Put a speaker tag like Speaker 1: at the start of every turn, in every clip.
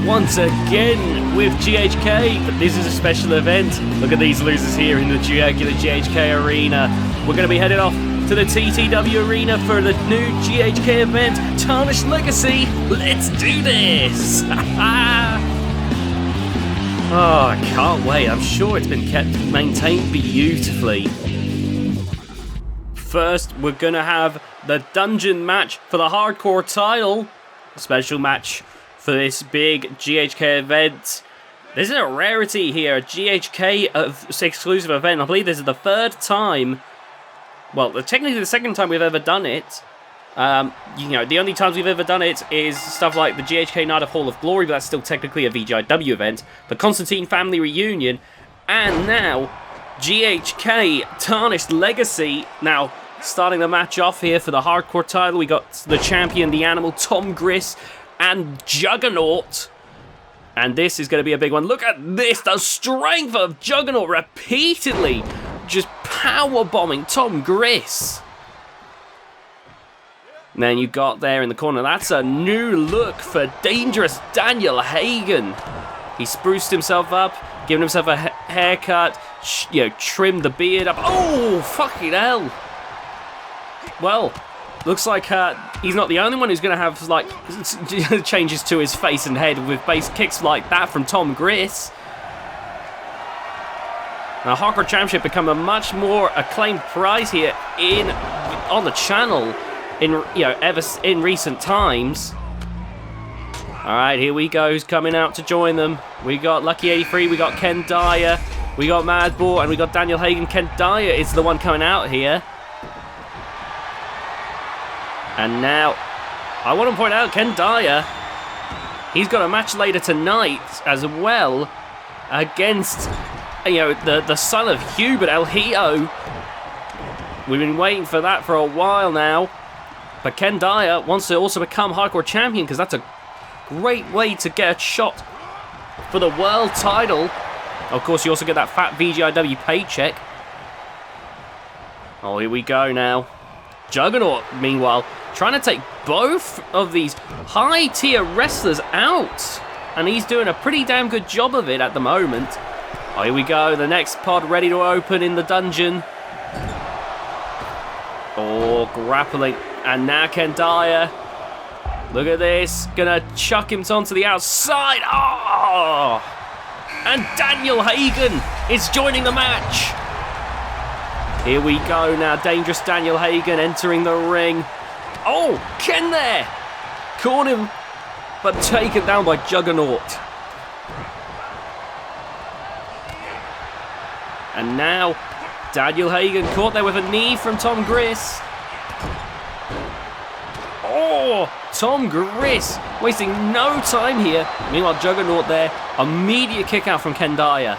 Speaker 1: Once again with GHK, but this is a special event. Look at these losers here in the regular GHK arena. We're going to be headed off to the TTW arena for the new GHK event, Tarnished Legacy. Let's do this! Oh, I can't wait. I'm sure it's been maintained beautifully. First, we're going to have the dungeon match for the hardcore title. A special match for this big GHK event. This is a rarity here, a GHK exclusive event. I believe this is the third time, well, technically the second time we've ever done it. You know, the only times we've ever done it is stuff like the GHK Night of Hall of Glory, but that's still technically a VGIW event, the Constantine Family Reunion, and now GHK Tarnished Legacy. Now, starting the match off here for the hardcore title, we got the champion, the Animal, Tom Griss, and Juggernaut. And this is going to be a big one. Look at this, the strength of Juggernaut repeatedly just power bombing Tom Griss. And then you got there in the corner, that's a new look for dangerous Daniel Hagen. He spruced himself up, given himself a haircut, trimmed the beard up. Oh, fucking hell. Well, looks like he's not the only one who's going to have, like, changes to his face and head with base kicks like that from Tom Griss. Now, Hardcore Championship become a much more acclaimed prize here on the channel in recent times. All right, here we go. Who's coming out to join them? We got Lucky83, we got Ken Dyer, we got Madball, and we got Daniel Hagen. Ken Dyer is the one coming out here. And now, I want to point out, Ken Dyer, he's got a match later tonight as well against, the son of Hubert El Hio. We've been waiting for that for a while now. But Ken Dyer wants to also become Hardcore Champion because that's a great way to get a shot for the world title. Of course, you also get that fat VGIW paycheck. Oh, here we go now. Juggernaut, meanwhile, trying to take both of these high-tier wrestlers out. And he's doing a pretty damn good job of it at the moment. Oh, here we go. The next pod ready to open in the dungeon. Oh, grappling. And now Ken Dyer. Look at this. Gonna chuck him onto the outside. Oh! And Daniel Hagen is joining the match. Here we go now, dangerous Daniel Hagen entering the ring. Oh, Ken there! Caught him, but taken down by Juggernaut. And now, Daniel Hagen caught there with a knee from Tom Griss. Oh, Tom Griss wasting no time here. Meanwhile, Juggernaut there, immediate kick out from Ken Dyer.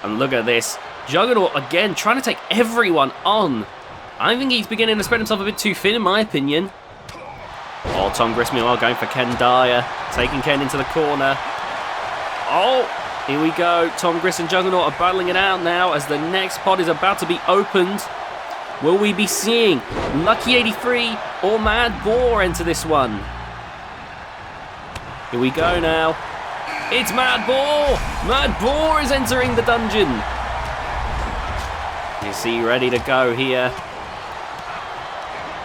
Speaker 1: And look at this. Juggernaut again trying to take everyone on. I think he's beginning to spread himself a bit too thin in my opinion. Oh, Tom Griss meanwhile going for Ken Dyer, taking Ken into the corner. Oh, here we go. Tom Griss and Juggernaut are battling it out now as the next pod is about to be opened. Will we be seeing Lucky83 or Mad Boar enter this one? Here we go now. It's Mad Boar! Mad Boar is entering the dungeon. Is he ready to go here?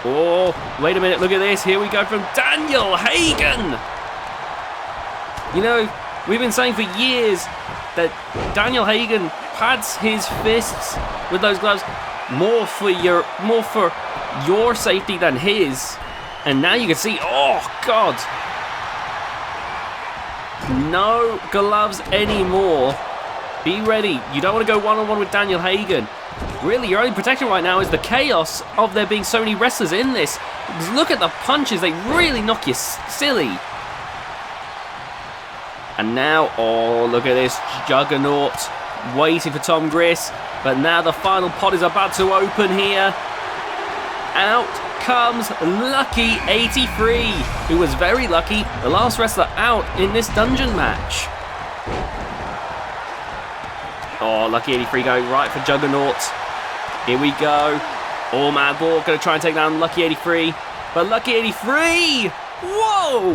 Speaker 1: Oh, wait a minute, look at this. Here we go from Daniel Hagen. You know, we've been saying for years that Daniel Hagen pads his fists with those gloves more for your safety than his. And now you can see, oh God. No gloves anymore. Be ready. You don't want to go one-on-one with Daniel Hagen. Really, your only protection right now is the chaos of there being so many wrestlers in this. Look at the punches, they really knock you silly. And now, oh, look at this Juggernaut waiting for Tom Griss. But now the final pod is about to open here. Out comes Lucky 83, who was very lucky, the last wrestler out in this dungeon match. Oh, Lucky 83 going right for Juggernaut. Here we go. Oh, Mad Bull going to try and take down Lucky 83. But Lucky 83! Whoa!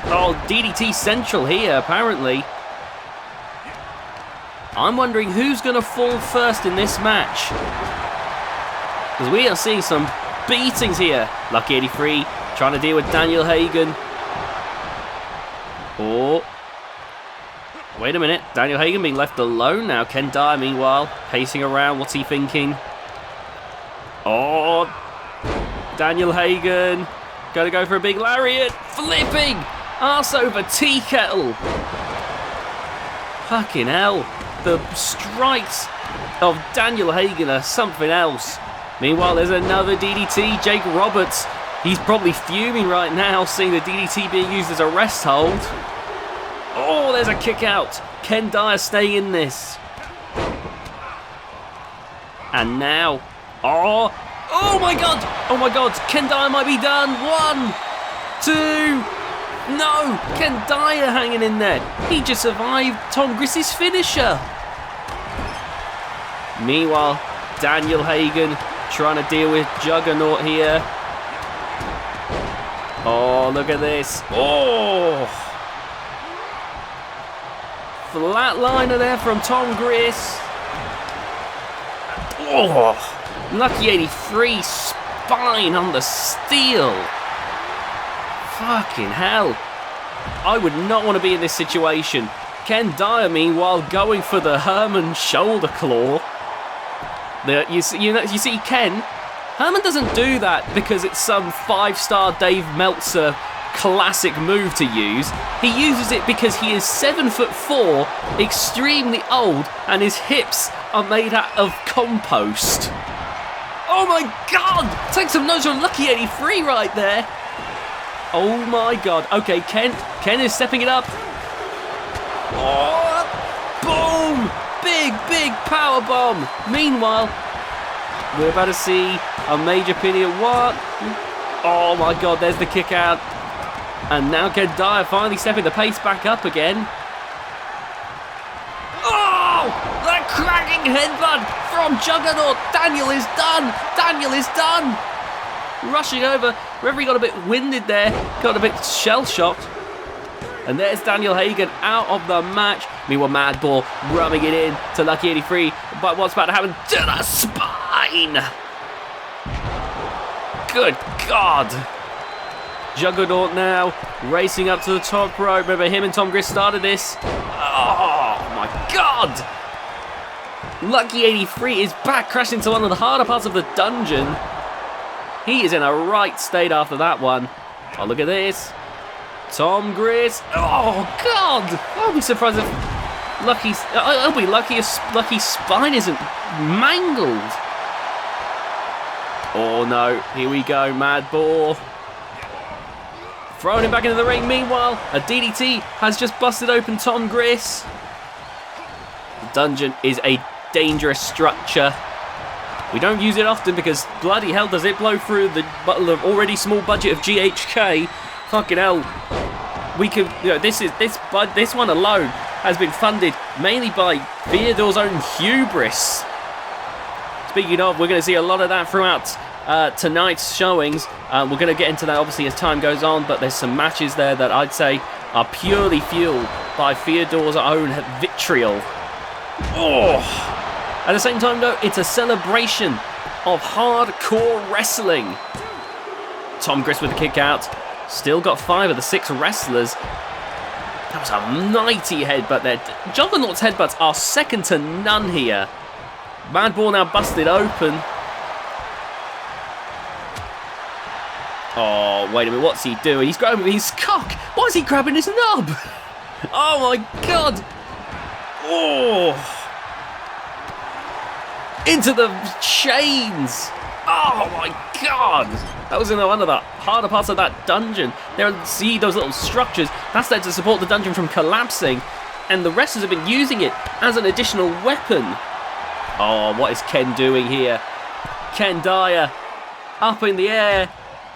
Speaker 1: Oh, DDT Central here, apparently. I'm wondering who's going to fall first in this match. Because we are seeing some beatings here. Lucky 83 trying to deal with Daniel Hagen. Oh. Wait a minute. Daniel Hagen being left alone now. Ken Dye, meanwhile, pacing around. What's he thinking? Oh. Daniel Hagen. Going to go for a big lariat. Flipping. Arse over tea kettle. Fucking hell. The strikes of Daniel Hagen are something else. Meanwhile, there's another DDT. Jake Roberts, he's probably fuming right now, seeing the DDT being used as a rest hold. Oh, there's a kick out. Ken Dyer staying in this. And now, oh my God, Ken Dyer might be done. 1, 2, no, Ken Dyer hanging in there. He just survived Tom Griss's finisher. Meanwhile, Daniel Hagen trying to deal with Juggernaut here. Oh, look at this. Oh! Flatliner there from Tom Griss. Oh! Lucky 83 spine on the steel. Fucking hell. I would not want to be in this situation. Ken Dyer, meanwhile, going for the Herman shoulder claw. You see, Ken, Herman doesn't do that because it's some 5-star Dave Meltzer classic move to use. He uses it because he is 7'4", extremely old, and his hips are made out of compost. Oh my God! Take some notes on Lucky 83 right there. Oh my God. Okay, Ken is stepping it up. Oh, boom! Big power bomb. Meanwhile, we're about to see a major pin here. What? Oh my God, there's the kick out. And now Ken Dyer finally stepping the pace back up again. Oh! The cracking headbutt from Juggernaut. Daniel is done. Daniel is done. Rushing over. Referee got a bit winded there. Got a bit shell-shocked. And there's Daniel Hagen out of the match. Meanwhile, Mad Bull rubbing it in to Lucky 83. But what's about to happen? To the spine! Good God. Juggernaut now racing up to the top rope. Remember, him and Tom Griss started this. Oh, my God. Lucky 83 is back, crashing into one of the harder parts of the dungeon. He is in a right state after that one. Oh, look at this. Tom Griss. Oh, God. I'll be surprised if I'll be lucky if Lucky's spine isn't mangled. Oh, no. Here we go. Mad Bull. Throwing him back into the ring. Meanwhile, a DDT has just busted open Tom Griss. The dungeon is a dangerous structure. We don't use it often because bloody hell does it blow through the already small budget of GHK. Fucking hell. We could, this one alone has been funded mainly by Theodore's own hubris. Speaking of, we're going to see a lot of that throughout tonight's showings. We're going to get into that obviously as time goes on, but there's some matches there that I'd say are purely fueled by Theodore's own vitriol. Oh! At the same time, though, it's a celebration of hardcore wrestling. Tom Griss with the kick out. Still got 5 of the 6 wrestlers. That was a mighty headbutt there. Juggernaut's headbutts are second to none here. Mad Bull now busted open. Oh, wait a minute. What's he doing? He's grabbing his cock. Why is he grabbing his knob? Oh, my God. Oh. into the chains. Oh my god! That was in one of the harder parts of that dungeon. There, see those little structures? That's there to support the dungeon from collapsing. And the wrestlers have been using it as an additional weapon. Oh, what is Ken doing here? Ken Dyer up in the air.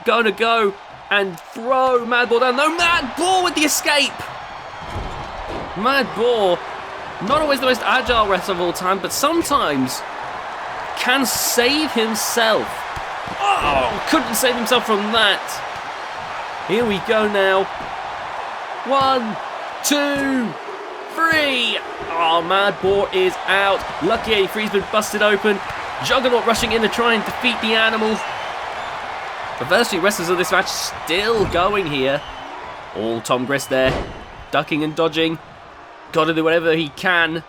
Speaker 1: Gonna go and throw Mad Ball down. No, Mad Ball with the escape. Mad Ball, not always the most agile wrestler of all time, but sometimes can save himself. Oh, couldn't save himself from that. Here we go now. 1, 2, 3. Oh, Mad Ball is out. Lucky 83's been busted open. Juggernaut rushing in to try and defeat the animal. The first 2 wrestlers of this match still going here. All Tom Grist there, ducking and dodging. Got to do whatever he can.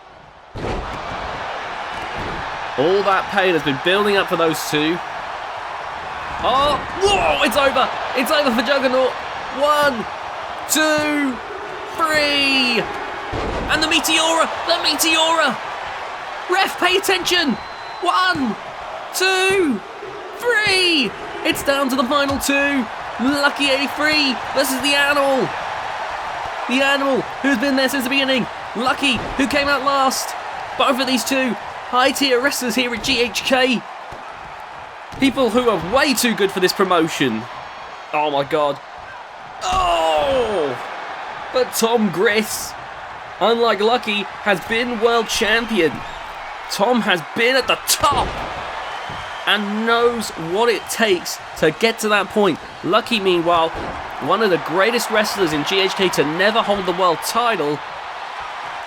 Speaker 1: All that pain has been building up for those 2. Oh, whoa, it's over. It's over for Juggernaut. 1, 2, 3. And the Meteora. The Meteora. Ref, pay attention. 1, 2, 3. It's down to the final 2. Lucky 83 versus the Animal. The Animal, who's been there since the beginning. Lucky, who came out last. Both of these 2 high-tier wrestlers here at GHK. People who are way too good for this promotion. Oh my god. Oh! But Tom Grist, unlike Lucky, has been world champion. Tom has been at the top and knows what it takes to get to that point. Lucky, meanwhile, one of the greatest wrestlers in GHK to never hold the world title.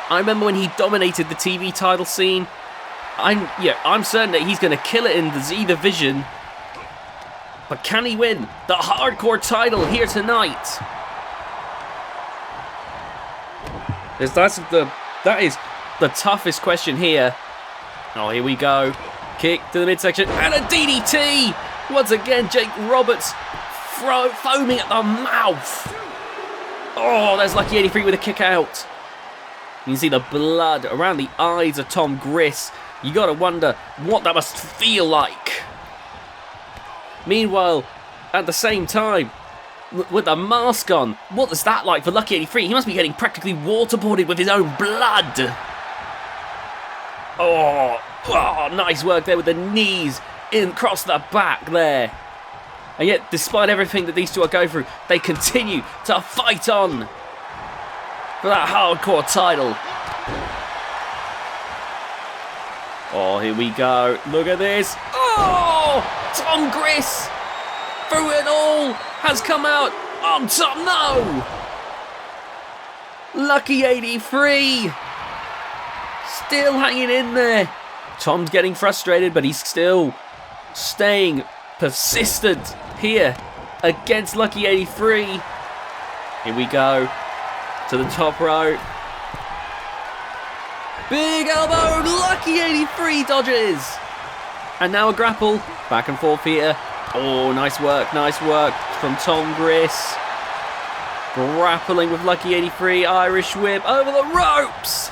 Speaker 1: I remember when he dominated the TV title scene. I'm certain that he's going to kill it in the Z division. But can he win the hardcore title here tonight? That is the toughest question here. Oh, here we go. Kick to the midsection and a DDT. Once again, Jake Roberts foaming at the mouth. Oh, there's Lucky 83 with a kick out. You can see the blood around the eyes of Tom Grist. You gotta wonder what that must feel like. Meanwhile, at the same time, with the mask on, what is that like for Lucky 83? He must be getting practically waterboarded with his own blood. Oh, nice work there with the knees in across the back there. And yet, despite everything that these 2 are going through, they continue to fight on for that hardcore title. Oh, here we go. Look at this. Oh, Tom Grist, through it all, has come out on top. No! Lucky 83, still hanging in there. Tom's getting frustrated, but he's still staying persistent here against Lucky 83. Here we go to the top rope. Big elbow, Lucky 83 dodges. And now a grapple, back and forth here. Oh, nice work from Tom Grist. Grappling with Lucky 83, Irish whip over the ropes.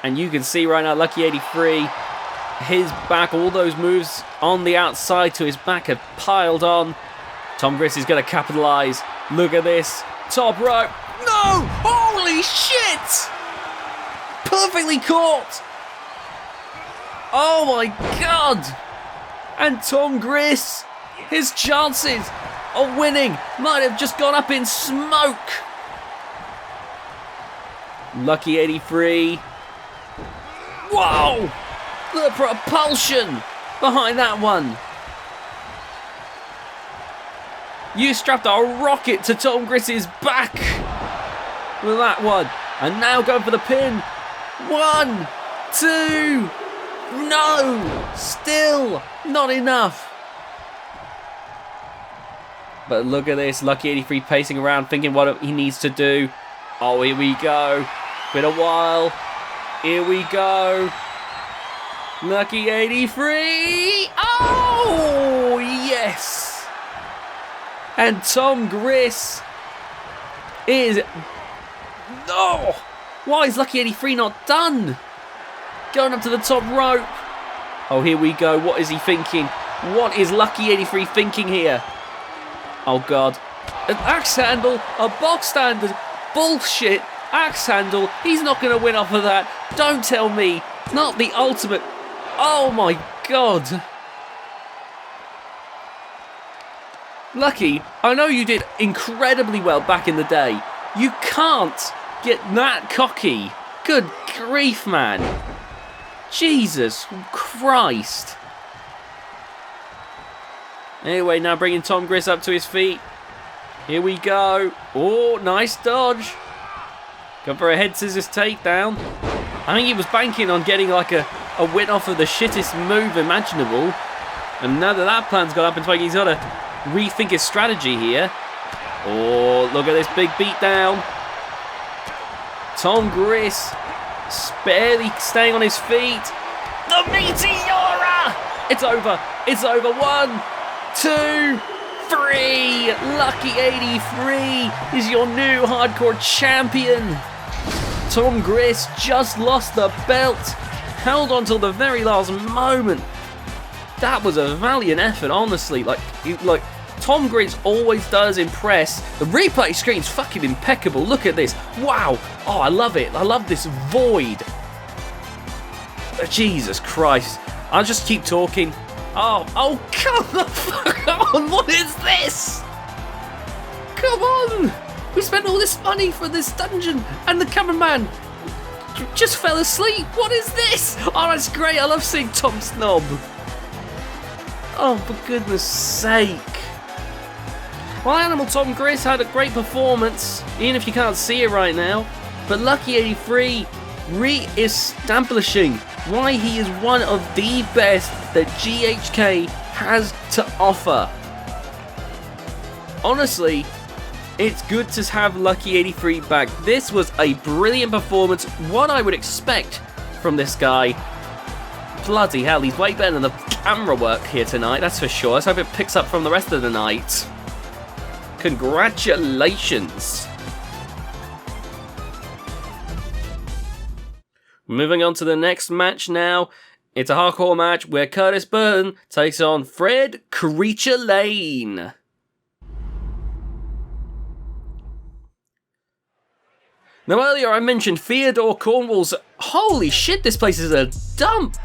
Speaker 1: And you can see right now, Lucky 83, his back, all those moves on the outside to his back have piled on. Tom Grist is going to capitalise. Look at this, top rope. No, holy shit! Perfectly caught. Oh my god! And Tom Grist, his chances of winning might have just gone up in smoke. Lucky 83. Whoa! The propulsion behind that one. You strapped a rocket to Tom Grist's back with that one. And now going for the pin. 1, 2. No! Still not enough. But look at this. Lucky 83 pacing around, thinking what he needs to do. Oh, here we go. Been a while. Here we go. Lucky 83. Oh, yes. And Tom Grist is... Oh! Why is Lucky 83 not done? Going up to the top rope. Oh, here we go. What is he thinking? What is Lucky 83 thinking here? Oh, God. An axe handle, a box standard. Bullshit. Axe handle. He's not going to win off of that. Don't tell me. Not the ultimate. Oh, my God. Lucky, I know you did incredibly well back in the day. You can't get that cocky. Good grief, man. Jesus Christ. Anyway, now bringing Tom Griss up to his feet. Here we go. Oh, nice dodge. Go for a head scissors takedown. I think he was banking on getting like a win off of the shittest move imaginable. And now that that plan's got up in smoke, he's got to rethink his strategy here. Oh, look at this big beatdown. Tom Griss barely staying on his feet. The Meteora! It's over. It's over. 1, 2, 3. Lucky 83 is your new hardcore champion. Tom Griss just lost the belt. Held on till the very last moment. That was a valiant effort, honestly. Like Tom Griss always does impress. The replay screen's fucking impeccable. Look at this. Wow. Oh, I love it. I love this void. Jesus Christ. I'll just keep talking. Oh, come the fuck on. What is this? Come on. We spent all this money for this dungeon and the cameraman just fell asleep. What is this? Oh, that's great. I love seeing Tom Snob. Oh, for goodness sake. Well, Animal Tom Griss had a great performance, even if you can't see it right now. But Lucky 83 re-establishing why he is one of the best that GHK has to offer. Honestly, it's good to have Lucky 83 back. This was a brilliant performance, what I would expect from this guy. Bloody hell, he's way better than the camera work here tonight, that's for sure. Let's hope it picks up from the rest of the night. Congratulations. Moving on to the next match now. It's a hardcore match where Curtis Burton takes on Fred Creature Lane. Now earlier I mentioned Theodore Cornwall's... Holy shit, this place is a dump!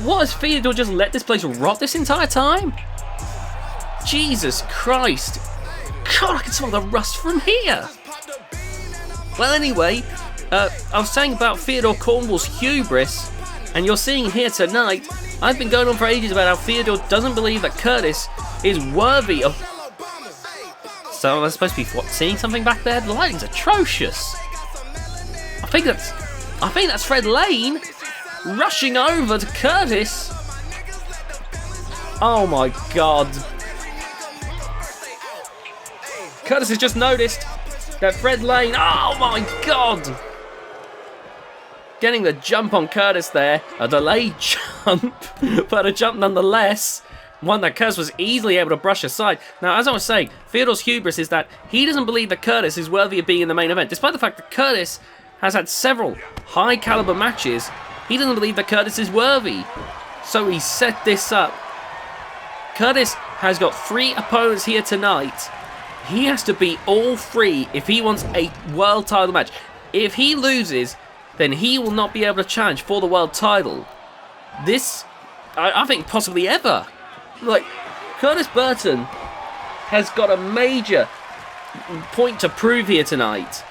Speaker 1: What, has Theodore just let this place rot this entire time? Jesus Christ. God, I can smell the rust from here. Well, anyway, I was saying about Theodore Cornwall's hubris, and you're seeing here tonight, I've been going on for ages about how Theodore doesn't believe that Curtis is worthy of... So I'm supposed to be seeing something back there? The lighting's atrocious. I think that's Fred Lane rushing over to Curtis. Oh my God. Curtis has just noticed that Fred Lane, oh my God! Getting the jump on Curtis there, a delayed jump, but a jump nonetheless. One that Curtis was easily able to brush aside. Now, as I was saying, Theodore's hubris is that he doesn't believe that Curtis is worthy of being in the main event. Despite the fact that Curtis has had several high caliber matches, he doesn't believe that Curtis is worthy. So he set this up. Curtis has got 3 opponents here tonight. He has to beat all 3 if he wants a world title match. If he loses, then he will not be able to challenge for the world title. This, I think, possibly ever. Like, Curtis Burton has got a major point to prove here tonight.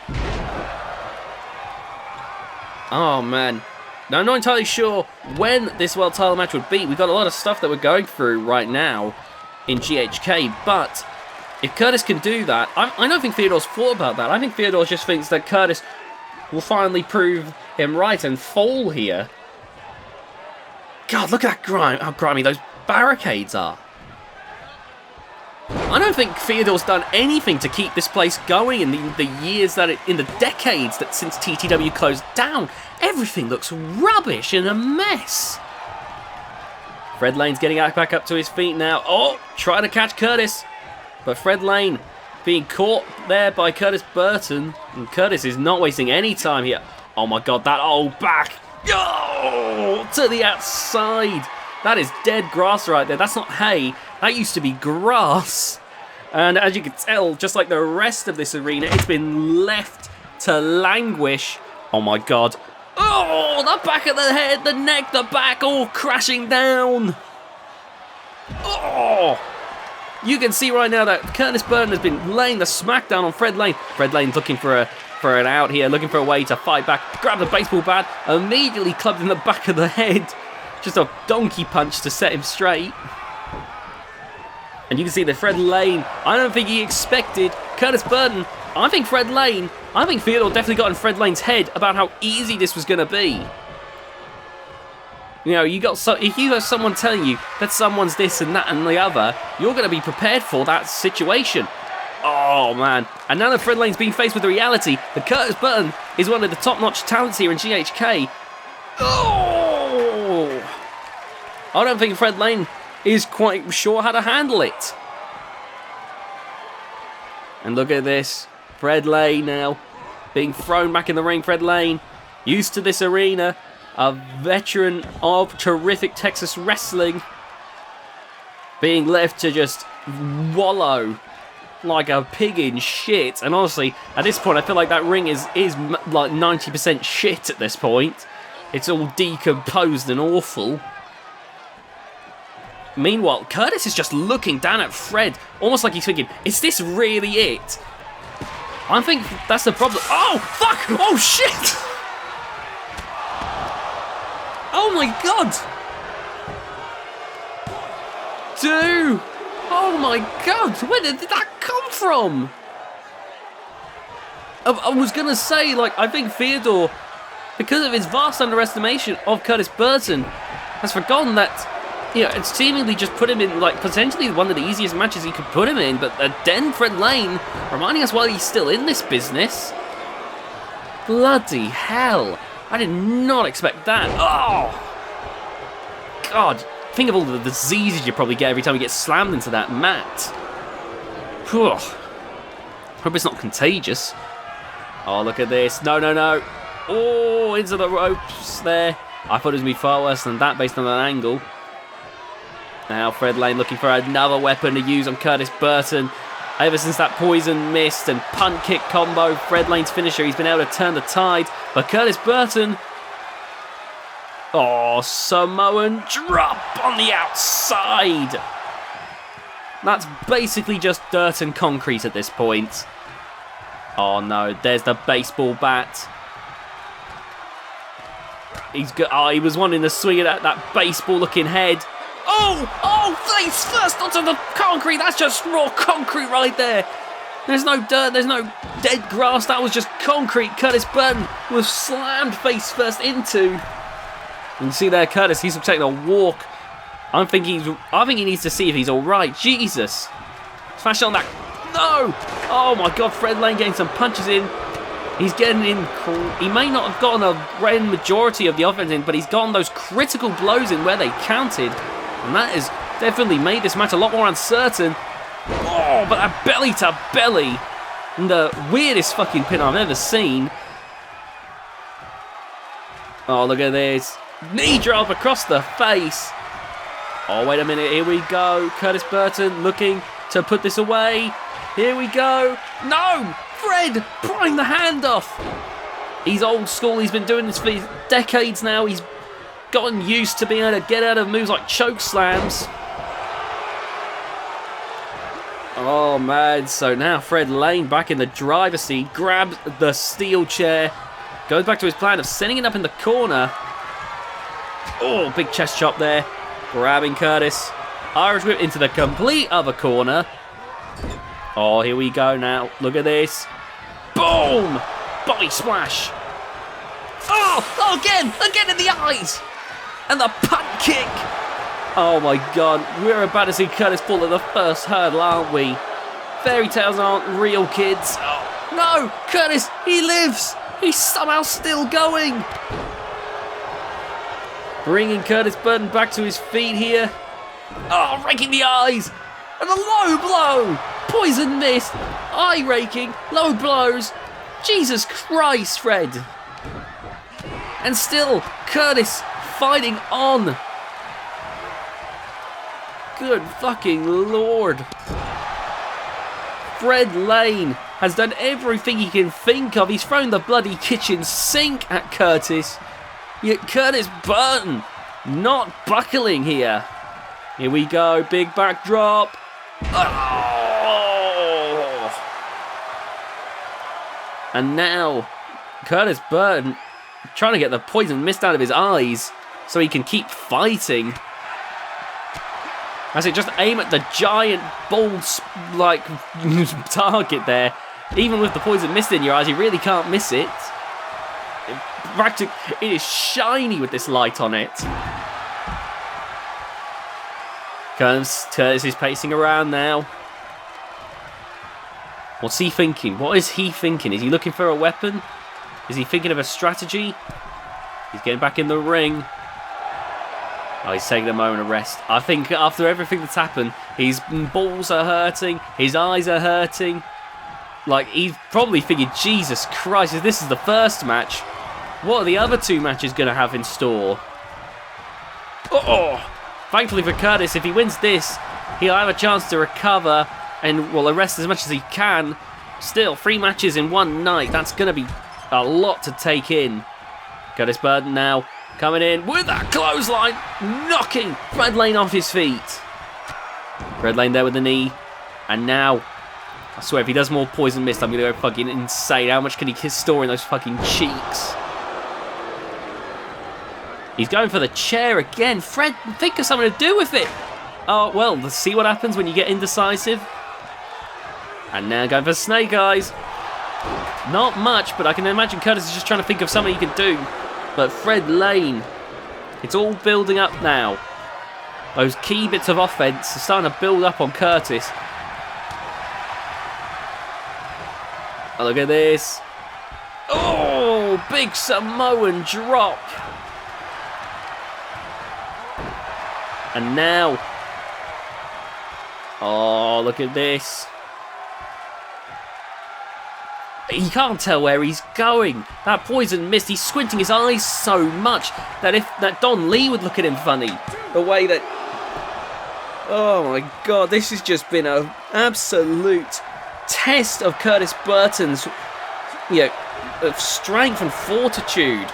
Speaker 1: Oh, man. Now, I'm not entirely sure when this world title match would be. We've got a lot of stuff that we're going through right now in GHK, but if Curtis can do that, I don't think Theodore's thought about that. I think Theodore just thinks that Curtis will finally prove him right and fall here. God, look at that how grimy those barricades are. I don't think Theodore's done anything to keep this place going in the years that in the decades that since TTW closed down. Everything looks rubbish and a mess. Fred Lane's getting back up to his feet now. Oh, try to catch Curtis. But Fred Lane being caught there by Curtis Burton. And Curtis is not wasting any time here. Oh my god, that old back. Oh, to the outside. That is dead grass right there. That's not hay. That used to be grass. And as you can tell, just like the rest of this arena, it's been left to languish. Oh my god. Oh, the back of the head, the neck, the back, all crashing down. Oh. You can see right now that Curtis Burton has been laying the smackdown on Fred Lane. Fred Lane's looking for an out here, looking for a way to fight back. Grab the baseball bat, immediately clubbed in the back of the head. Just a donkey punch to set him straight. And you can see that Fred Lane, I don't think he expected Curtis Burton. I think Theodore definitely got in Fred Lane's head about how easy this was going to be. You know, if you have someone telling you that someone's this and that and the other, you're going to be prepared for that situation. Oh, man. And now that Fred Lane's been faced with the reality that Curtis Burton is one of the top-notch talents here in GHK. Oh! I don't think Fred Lane is quite sure how to handle it. And look at this. Fred Lane now being thrown back in the ring. Fred Lane, used to this arena, a veteran of terrific Texas wrestling, being left to just wallow like a pig in shit. And honestly, at this point, I feel like that ring is like 90% shit at this point. It's all decomposed and awful. Meanwhile, Curtis is just looking down at Fred, almost like he's thinking, is this really it? I think that's the problem. Oh, fuck! Oh, shit! Oh my god! Dude! Oh my god! Where did that come from? I was gonna say, like, I think Theodore, because of his vast underestimation of Curtis Burton, has forgotten that, you know, it's seemingly just put him in, like, potentially one of the easiest matches he could put him in, but then Fred Lane, reminding us why he's still in this business. Bloody hell. I did not expect that. Oh! God. Think of all the diseases you probably get every time you get slammed into that mat. Whew. Hope it's not contagious. Oh, look at this. No, no, no. Oh, into the ropes there. I thought it was going to be far worse than that based on that angle. Now Fred Lane looking for another weapon to use on Curtis Burton. Ever since that poison mist and punt kick combo, Fred Lane's finisher, he's been able to turn the tide. But Curtis Burton... Oh, Samoan drop on the outside. That's basically just dirt and concrete at this point. Oh no, there's the baseball bat. He was wanting to swing it at that baseball-looking head. Oh, face first onto the concrete. That's just raw concrete right there. There's no dirt, there's no dead grass. That was just concrete. Curtis Burton was slammed face first into. You can see there, Curtis, he's taking a walk. I think he needs to see if he's all right. Jesus. Smash on that. No. Oh my God, Fred Lane getting some punches in. He's getting in. He may not have gotten a grand majority of the offense in, but he's gotten those critical blows in where they counted. And that has definitely made this match a lot more uncertain. Oh, but that belly to belly. And the weirdest fucking pin I've ever seen. Oh, look at this. Knee drop across the face. Oh, wait a minute. Here we go. Curtis Burton looking to put this away. Here we go. No! Fred prying the hand off. He's old school. He's been doing this for decades now. He's gotten used to being able to get out of moves like choke slams. Oh man, so now Fred Lane back in the driver's seat, grabs the steel chair, goes back to his plan of setting it up in the corner. Oh, big chest chop there, grabbing Curtis. Irish whip into the complete other corner. Oh, here we go now, look at this. Boom! Body splash. Oh, again in the eyes. And the punt kick. Oh my God, we're about to see Curtis fall at the first hurdle, aren't we? Fairy tales aren't real, kids. Oh, no, Curtis, he lives. He's somehow still going. Bringing Curtis Burton back to his feet here. Oh, raking the eyes. And a low blow. Poison mist. Eye raking. Low blows. Jesus Christ, Fred. And still, Curtis fighting on. Good fucking lord. Fred Lane has done everything he can think of. He's thrown the bloody kitchen sink at Curtis. Yet Curtis Burton not buckling here. Here we go, big backdrop. Oh! And now, Curtis Burton trying to get the poison mist out of his eyes so he can keep fighting. As it just aim at the giant, bold, like, target there. Even with the poison mist in your eyes, you really can't miss it. It is shiny with this light on it. Curtis is pacing around now. What's he thinking? What is he thinking? Is he looking for a weapon? Is he thinking of a strategy? He's getting back in the ring. Oh, he's taking a moment of rest. I think after everything that's happened, his balls are hurting, his eyes are hurting. Like, he's probably figured, Jesus Christ, if this is the first match, what are the other two matches going to have in store? Oh! Thankfully for Curtis, if he wins this, he'll have a chance to recover and, well, rest as much as he can. Still, 3 matches in one night. That's going to be a lot to take in. Curtis Burton now coming in with that clothesline, knocking Fred Lane off his feet. Fred Lane there with the knee. And now, I swear, if he does more poison mist, I'm going to go fucking insane. How much can he store in those fucking cheeks? He's going for the chair again. Fred, think of something to do with it. Oh, well, let's see what happens when you get indecisive. And now going for snake eyes. Not much, but I can imagine Curtis is just trying to think of something he can do. But Fred Lane, it's all building up now. Those key bits of offense are starting to build up on Curtis. Oh, look at this. Oh, big Samoan drop. And now, oh, look at this. He can't tell where he's going. That poison mist, he's squinting his eyes so much that Don Lee would look at him funny. The way that, oh my God, this has just been an absolute test of Curtis Burton's, of strength and fortitude.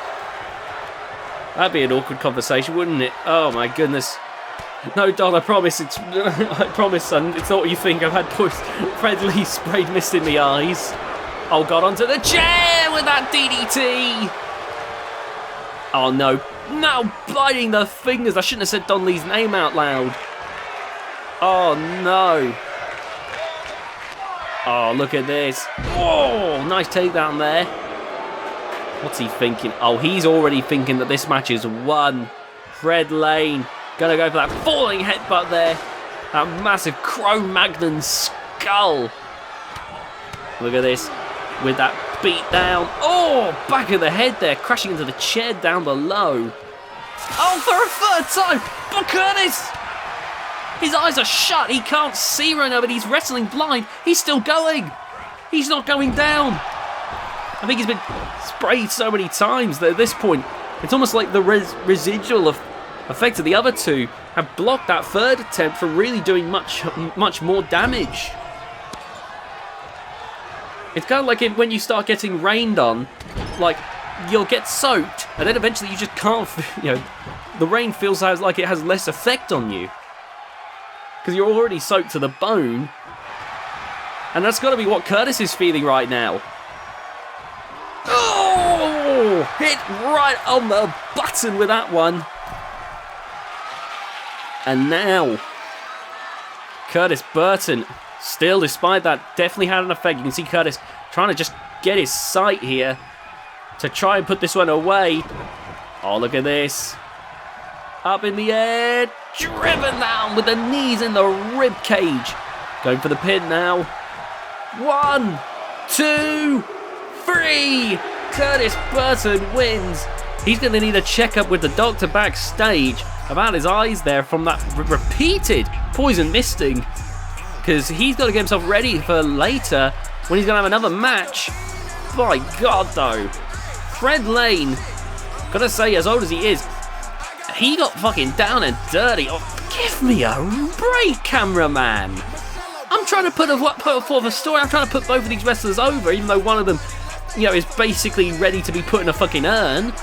Speaker 1: That'd be an awkward conversation, wouldn't it? Oh my goodness. No, Don, I promise I promise, son, it's not what you think. I've had Fred Lee sprayed mist in the eyes. Oh, God, onto the chair with that DDT. Oh, no. Now biting the fingers. I shouldn't have said Don Lee's name out loud. Oh, no. Oh, look at this. Oh, nice takedown there. What's he thinking? Oh, he's already thinking that this match is won. Fred Lane gonna go for that falling headbutt there. That massive Cro-Magnon skull. Look at this. With that beat down. Oh, back of the head there. Crashing into the chair down below. Oh, for a third time. But Curtis. His eyes are shut. He can't see right now, but he's wrestling blind. He's still going. He's not going down. I think he's been sprayed so many times that at this point, it's almost like the residual effect of the other two have blocked that third attempt from really doing much more damage. It's kind of like when you start getting rained on, like you'll get soaked, and then eventually you just can't, the rain feels like it has less effect on you. Because you're already soaked to the bone. And that's got to be what Curtis is feeling right now. Oh! Hit right on the button with that one. And now, Curtis Burton, still, despite that, definitely had an effect. You can see Curtis trying to just get his sight here to try and put this one away. Oh, look at this. Up in the air, driven down with the knees in the rib cage. Going for the pin now. 1, 2, 3. Curtis Burton wins. He's going to need a checkup with the doctor backstage about his eyes there from that repeated poison misting. Because he's got to get himself ready for later when he's going to have another match. My God, though. Fred Lane Gotta say, as old as he is, he got fucking down and dirty. Oh, give me a break, cameraman. I'm trying to put forth a story. I'm trying to put both of these wrestlers over, even though one of them, is basically ready to be put in a fucking urn.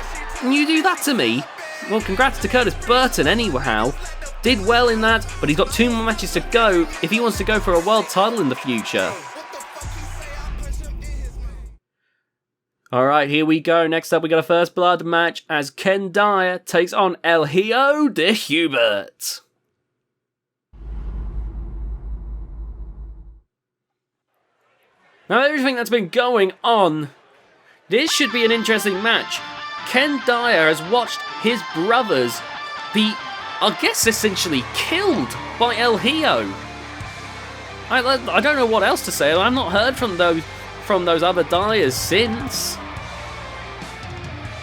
Speaker 1: And you do that to me? Well, congrats to Curtis Burton anyhow. Did well in that, but he's got 2 more matches to go if he wants to go for a world title in the future. Alright, here we go. Next up, we got a first blood match as Ken Dyer takes on El Hijo de Hubert. Now, everything that's been going on, this should be an interesting match. Ken Dyer has watched his brothers be, I guess, essentially killed by El Hijo. I don't know what else to say. I've not heard from those other Dyers since.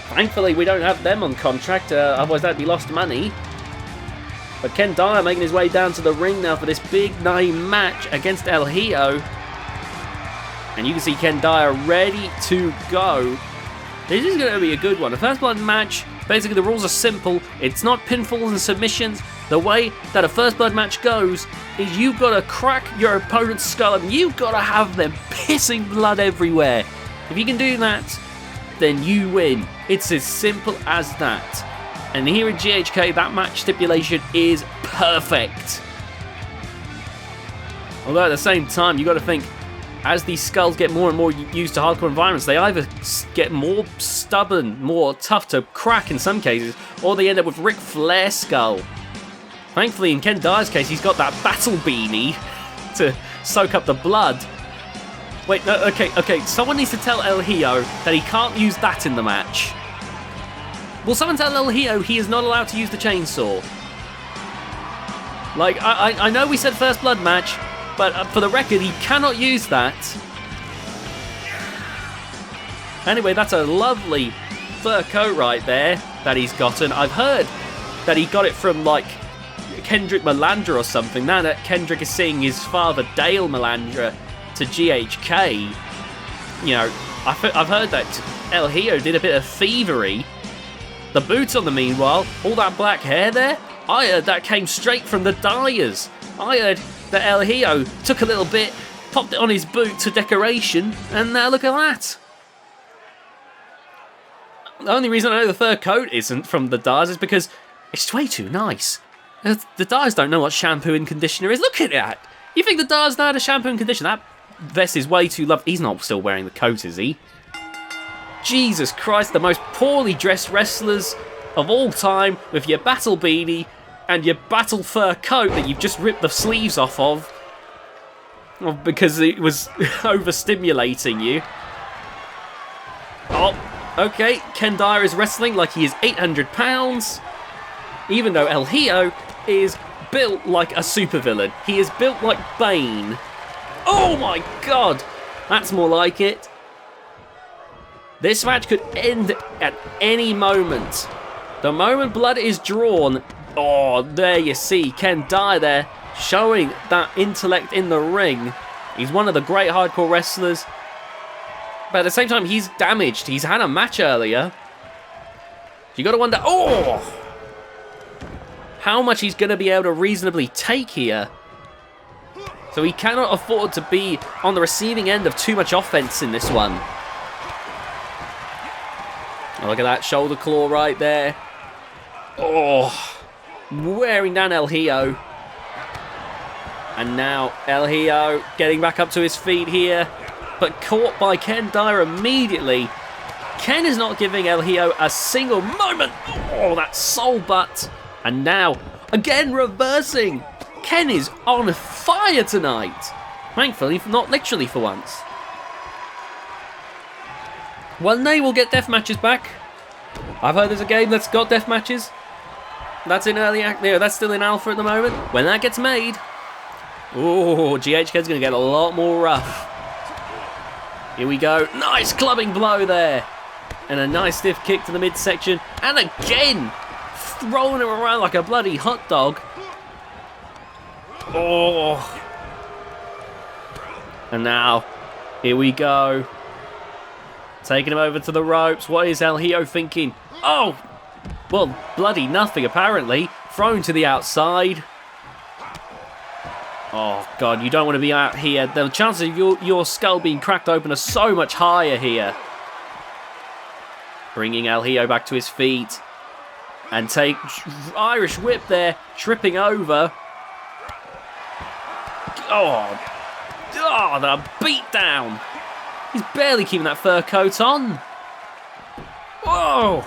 Speaker 1: Thankfully, we don't have them on contract, otherwise that'd be lost money. But Ken Dyer making his way down to the ring now for this big name match against El Hijo. And you can see Ken Dyer ready to go. This is going to be a good one. The first blood match, basically the rules are simple. It's not pinfalls and submissions. The way that a first blood match goes is you've got to crack your opponent's skull and you've got to have them pissing blood everywhere. If you can do that, then you win. It's as simple as that. And here in GHK, that match stipulation is perfect. Although at the same time, you've got to think, as these skulls get more and more used to hardcore environments, they either get more stubborn, more tough to crack in some cases, or they end up with Ric Flair skull. Thankfully, in Ken Dyer's case, he's got that battle beanie to soak up the blood. Wait, no, okay, someone needs to tell El Hijo that he can't use that in the match. Will someone tell El Hijo he is not allowed to use the chainsaw? Like, I know we said first blood match, but for the record, he cannot use that. Anyway, that's a lovely fur coat right there that he's gotten. I've heard that he got it from, like, Kendrick Melandra or something. Now that Kendrick is seeing his father, Dale Melandra, to GHK, I've heard that El Hijo did a bit of thievery. The boots on the meanwhile, all that black hair there, I heard that came straight from the Dyers. I heard that El Hijo took a little bit, popped it on his boot to decoration, and now look at that. The only reason I know the fur coat isn't from the Dyers is because it's way too nice. The Dyers don't know what shampoo and conditioner is. Look at that. You think the Dyers know how to shampoo and condition? That vest is way too lovely. He's not still wearing the coat, is he? Jesus Christ, the most poorly dressed wrestlers of all time with your battle beanie and your battle fur coat that you've just ripped the sleeves off of because it was overstimulating you. Oh, okay, Ken Dyer is wrestling like he is 800 pounds, even though El Hijo is built like a supervillain. He is built like Bane. Oh my god, that's more like it. This match could end at any moment. The moment blood is drawn, oh, there you see Ken Dyer there, showing that intellect in the ring. He's one of the great hardcore wrestlers, but at the same time, he's damaged. He's had a match earlier. You got to wonder, oh, how much he's going to be able to reasonably take here. So he cannot afford to be on the receiving end of too much offense in this one. Oh, look at that shoulder claw right there. Oh, wearing down El Hijo. And now El Hijo getting back up to his feet here, but caught by Ken Dyer immediately. Ken is not giving El Hijo a single moment. Oh, that soul butt. And now, again reversing. Ken is on fire tonight. Thankfully, not literally for once. One day we'll get death matches back. I've heard there's a game that's got death matches. That's in early act. That's still in alpha at the moment. When that gets made, oh, GHK's going to get a lot more rough. Here we go. Nice clubbing blow there. And a nice stiff kick to the midsection. And again, throwing him around like a bloody hot dog. Oh. And now, here we go. Taking him over to the ropes. What is El Hijo thinking? Oh! Well, bloody nothing apparently. Thrown to the outside. Oh god, you don't want to be out here. The chances of your skull being cracked open are so much higher here. Bringing El Hijo back to his feet. And take Irish whip there, tripping over. Oh, the beat down. He's barely keeping that fur coat on. Whoa.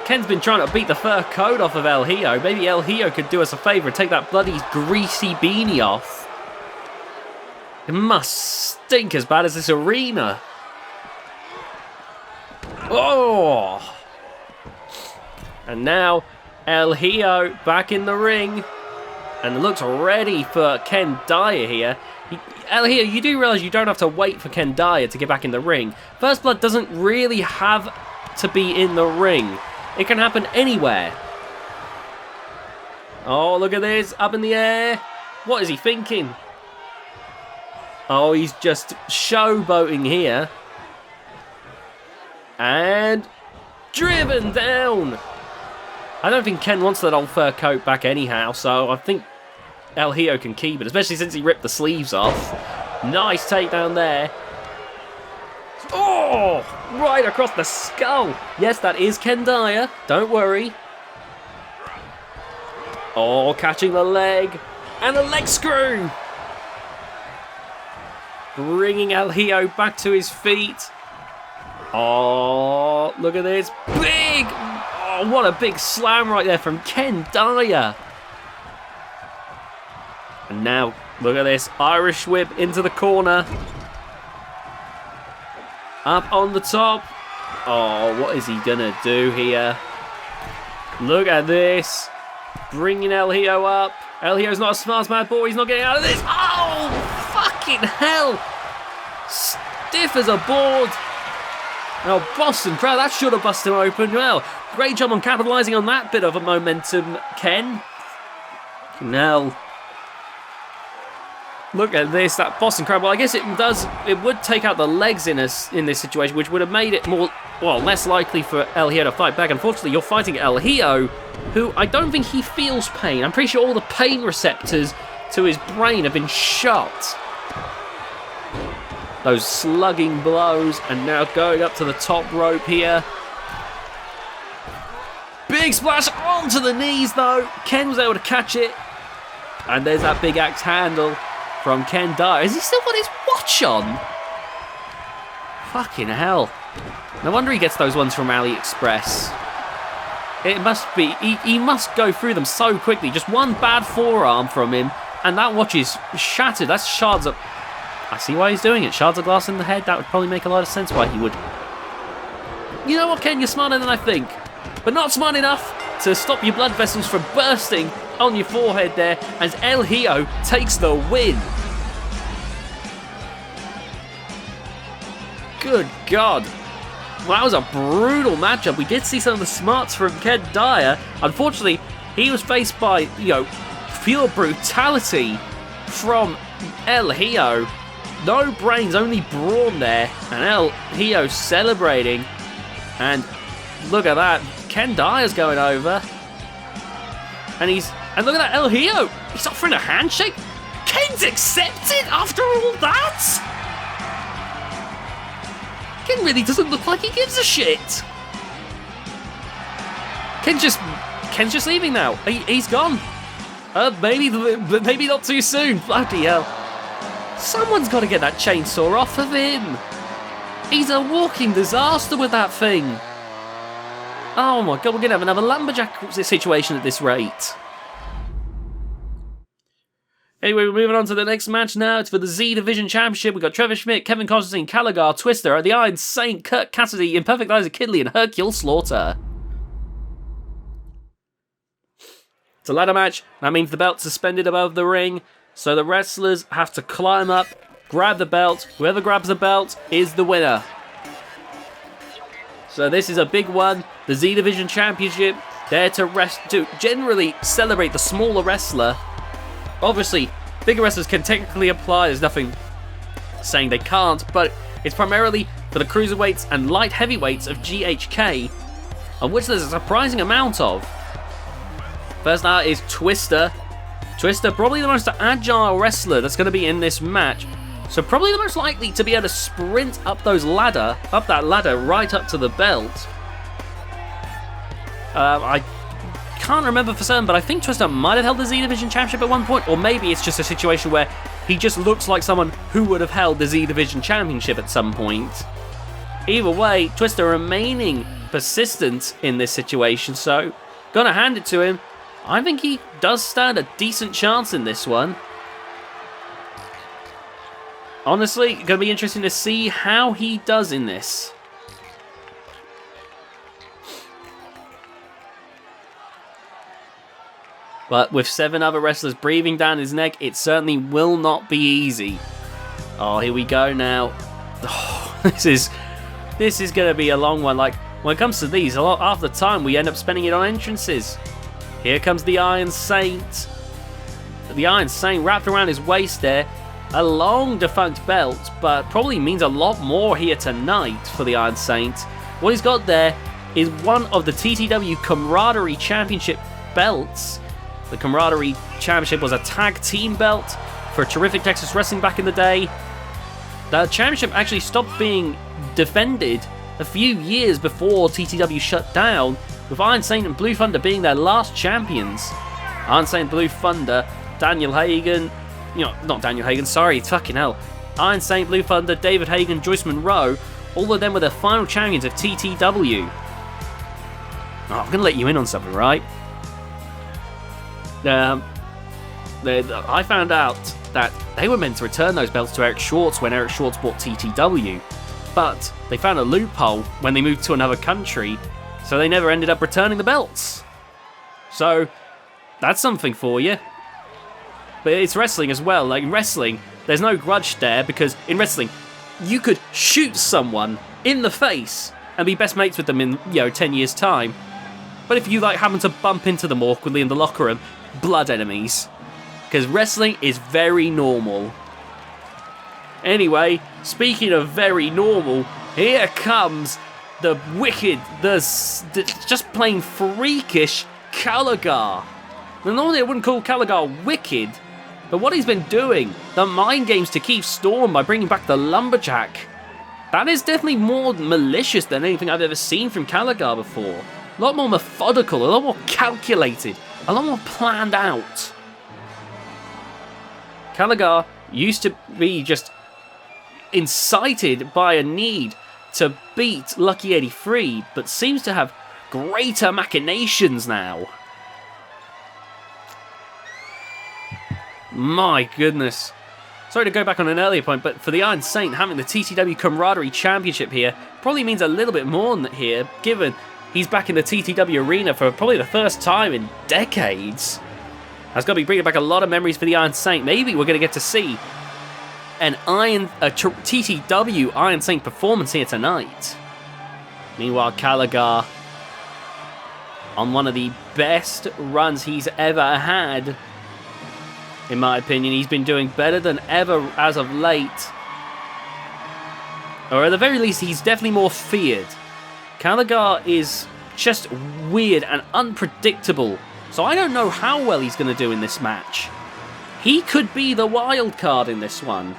Speaker 1: Ken's been trying to beat the fur coat off of El Hijo. Maybe El Hijo could do us a favour and take that bloody greasy beanie off. It must stink as bad as this arena. Oh! And now El Hijo back in the ring and looks ready for Ken Dyer here. El Hijo, you do realise you don't have to wait for Ken Dyer to get back in the ring. First Blood doesn't really have to be in the ring. It can happen anywhere. Oh, look at this, up in the air. What is he thinking? Oh, he's just showboating here. And driven down. I don't think Ken wants that old fur coat back anyhow, so I think El Hijo can keep it, especially since he ripped the sleeves off. Nice takedown there. Oh, right across the skull. Yes, that is Ken Dyer. Don't worry. Oh, catching the leg. And a leg screw. Bringing El Hijo back to his feet. Oh, look at this. Big. Oh, what a big slam right there from Ken Dyer. And now, look at this. Irish whip into the corner. Up on the top. Oh, what is he going to do here? Look at this. Bringing El Hijo up. El Hijo's not a smart mad boy. He's not getting out of this. Oh, fucking hell. Stiff as a board. Oh, Boston crowd. That should have busted him open. Well, great job on capitalising on that bit of a momentum, Ken. Now, look at this, that Boston Crab. Well, I guess it would take out the legs in this situation, which would have made it less likely for El Hijo to fight back. Unfortunately, you're fighting El Hijo, who I don't think he feels pain. I'm pretty sure all the pain receptors to his brain have been shot. Those slugging blows, and now going up to the top rope here. Big splash onto the knees, though. Ken was able to catch it. And there's that big axe handle from Ken Dyer. Has he still got his watch on? Fucking hell. No wonder he gets those ones from AliExpress. It must be, he must go through them so quickly. Just one bad forearm from him, and that watch is shattered. That's shards of... I see why he's doing it. Shards of glass in the head. That would probably make a lot of sense why he would. You know what, Ken? You're smarter than I think. But not smart enough to stop your blood vessels from bursting on your forehead there as El Hijo takes the win. Good God. Well, that was a brutal matchup. We did see some of the smarts from Ken Dyer. Unfortunately, he was faced by, pure brutality from El Hijo. No brains, only brawn there. And El Hijo celebrating. And look at that. Ken Dyer's going over. And look at that, El Hijo. He's offering a handshake. Ken's accepted after all that? Ken really doesn't look like he gives a shit. Ken's just leaving now. He's gone. Maybe not too soon. Bloody hell. Someone's got to get that chainsaw off of him. He's a walking disaster with that thing. Oh my God, we're going to have another lumberjack situation at this rate. Anyway, we're moving on to the next match now. It's for the Z Division Championship. We've got Trevor Schmidt, Kevin Constantine, Caligar, Twister, The Iron Saint, Kurt Cassidy, Imperfect Isaac Kidley, and Hercule Slaughter. It's a ladder match. That means the belt's suspended above the ring. So the wrestlers have to climb up, grab the belt. Whoever grabs the belt is the winner. So this is a big one. The Z Division Championship. There to generally celebrate the smaller wrestler. Obviously, bigger wrestlers can technically apply. There's nothing saying they can't, but It's primarily for the cruiserweights and light heavyweights of GHK, of which there's a surprising amount of. First out is Twister. Twister, probably the most agile wrestler that's going to be in this match. So probably the most likely to be able to sprint up that ladder right up to the belt. I can't remember for certain, but I think Twister might have held the Z Division Championship at one point, or maybe it's just a situation where he just looks like someone who would have held the Z Division Championship at some point. Either way, Twister remaining persistent in this situation, so gonna hand it to him. I think he does stand a decent chance in this one. Honestly, going to be interesting to see how he does in this. But with 7 other wrestlers breathing down his neck, it certainly will not be easy. Oh, here we go now. Oh, this is going to be a long one. Like, when it comes to these, a lot half the time we end up spending it on entrances. Here comes the Iron Saint. The Iron Saint wrapped around his waist there. A long defunct belt, but probably means a lot more here tonight for the Iron Saint. What he's got there is one of the TTW Camaraderie Championship belts. The Camaraderie Championship was a tag team belt for Terrific Texas Wrestling back in the day. The championship actually stopped being defended a few years before TTW shut down, with Iron Saint and Blue Thunder being their last champions. Iron Saint, Blue Thunder, Daniel Hagen, not Daniel Hagen, sorry, fucking hell. Iron Saint, Blue Thunder, David Hagen, Joyce Monroe, all of them were the final champions of TTW. Oh, I'm going to let you in on something, right? I found out that they were meant to return those belts to Eric Schwartz when Eric Schwartz bought TTW, but they found a loophole when they moved to another country, so they never ended up returning the belts. So, that's something for you. But it's wrestling as well. Like, in wrestling, there's no grudge there, because in wrestling, you could shoot someone in the face and be best mates with them in, 10 years' time. But if you, happen to bump into them awkwardly in the locker room, blood enemies. Because wrestling is very normal. Anyway, speaking of very normal, here comes the wicked, the just plain freakish Caligar. Now, normally I wouldn't call Caligar wicked, but what he's been doing, the mind games to Keith Storm by bringing back the Lumberjack, that is definitely more malicious than anything I've ever seen from Caligar before. A lot more methodical, a lot more calculated, a lot more planned out. Caligar used to be just incited by a need to beat Lucky 83, but seems to have greater machinations now. My goodness. Sorry to go back on an earlier point, but for the Iron Saint, having the TTW Camaraderie Championship here probably means a little bit more here, given he's back in the TTW arena for probably the first time in decades. That's got to be bringing back a lot of memories for the Iron Saint. Maybe we're going to get to see a TTW Iron Saint performance here tonight. Meanwhile, Caligar, on one of the best runs he's ever had, in my opinion. He's been doing better than ever as of late. Or at the very least, he's definitely more feared. Caligar is just weird and unpredictable, so I don't know how well he's going to do in this match. He could be the wild card in this one.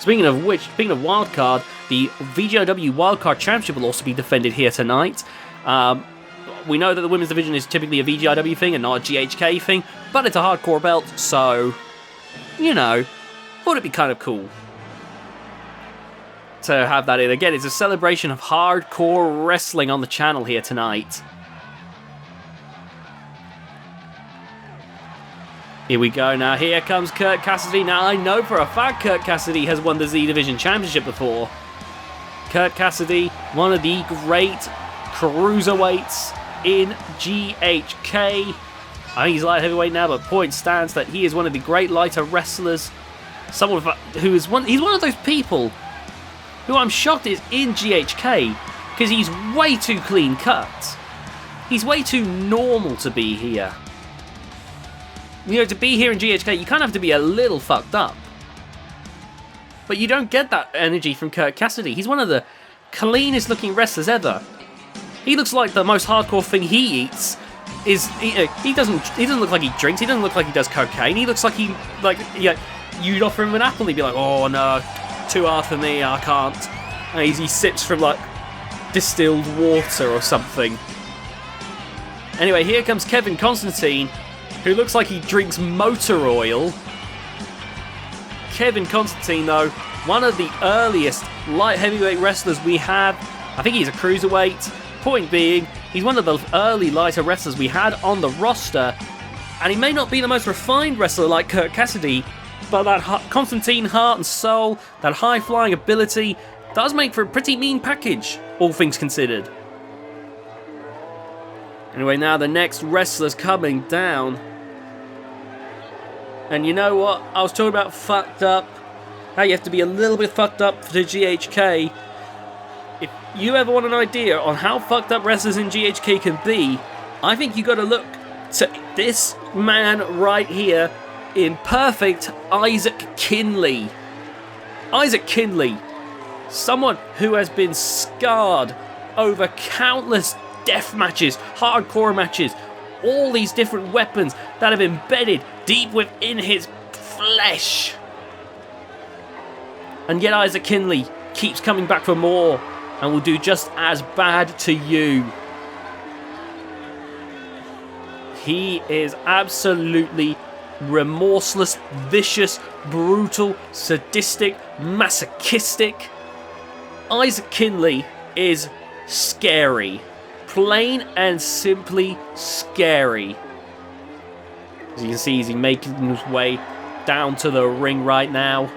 Speaker 1: Speaking of wild card, the VGIW Wildcard Championship will also be defended here tonight. We know that the women's division is typically a VGIW thing and not a GHK thing, but it's a hardcore belt, so, thought it'd be kind of cool to have that in. Again, it's a celebration of hardcore wrestling on the channel here tonight. Here we go now. Here comes Kurt Cassidy. Now, I know for a fact Kurt Cassidy has won the Z Division Championship before. Kurt Cassidy, one of the great cruiserweights in GHK. I think he's light heavyweight now, but point stands that he is one of the great lighter wrestlers. Someone who is he's one of those people who I'm shocked is in GHK, because he's way too clean cut. He's way too normal to be here. To be here in GHK, you kind of have to be a little fucked up. But you don't get that energy from Kurt Cassidy. He's one of the cleanest looking wrestlers ever. He looks like the most hardcore thing he eats is he doesn't look like he drinks. He doesn't look like he does cocaine. He looks like you'd offer him an apple, he'd be like, oh no, too hard for me, I can't. And he sips from like distilled water or something. Anyway, here comes Kevin Constantine, who looks like he drinks motor oil. Kevin Constantine, though, one of the earliest light heavyweight wrestlers we have. I think he's a cruiserweight. Point being, he's one of the early lighter wrestlers we had on the roster. And he may not be the most refined wrestler like Kurt Cassidy, but that Constantine heart and soul, that high-flying ability, does make for a pretty mean package, all things considered. Anyway, now the next wrestler's coming down. And you know what? I was talking about fucked up. How you have to be a little bit fucked up for the GHK. If you ever want an idea on how fucked up wrestlers in GHK can be, I think you got to look to this man right here in perfect Isaac Kinley. Isaac Kinley, someone who has been scarred over countless death matches, hardcore matches, all these different weapons that have embedded deep within his flesh. And yet Isaac Kinley keeps coming back for more and will do just as bad to you. He is absolutely remorseless, vicious, brutal, sadistic, masochistic. Isaac Kinley is scary. Plain and simply scary. As you can see, he's making his way down to the ring right now.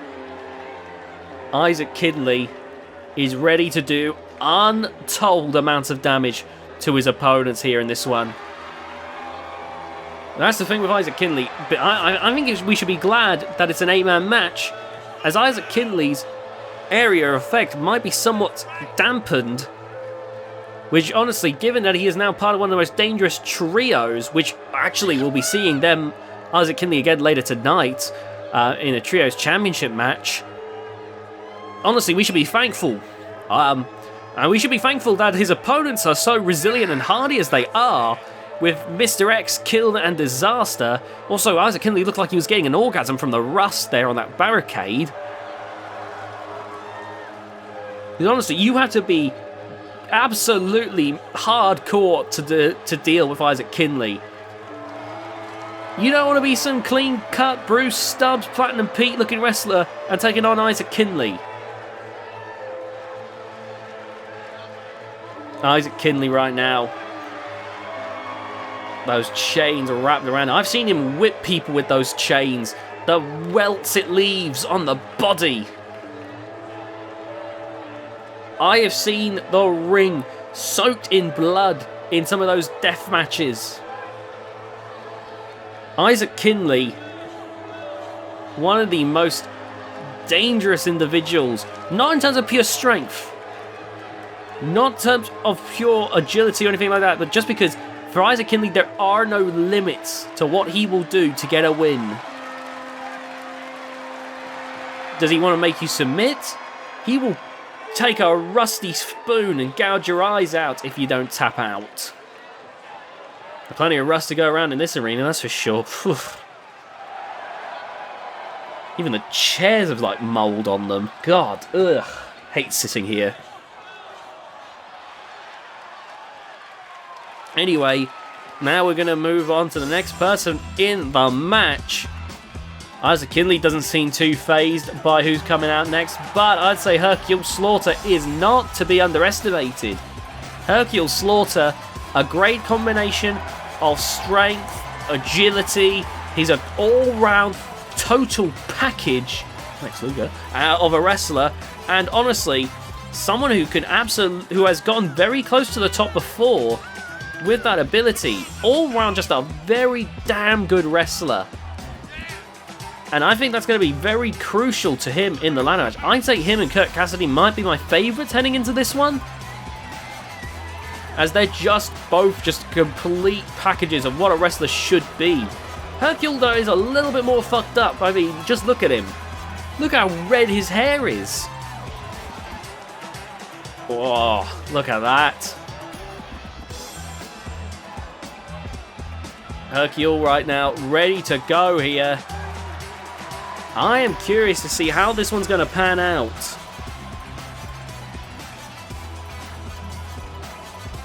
Speaker 1: Isaac Kinley is ready to do untold amounts of damage to his opponents here in this one. That's the thing with Isaac Kinley, but I think we should be glad that it's an 8-man match, as Isaac Kinley's area of effect might be somewhat dampened, which honestly, given that he is now part of one of the most dangerous trios, which actually we'll be seeing them, Isaac Kinley again later tonight, in a trios championship match, honestly, we should be thankful. And we should be thankful that his opponents are so resilient and hardy as they are, with Mr. X, Kill and Disaster. Also, Isaac Kinley looked like he was getting an orgasm from the rust there on that barricade. Because honestly, you have to be absolutely hardcore to deal with Isaac Kinley. You don't want to be some clean-cut Bruce Stubbs, Platinum Pete looking wrestler and taking on Isaac Kinley. Isaac Kinley right now. Those chains are wrapped around. I've seen him whip people with those chains. The welts it leaves on the body. I have seen the ring soaked in blood in some of those death matches. Isaac Kinley, one of the most dangerous individuals, not in terms of pure strength, not in terms of pure agility or anything like that, but just because for Isaac Kinley, there are no limits to what he will do to get a win. Does he want to make you submit? He will take a rusty spoon and gouge your eyes out if you don't tap out. There's plenty of rust to go around in this arena, that's for sure. Even the chairs have like mould on them. God, ugh. Hate sitting here. Anyway, now we're going to move on to the next person in the match. Isaac Kinley doesn't seem too phased by who's coming out next, but I'd say Hercule Slaughter is not to be underestimated. Hercule Slaughter, a great combination of strength, agility. He's an all-round total package of a wrestler, and honestly, someone who has gotten very close to the top before. With that ability, all round just a very damn good wrestler. And I think that's going to be very crucial to him in the ladder match. I'd say him and Kurt Cassidy might be my favourites heading into this one, as they're just both just complete packages of what a wrestler should be. Hercule, though, is a little bit more fucked up. I mean, just look at him. Look how red his hair is. Whoa, look at that. Hercule right now, ready to go here. I am curious to see how this one's going to pan out.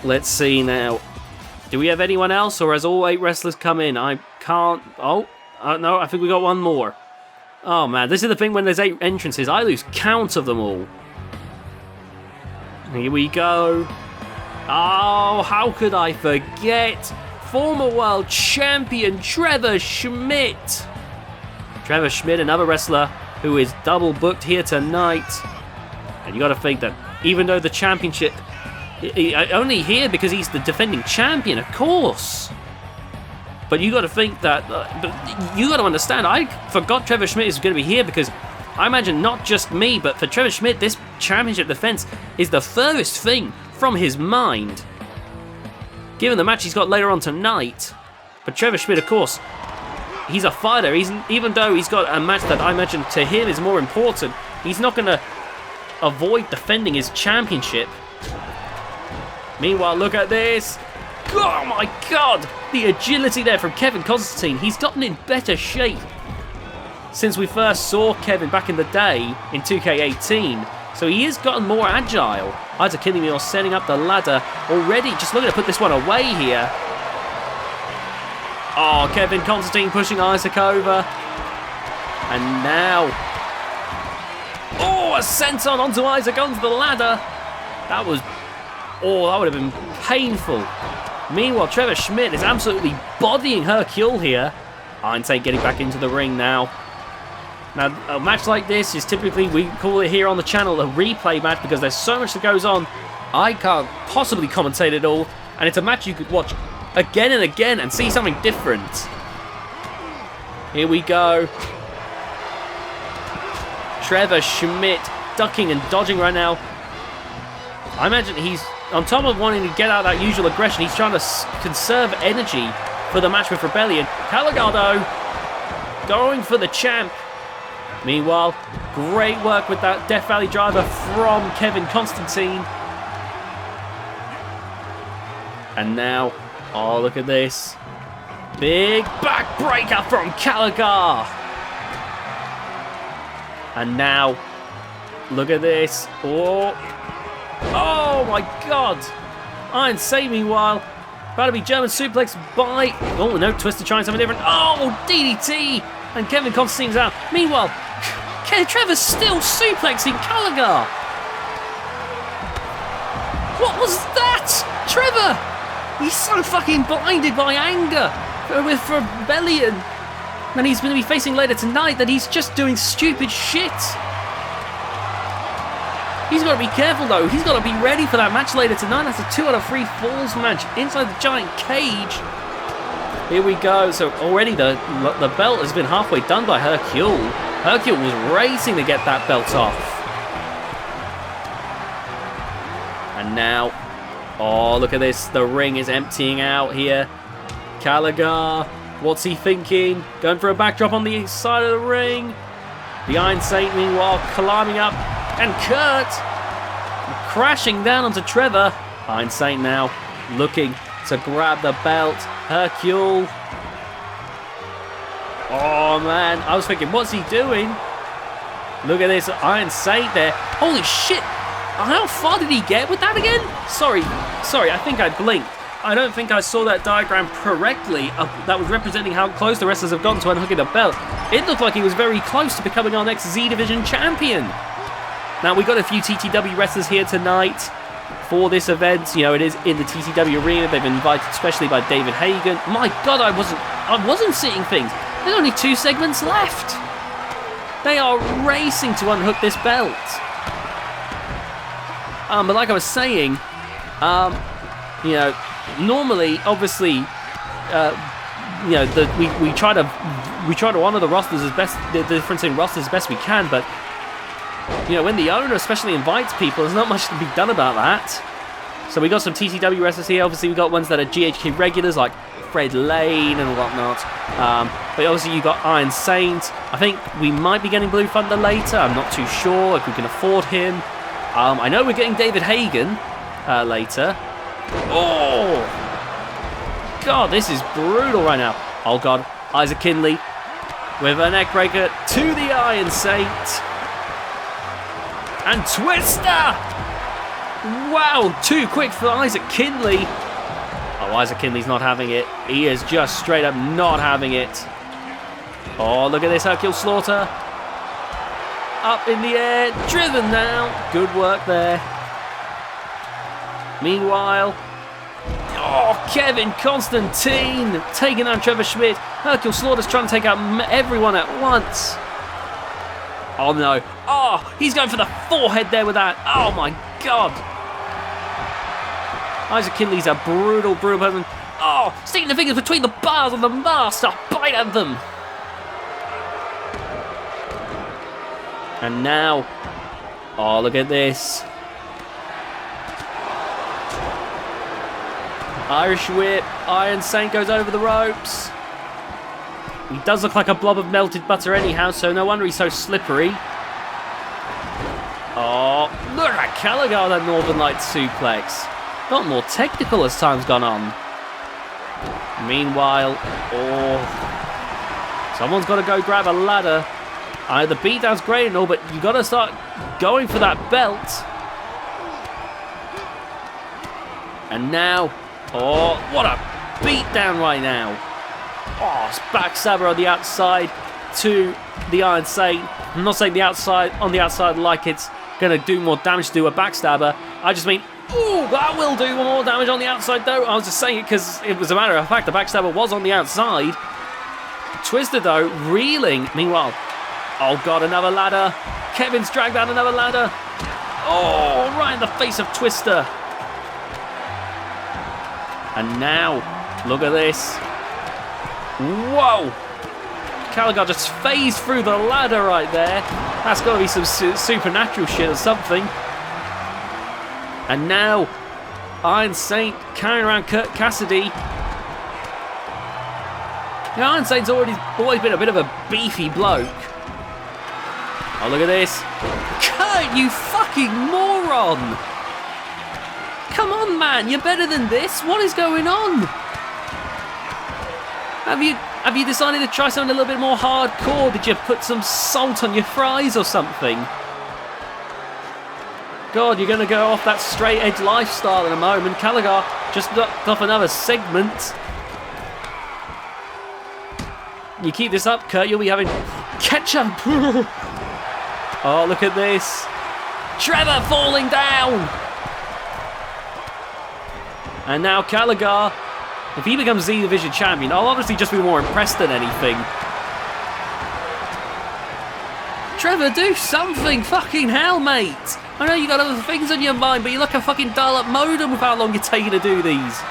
Speaker 1: Let's see now. Do we have anyone else, or has all 8 wrestlers come in? I can't... Oh, no, I think we got one more. Oh, man, this is the thing when there's 8 entrances. I lose count of them all. Here we go. Oh, how could I forget? Former world champion Trevor Schmidt. Trevor Schmidt, another wrestler who is double booked here tonight. And you got to think that even though the championship... only here because he's the defending champion, of course. But you got to think that... you got to understand, I forgot Trevor Schmidt is going to be here because I imagine not just me, but for Trevor Schmidt, this championship defense is the furthest thing from his mind, given the match he's got later on tonight. But Trevor Schmidt, of course, he's a fighter. Even though he's got a match that I imagine to him is more important, he's not going to avoid defending his championship. Meanwhile, look at this. Oh my god! The agility there from Kevin Constantine. He's gotten in better shape since we first saw Kevin back in the day in 2K18. So he has gotten more agile. Isaac Kinnear setting up the ladder already. Just looking to put this one away here. Oh, Kevin Constantine pushing Isaac over. And now... oh, a senton onto Isaac onto the ladder. That was... oh, that would have been painful. Meanwhile, Trevor Schmidt is absolutely bodying Hercule here. Iron Saint getting back into the ring now. Now, a match like this is typically, we call it here on the channel, a replay match because there's so much that goes on. I can't possibly commentate it all, and it's a match you could watch again and again and see something different. Here we go. Trevor Schmidt ducking and dodging right now. I imagine he's, on top of wanting to get out that usual aggression, he's trying to conserve energy for the match with Rebellion. Caligado going for the champ. Meanwhile, great work with that Death Valley driver from Kevin Constantine. And now, oh, look at this. Big backbreaker from Caligar. And now, look at this. Oh my god. Iron Saint, meanwhile, about to be German suplex by... oh, no, Twister trying something different. Oh, DDT. And Kevin Constantine's out. Meanwhile, Trevor's still suplexing Caligar. What was that? Trevor! He's so fucking blinded by anger with Rebellion. And he's going to be facing later tonight that he's just doing stupid shit. He's got to be careful though. He's got to be ready for that match later tonight. That's a 2 out of 3 falls match inside the giant cage. Here we go. So already the belt has been halfway done by Hercule. Hercule was racing to get that belt off. And now, oh, look at this. The ring is emptying out here. Caligar, what's he thinking? Going for a backdrop on the side of the ring. The Iron Saint, meanwhile, climbing up. And Kurt crashing down onto Trevor. Iron Saint now looking to grab the belt. Hercule. Oh, man. I was thinking, what's he doing? Look at this. Iron Saint there. Holy shit. How far did he get with that again? Sorry, I think I blinked. I don't think I saw that diagram correctly. That was representing how close the wrestlers have gotten to unhooking the belt. It looked like he was very close to becoming our next Z Division champion. Now, we got a few TTW wrestlers here tonight for this event. You know, it is in the TTW arena. They've been invited especially by David Hagan. My God, I wasn't seeing things. There's only 2 segments left. They are racing to unhook this belt. But like I was saying, you know, normally, obviously, you know, we try to honor the rosters as best, the difference in rosters as best we can, but you know, when the owner especially invites people, there's not much to be done about that. So we got some TCW wrestlers here. Obviously, we got ones that are GHK regulars, like Fred Lane and whatnot. But obviously, you got Iron Saint. I think we might be getting Blue Thunder later. I'm not too sure if we can afford him. I know we're getting David Hagen later. Oh! God, this is brutal right now. Oh, God. Isaac Kinley with a neckbreaker to the Iron Saint. And Twister! Wow, too quick for Isaac Kinley. Oh, Isaac Kinley's not having it. He is just straight up not having it. Oh, look at this Hercule Slaughter. Up in the air, driven down. Good work there. Meanwhile, oh, Kevin Constantine taking out Trevor Schmidt. Hercule Slaughter's trying to take out everyone at once. Oh no. Oh, he's going for the forehead there with that. Oh my God. Isaac Kinley's a brutal person. Oh, sticking the fingers between the bars on the mast to bite at them. And now, oh, look at this. Irish whip. Iron Saint goes over the ropes. He does look like a blob of melted butter anyhow, so no wonder he's so slippery. Oh, look at Gallagher, that Northern Light suplex. Got more technical as time's gone on. Meanwhile, oh, someone's got to go grab a ladder. The beatdown's great and all, but you got to start going for that belt. And now, oh, what a beatdown right now. Oh, it's backstabber on the outside to the Iron Saint. I'm not saying on the outside like it's going to do more damage to do a backstabber. I just mean, ooh, that will do more damage on the outside though. I was just saying it because it was a matter of fact the backstabber was on the outside. Twister though, reeling. Meanwhile, oh God, another ladder. Kevin's dragged down another ladder. Oh, right in the face of Twister. And now, look at this. Whoa! Gallagher just phased through the ladder right there. That's got to be some supernatural shit or something. And now, Iron Saint carrying around Kurt Cassidy. Now, Iron Saint's always been a bit of a beefy bloke. Oh, look at this. Kurt, you fucking moron! Come on, man, you're better than this. What is going on? Have you decided to try something a little bit more hardcore? Did you put some salt on your fries or something? God, you're going to go off that straight edge lifestyle in a moment. Gallagher just knocked off another segment. You keep this up, Kurt, you'll be having ketchup. Oh, look at this. Trevor falling down. And now Gallagher, if he becomes Z Division champion, I'll obviously just be more impressed than anything. Trevor, do something! Fucking hell, mate! I know you got other things on your mind, but you're like a fucking dial-up modem with how long you're taking to do these.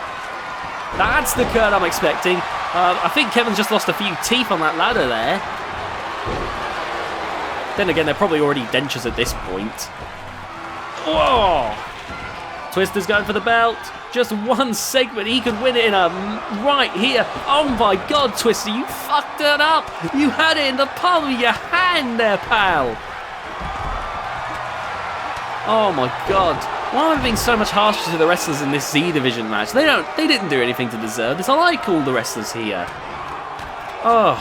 Speaker 1: That's the Kurt I'm expecting. I think Kevin's just lost a few teeth on that ladder there. Then again, they're probably already dentures at this point. Whoa! Twister's going for the belt. Just one segment, he could win it in a right here. Oh my God, Twister, you fucked it up. You had it in the palm of your hand there, pal. Oh my God. Why am I being so much harsher to the wrestlers in this Z Division match? They didn't do anything to deserve this. I like all the wrestlers here. Oh.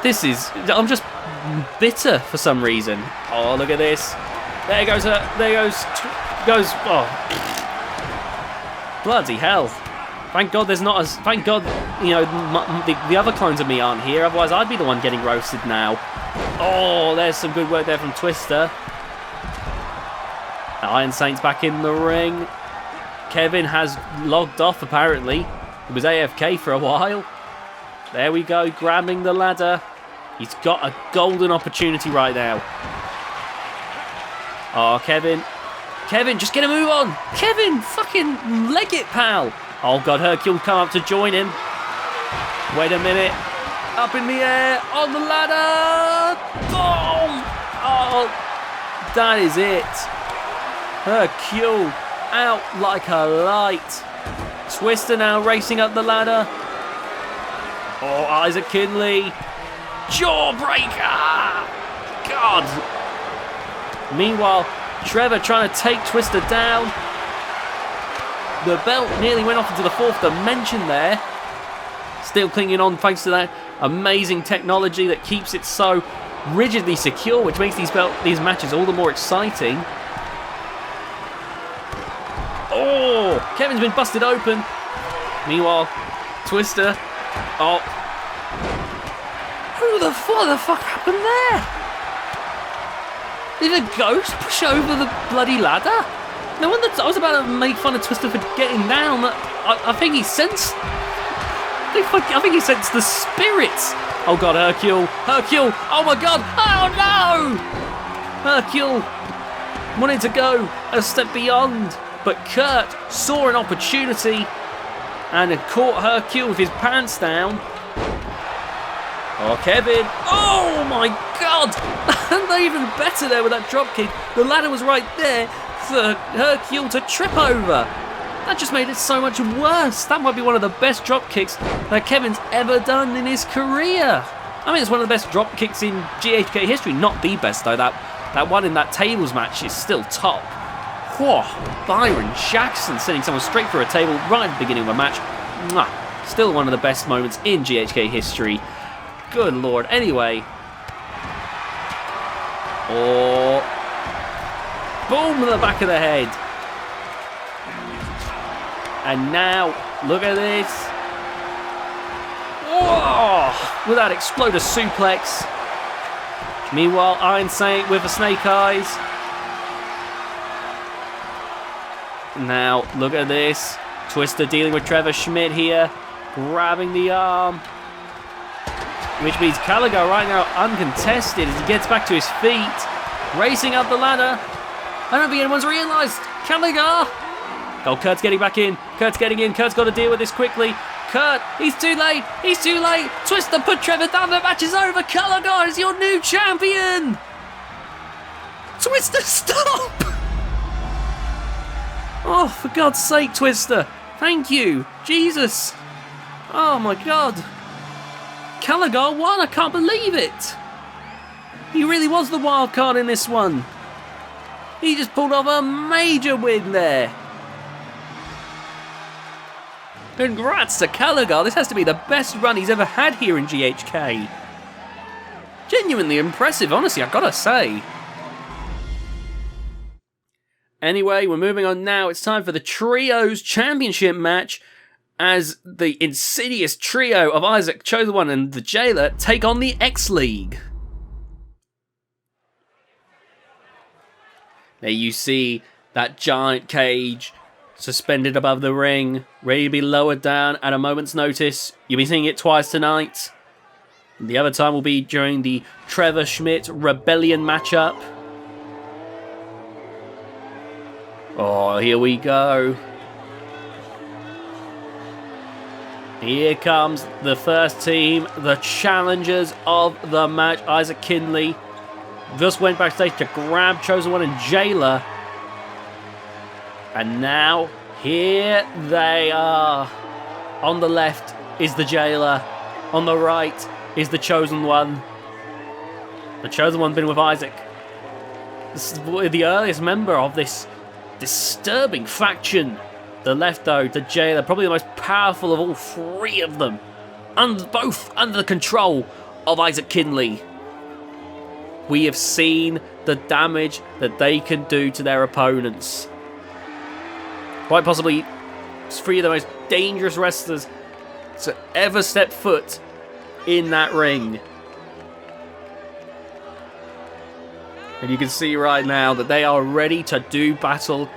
Speaker 1: I'm just bitter for some reason. Oh, look at this. There goes, oh. Bloody hell. Thank God there's not as, thank God, you know, the other clones of me aren't here, otherwise I'd be the one getting roasted now. Oh, there's some good work there from Twister. Iron Saint's back in the ring. Kevin has logged off apparently. He was AFK for a while. There we go, grabbing the ladder. He's got a golden opportunity right now. Oh, Kevin, just get a move on. Kevin, fucking leg it, pal. Oh, God, Hercule come up to join him. Wait a minute. Up in the air, on the ladder. Boom! Oh, that is it. Hercule out like a light. Twister now racing up the ladder. Oh, Isaac Kinley. Jawbreaker! God! Meanwhile, Trevor trying to take Twister down. The belt nearly went off into the fourth dimension there. Still clinging on thanks to that amazing technology that keeps it so rigidly secure, which makes these matches all the more exciting. Oh, Kevin's been busted open. Meanwhile, Twister. Oh. What the fuck happened there? Did a ghost push over the bloody ladder? No wonder I was about to make fun of Twister for getting down. I think he sensed... I think he sensed the spirits. Oh god, Hercule. Hercule. Oh my god. Oh no! Hercule wanted to go a step beyond, but Kurt saw an opportunity and had caught Hercule with his pants down. Oh, Kevin. Oh my god! And they're even better there with that dropkick. The ladder was right there for Hercule to trip over. That just made it so much worse. That might be one of the best dropkicks that Kevin's ever done in his career. I mean, it's one of the best dropkicks in GHK history. Not the best, though. That one in that tables match is still top. Whoa, Byron Jackson sending someone straight through a table right at the beginning of a match. Mwah. Still one of the best moments in GHK history. Good lord. Anyway. Oh. Boom to the back of the head. And now, look at this. Whoa! With that exploder suplex. Meanwhile, Iron Saint with the snake eyes. Now, look at this. Twister dealing with Trevor Schmidt here. Grabbing the arm. Which means Caligar right now uncontested as he gets back to his feet. Racing up the ladder. I don't think anyone's realised. Caligar. Oh, Kurt's getting back in. Kurt's getting in. Kurt's got to deal with this quickly. Kurt, he's too late. He's too late. Twister put Trevor down. The match is over. Caligar is your new champion. Twister, stop. Oh, for God's sake, Twister. Thank you. Jesus. Oh, my God. Caligar won. I can't believe it. He really was the wild card in this one. He just pulled off a major win there. Congrats to Caligar. This has to be the best run he's ever had here in GHK. Genuinely impressive, honestly, I've got to say. Anyway, we're moving on now. It's time for the Trios Championship match as the insidious trio of Isaac, Chosen One, and the Jailer take on the X League. There you see that giant cage suspended above the ring, ready to be lowered down at a moment's notice. You'll be seeing it twice tonight. And the other time will be during the Trevor Schmidt Rebellion matchup. Oh, here we go. Here comes the first team, the challengers of the match. Isaac Kinley just went backstage to grab Chosen One and Jailer. And now, here they are. On the left is the Jailer. On the right is the Chosen One. The Chosen One's been with Isaac. This is the earliest member of this disturbing faction. The left, though, the Jailer, probably the most powerful of all three of them. Both under the control of Isaac Kinley. We have seen the damage that they can do to their opponents. Quite possibly three of the most dangerous wrestlers to ever step foot in that ring. And you can see right now that they are ready to do battle.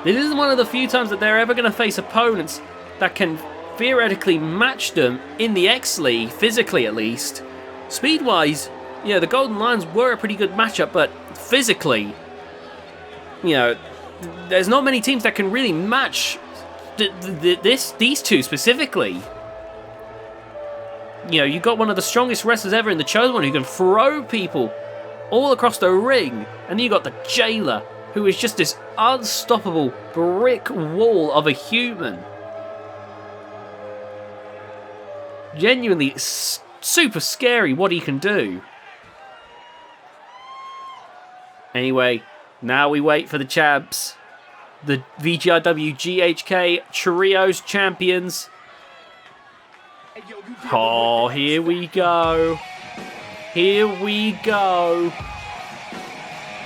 Speaker 1: This is one of the few times that they're ever going to face opponents that can theoretically match them in the X League, physically at least. Speed-wise, you know, the Golden Lions were a pretty good matchup, but physically, you know, there's not many teams that can really match these two specifically. You know, you've got one of the strongest wrestlers ever in the Chosen One who can throw people all across the ring, and then you've got the Jailer who is just this unstoppable brick wall of a human. Genuinely super scary what he can do. Anyway, now we wait for the champs. The VGIW GHK Trios champions. Oh, here we go. Here we go.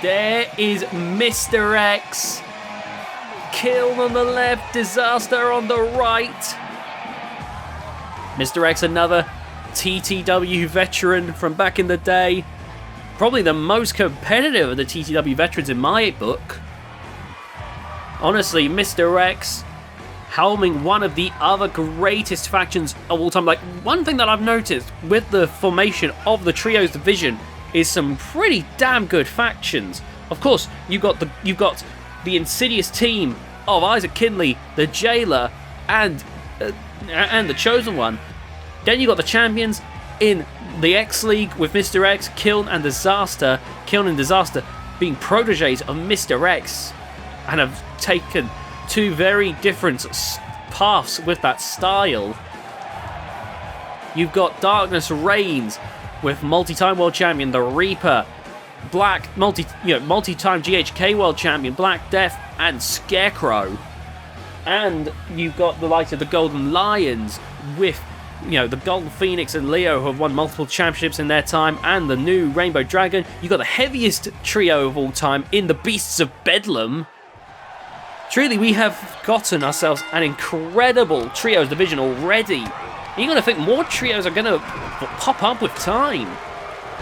Speaker 1: There is Mr. X. Kill on the left, Disaster on the right. Mr. X, another TTW veteran from back in the day. Probably the most competitive of the TTW veterans in my book. Honestly, Mr. X helming one of the other greatest factions of all time. Like, one thing that I've noticed with the formation of the Trios division is some pretty damn good factions. Of course, you've got the insidious team of Isaac Kinley, the Jailer, and the Chosen One. Then you got the champions in the X League with Mr. X, Kiln and Disaster. Kiln and Disaster being proteges of Mr. X and have taken two very different paths with that style. You've got Darkness Reigns with multi-time world champion the Reaper, multi-time GHK world champion Black Death and Scarecrow, and you've got the likes of the Golden Lions with the Golden Phoenix and Leo, who have won multiple championships in their time, and the new Rainbow Dragon. You've got the heaviest trio of all time in the Beasts of Bedlam. Truly, we have gotten ourselves an incredible Trios division already. You're going to think more Trios are going to pop up with time.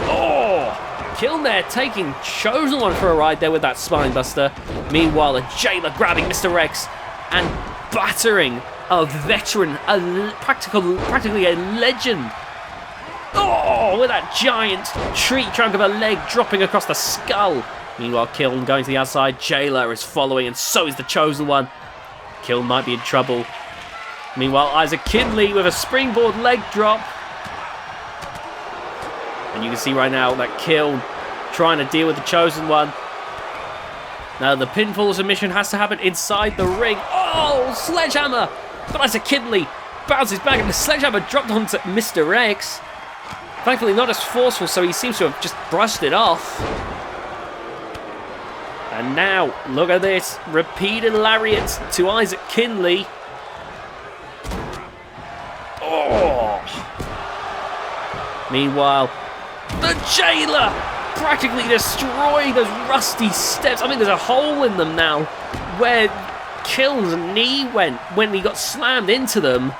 Speaker 1: Oh! Kiln there taking Chosen One for a ride there with that Spinebuster. Meanwhile, the Jailer grabbing Mr. X and battering a veteran, practically a legend. Oh! With that giant tree trunk of a leg dropping across the skull. Meanwhile, Kiln going to the outside. Jailer is following, and so is the Chosen One. Kiln might be in trouble. Meanwhile, Isaac Kinley with a springboard leg drop. And you can see right now that Kiln trying to deal with the Chosen One. Now, the pinfall submission has to happen inside the ring. Oh, sledgehammer! But Isaac Kinley bounces back, and the sledgehammer dropped onto Mr. X. Thankfully, not as forceful, so he seems to have just brushed it off. And now, look at this. Repeated lariats to Isaac Kinley. Oh! Meanwhile, the Jailer practically destroying those rusty steps. I mean, there's a hole in them now where Kiln's knee went when he got slammed into them.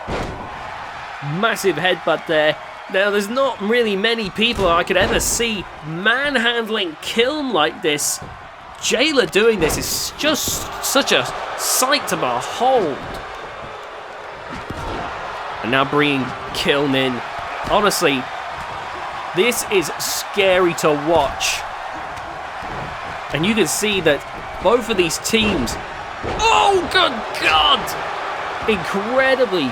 Speaker 1: Massive headbutt there. Now, there's not really many people I could ever see manhandling Kiln like this. Jailer doing this is just such a sight to behold. And now bringing Kiln in. Honestly, this is scary to watch. And you can see that both of these teams, oh good God, incredibly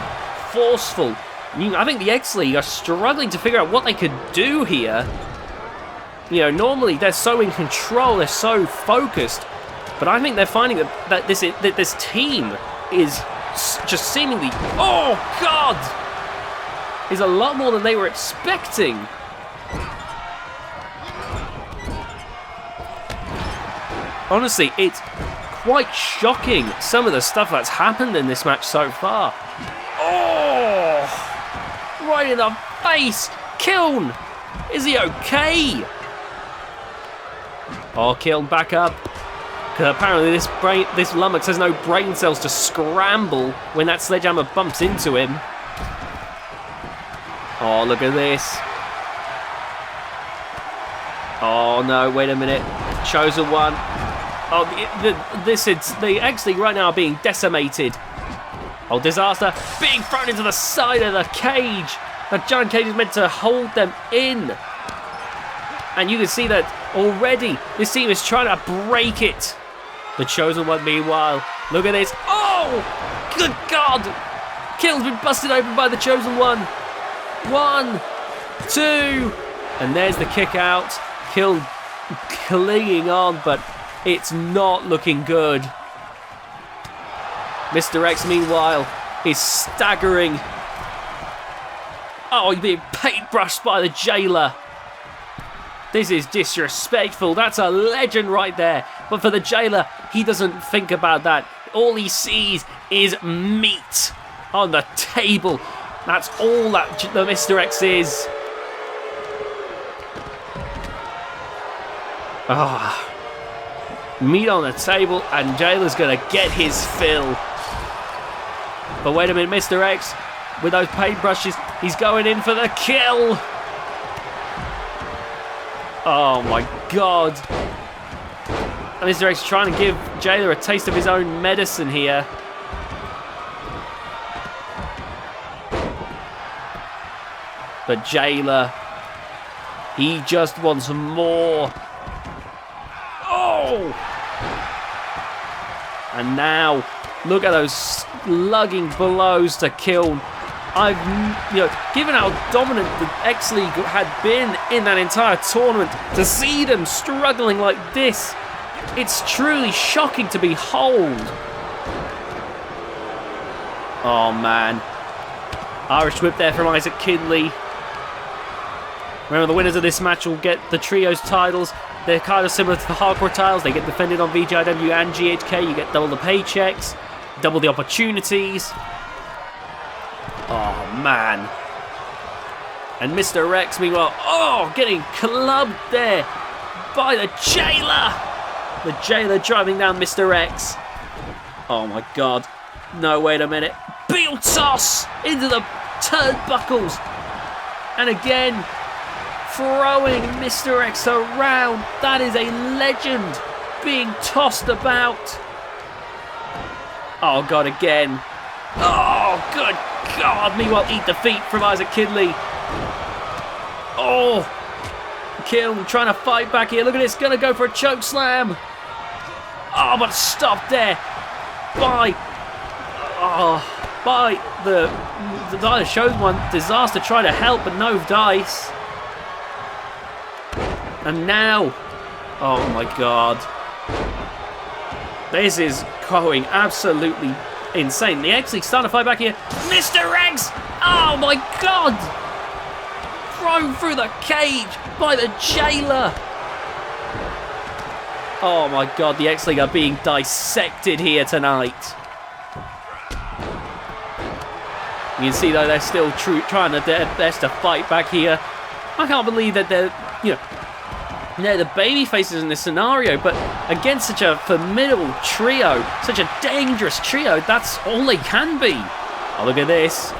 Speaker 1: forceful. I think the X League are struggling to figure out what they could do here. Normally they're so in control, they're so focused, but I think they're finding that this team is just seemingly, oh God, is a lot more than they were expecting. Honestly, it's quite shocking, some of the stuff that's happened in this match so far. Oh, right in the face. Kiln, is he okay? Oh, Kiln back up. Because apparently this Lummox has no brain cells to scramble when that sledgehammer bumps into him. Oh, look at this. Oh no, wait a minute. Chosen One. Oh, the X League right now are being decimated. Oh, Disaster being thrown into the side of the cage. The giant cage is meant to hold them in. And you can see that already this team is trying to break it. The Chosen One, meanwhile, look at this. Oh, good God. Kiln's been busted open by the Chosen One. 1, 2, and there's the kick out. Kiln clinging on, but It's not looking good. Mr. X, meanwhile, is staggering. Oh, he's being paintbrushed by the jailer. This is disrespectful. That's a legend right there. But for the jailer, he doesn't think about that. All he sees is meat on the table. That's all that the Mr. X is. Meat on the table, and jailer's going to get his fill. But wait a minute, Mr. X, with those paintbrushes, he's going in for the kill. Oh my God. And Mr. X trying to give Jailer a taste of his own medicine here. But Jailer, he just wants more. Oh! And now, look at those slugging blows to Kiln. Given how dominant the X League had been in that entire tournament, to see them struggling like this, it's truly shocking to behold. Oh man. Irish whip there from Isaac Kinley. Remember, the winners of this match will get the trios titles. They're kind of similar to the hardcore titles. They get defended on VGIW and GHK. You get double the paychecks, double the opportunities. Oh, man. And Mr. X, meanwhile, getting clubbed there by the jailer. The jailer driving down Mr. X. Oh, my God. No, wait a minute. Beetle toss into the turnbuckles. And again, throwing Mr. X around. That is a legend being tossed about. Oh, God, again. Oh, good God. Meanwhile, eat defeat from Isaac Kinley. Oh, Kiln trying to fight back here. Look at this. Going to go for a choke slam. Oh, but stopped there by the guy that showed one. Disaster trying to help, but no dice. And now, oh my God. This is going absolutely insane. The X League starting to fight back here. Mr. X! Oh my God! Thrown through the cage by the jailer. Oh my God, the X League are being dissected here tonight. You can see though they're still trying their best to fight back here. I can't believe that they're the baby faces in this scenario, but against such a formidable trio, such a dangerous trio, that's all they can be. Oh, look at this.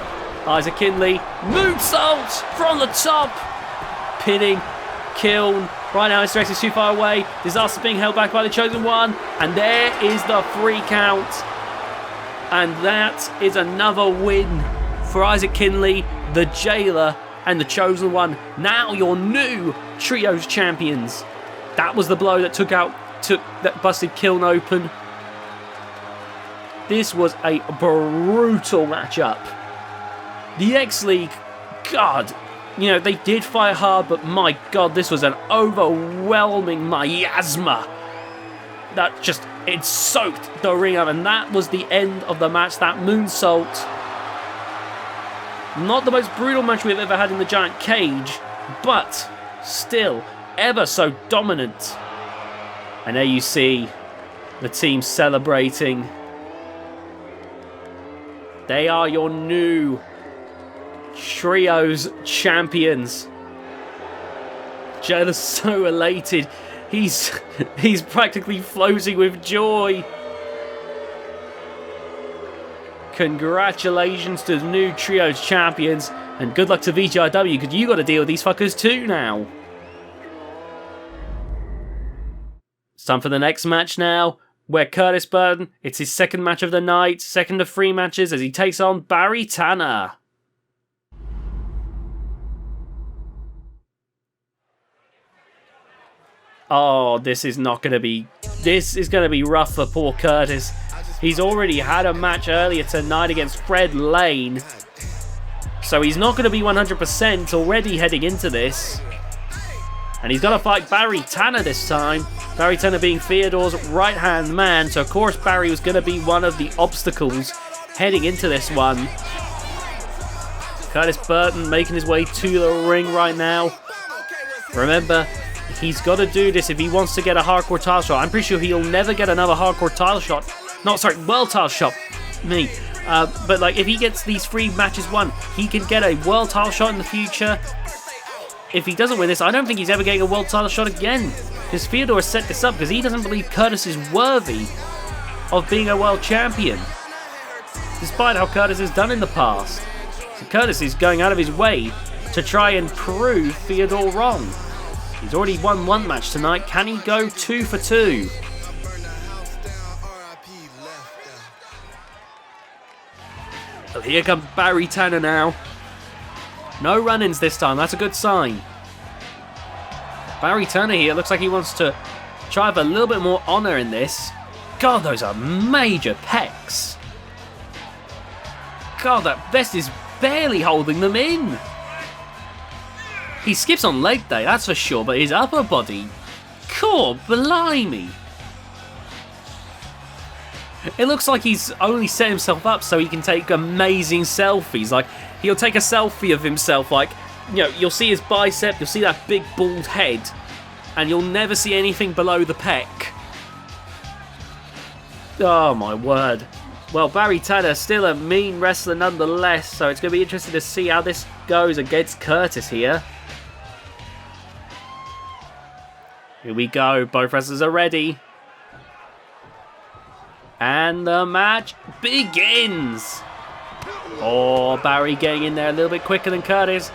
Speaker 1: Isaac Kinley, moonsault from the top. Pinning, Kiln. Right now, Mr. X is too far away. Disaster being held back by the Chosen One. And there is the 3 count. And that is another win for Isaac Kinley, the jailer, and the Chosen One. Now your new Trios champions. That was the blow that that busted Kiln open. This was a brutal matchup. The X League, God, they did fight hard, but my God, this was an overwhelming miasma that it soaked the ring up, and that was the end of the match. That moonsault. Not the most brutal match we've ever had in the giant cage, but still ever so dominant. And there you see the team celebrating. They are your new Trios champions. Jailer's so elated. He's practically floating with joy. Congratulations to the new Trios champions, and good luck to VGIW, because you got to deal with these fuckers too now. It's time for the next match now, where Curtis Burton, it's his second match of the night, second of 3 matches, as he takes on Barry Tanner. Oh, this is going to be rough for poor Curtis. He's already had a match earlier tonight against Fred Lane. So he's not going to be 100% already heading into this. And he's got to fight Barry Tanner this time. Barry Turner being Theodore's right-hand man, so of course Barry was going to be one of the obstacles heading into this one. Curtis Burton making his way to the ring right now. Remember, he's got to do this if he wants to get a hardcore title shot. I'm pretty sure he'll never get another hardcore title shot. No, sorry, world title shot. But like, if he gets these 3 matches won, he can get a world title shot in the future. If he doesn't win this, I don't think he's ever getting a world title shot again. Because Theodore has set this up because he doesn't believe Curtis is worthy of being a world champion, despite how Curtis has done in the past. So Curtis is going out of his way to try and prove Theodore wrong. He's already won 1 match tonight. Can he go 2 for 2? So here comes Barry Tanner now. No run-ins this time. That's a good sign. Barry Turner here looks like he wants to try have a little bit more honour in this. God, those are major pecs. God, that vest is barely holding them in. He skips on leg day, that's for sure, but his upper body, God blimey. It looks like he's only set himself up so he can take amazing selfies. Like, he'll take a selfie of himself, like, you know, you'll see his bicep, you'll see that big bald head, and you'll never see anything below the pec. Oh my word. Well, Barry Tanner still a mean wrestler nonetheless, so it's going to be interesting to see how this goes against Curtis here. Here we go, both wrestlers are ready. And the match begins. Oh, Barry getting in there a little bit quicker than Curtis.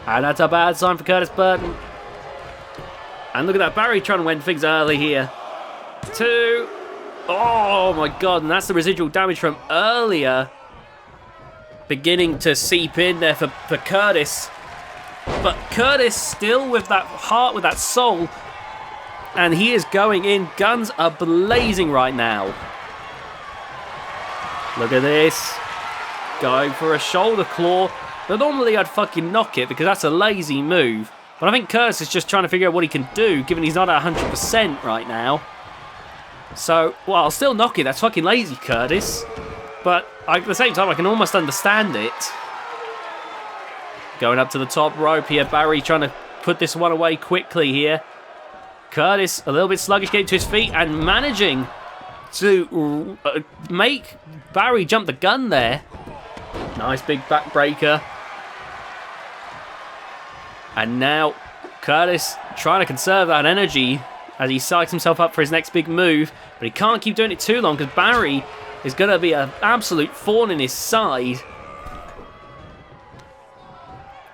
Speaker 1: And that's a bad sign for Curtis Burton. And look at that, Barry trying to win things early here. 2. Oh my god, and that's the residual damage from earlier beginning to seep in there for Curtis. But Curtis still with that heart, with that soul. And he is going in. Guns are blazing right now. Look at this. Going for a shoulder claw. But normally I'd fucking knock it because that's a lazy move. But I think Curtis is just trying to figure out what he can do, given he's not at 100% right now. So, well, I'll still knock it. That's fucking lazy, Curtis. But at the same time, I can almost understand it. Going up to the top rope here. Barry trying to put this one away quickly here. Curtis a little bit sluggish, getting to his feet and managing to make Barry jump the gun there. Nice big backbreaker. And now Curtis trying to conserve that energy as he psychs himself up for his next big move. But he can't keep doing it too long because Barry is going to be an absolute thorn in his side.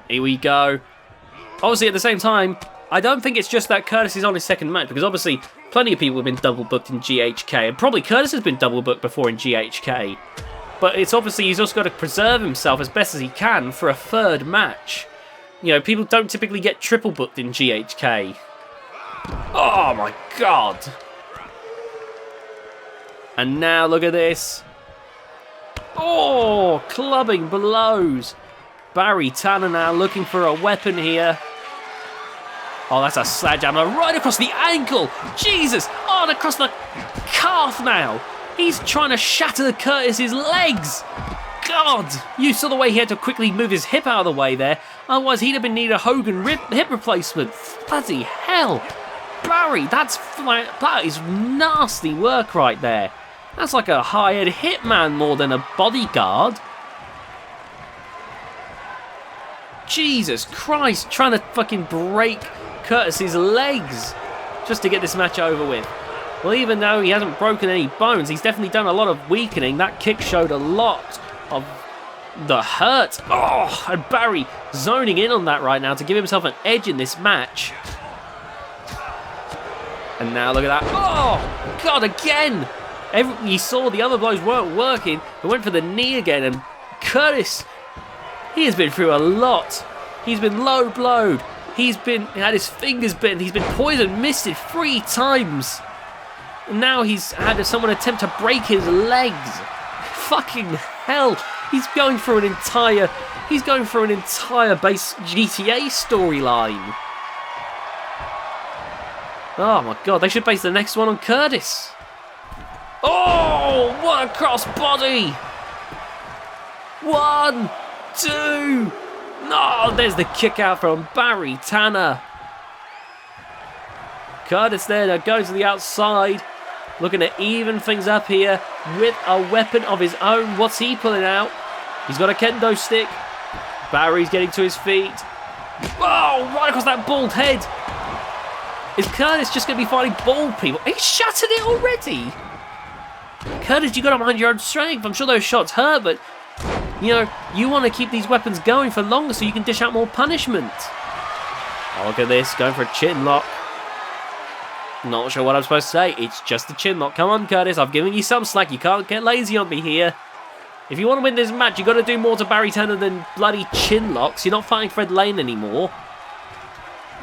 Speaker 1: Here we go. Obviously, at the same time, I don't think it's just that Curtis is on his second match, because obviously plenty of people have been double booked in GHK, and probably Curtis has been double booked before in GHK. But it's obviously he's also got to preserve himself as best as he can for a third match. You know, people don't typically get triple booked in GHK. Oh my god. And now look at this. Oh, clubbing blows. Barry Tanner now looking for a weapon here. Oh, that's a sledgehammer right across the ankle. Jesus. Oh, and across the calf now. He's trying to shatter Curtis's legs. God, you saw the way he had to quickly move his hip out of the way there. Otherwise, he'd have been needing a Hogan hip replacement. Bloody hell. Barry, that is nasty work right there. That's like a hired hitman more than a bodyguard. Jesus Christ, trying to fucking break Curtis's legs just to get this match over with. Well, even though he hasn't broken any bones, he's definitely done a lot of weakening. That kick showed a lot of the hurt. Oh, and Barry zoning in on that right now to give himself an edge in this match. And now look at that. Oh, God, again. You saw the other blows weren't working. They went for the knee again. And Curtis, he has been through a lot. He's been low blowed. He had his fingers bitten. He's been poison misted 3 times. And now he's had someone attempt to break his legs. Fucking hell. He's going through an entire base GTA storyline. Oh my god, they should base the next one on Curtis. Oh, what a crossbody! 1, 2. No, there's the kick out from Barry Tanner. Curtis there to go to the outside. Looking to even things up here with a weapon of his own. What's he pulling out? He's got a kendo stick. Barry's getting to his feet. Oh, right across that bald head. Is Curtis just going to be fighting bald people? He's shattered it already. Curtis, you got to mind your own strength. I'm sure those shots hurt, but you know, you want to keep these weapons going for longer so you can dish out more punishment. Oh, look at this, going for a chin lock. Not sure what I'm supposed to say. It's just a chin lock. Come on, Curtis, I've given you some slack. You can't get lazy on me here. If you want to win this match, you've got to do more to Barry Tanner than bloody chin locks. You're not fighting Fred Lane anymore.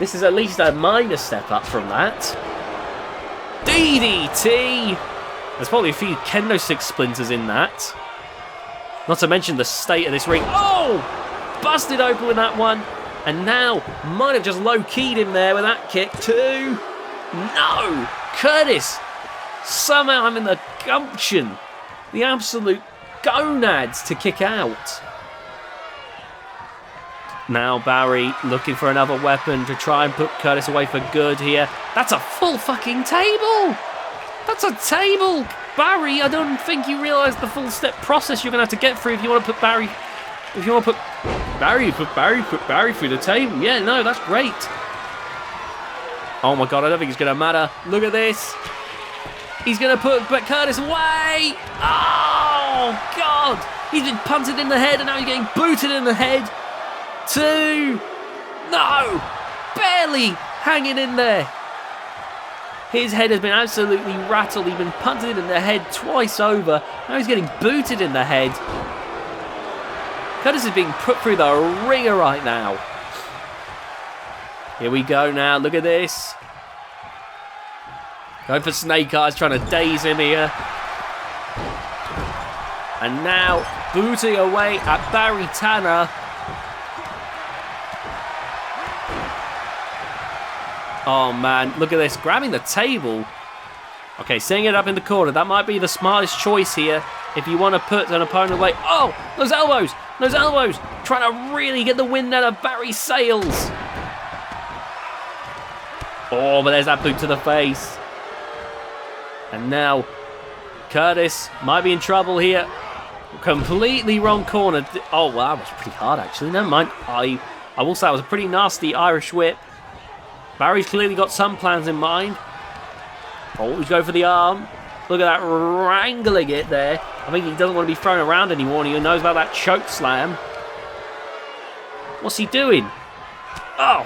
Speaker 1: This is at least a minor step up from that. DDT! There's probably a few kendo stick splinters in that. Not to mention the state of this ring. Oh! Busted open with that one. And now, might have just low-keyed him there with that kick too. No! Curtis! Somehow having the gumption. The absolute gonads to kick out. Now Barry looking for another weapon to try and put Curtis away for good here. That's a full fucking table! That's a table! Barry, I don't think you realise the full step process you're going to have to get through if you want to put Barry... If you want to put Barry through the table. Yeah, no, that's great. Oh my god, I don't think it's going to matter. Look at this. He's going to put Curtis away. Oh, god. He's been punted in the head and now he's getting booted in the head. 2. No. Barely hanging in there. His head has been absolutely rattled. He's been punted in the head twice over. Now he's getting booted in the head. Curtis is being put through the ringer right now. Here we go now. Look at this. Going for snake eyes, trying to daze him here. And now booting away at Barry Tanner. Oh man, look at this, grabbing the table. Okay, setting it up in the corner. That might be the smartest choice here if you want to put an opponent away. Oh, those elbows, trying to really get the wind out of Barry's sails. Oh, but there's that boot to the face. And now Curtis might be in trouble here. Completely wrong corner. Oh, well, that was pretty hard actually. Never mind. I will say it was a pretty nasty Irish whip. Barry's clearly got some plans in mind. Always go for the arm. Look at that, wrangling it there. I think he doesn't want to be thrown around anymore, and he knows about that choke slam. What's he doing? Oh,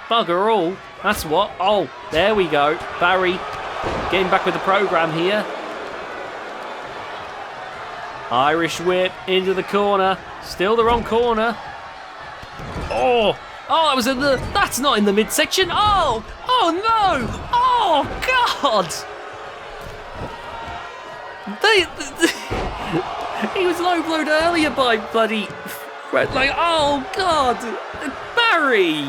Speaker 1: bugger all. That's what. Oh, there we go. Barry getting back with the program here. Irish whip into the corner. Still the wrong corner. Oh. Oh, that was in the... That's not in the midsection. Oh! Oh, no! Oh, God! He was low blowed earlier by bloody... Like, oh, God! Barry!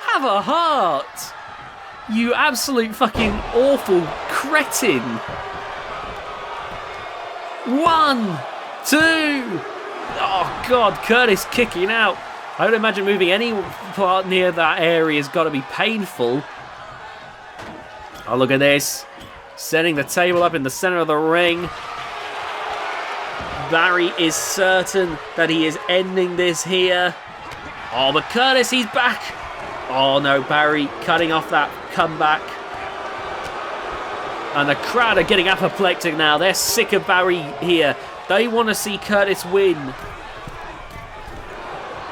Speaker 1: Have a heart! You absolute fucking awful cretin! 1, 2... Oh, God, Curtis kicking out. I would imagine moving any part near that area has got to be painful. Oh, look at this. Setting the table up in the center of the ring. Barry is certain that he is ending this here. Oh, but Curtis, he's back. Oh, no, Barry cutting off that comeback. And the crowd are getting apoplectic now. They're sick of Barry here. They want to see Curtis win.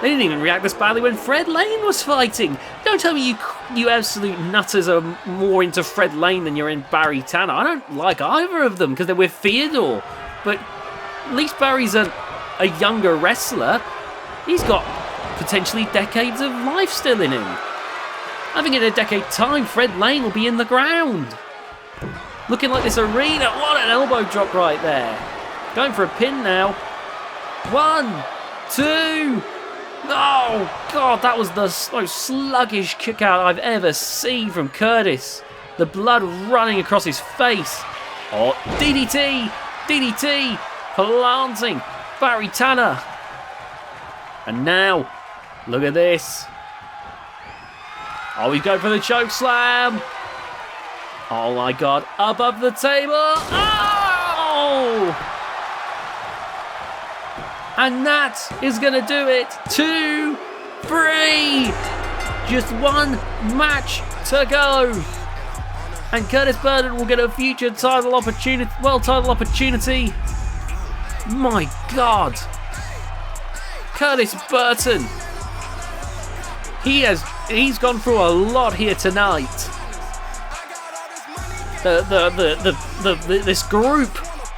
Speaker 1: They didn't even react this badly when Fred Lane was fighting. Don't tell me you absolute nutters are more into Fred Lane than you're in Barry Tanner. I don't like either of them because they're with Theodore. But at least Barry's a younger wrestler. He's got potentially decades of life still in him. I think in a decade's time, Fred Lane will be in the ground. Looking like this arena. What an elbow drop right there. Going for a pin now. 1, 2... Oh, God, that was the most sluggish kick out I've ever seen from Curtis. The blood running across his face. Oh, DDT! DDT! Planting Barry Tanner. And now, look at this. Oh, he's going for the choke slam. Oh my God, above the table. Oh! And that is going to do it. 2, 3. Just one match to go. And Curtis Bannon will get a future title opportunity, world title opportunity. My God. Curtis Burton. He's gone through a lot here tonight. This group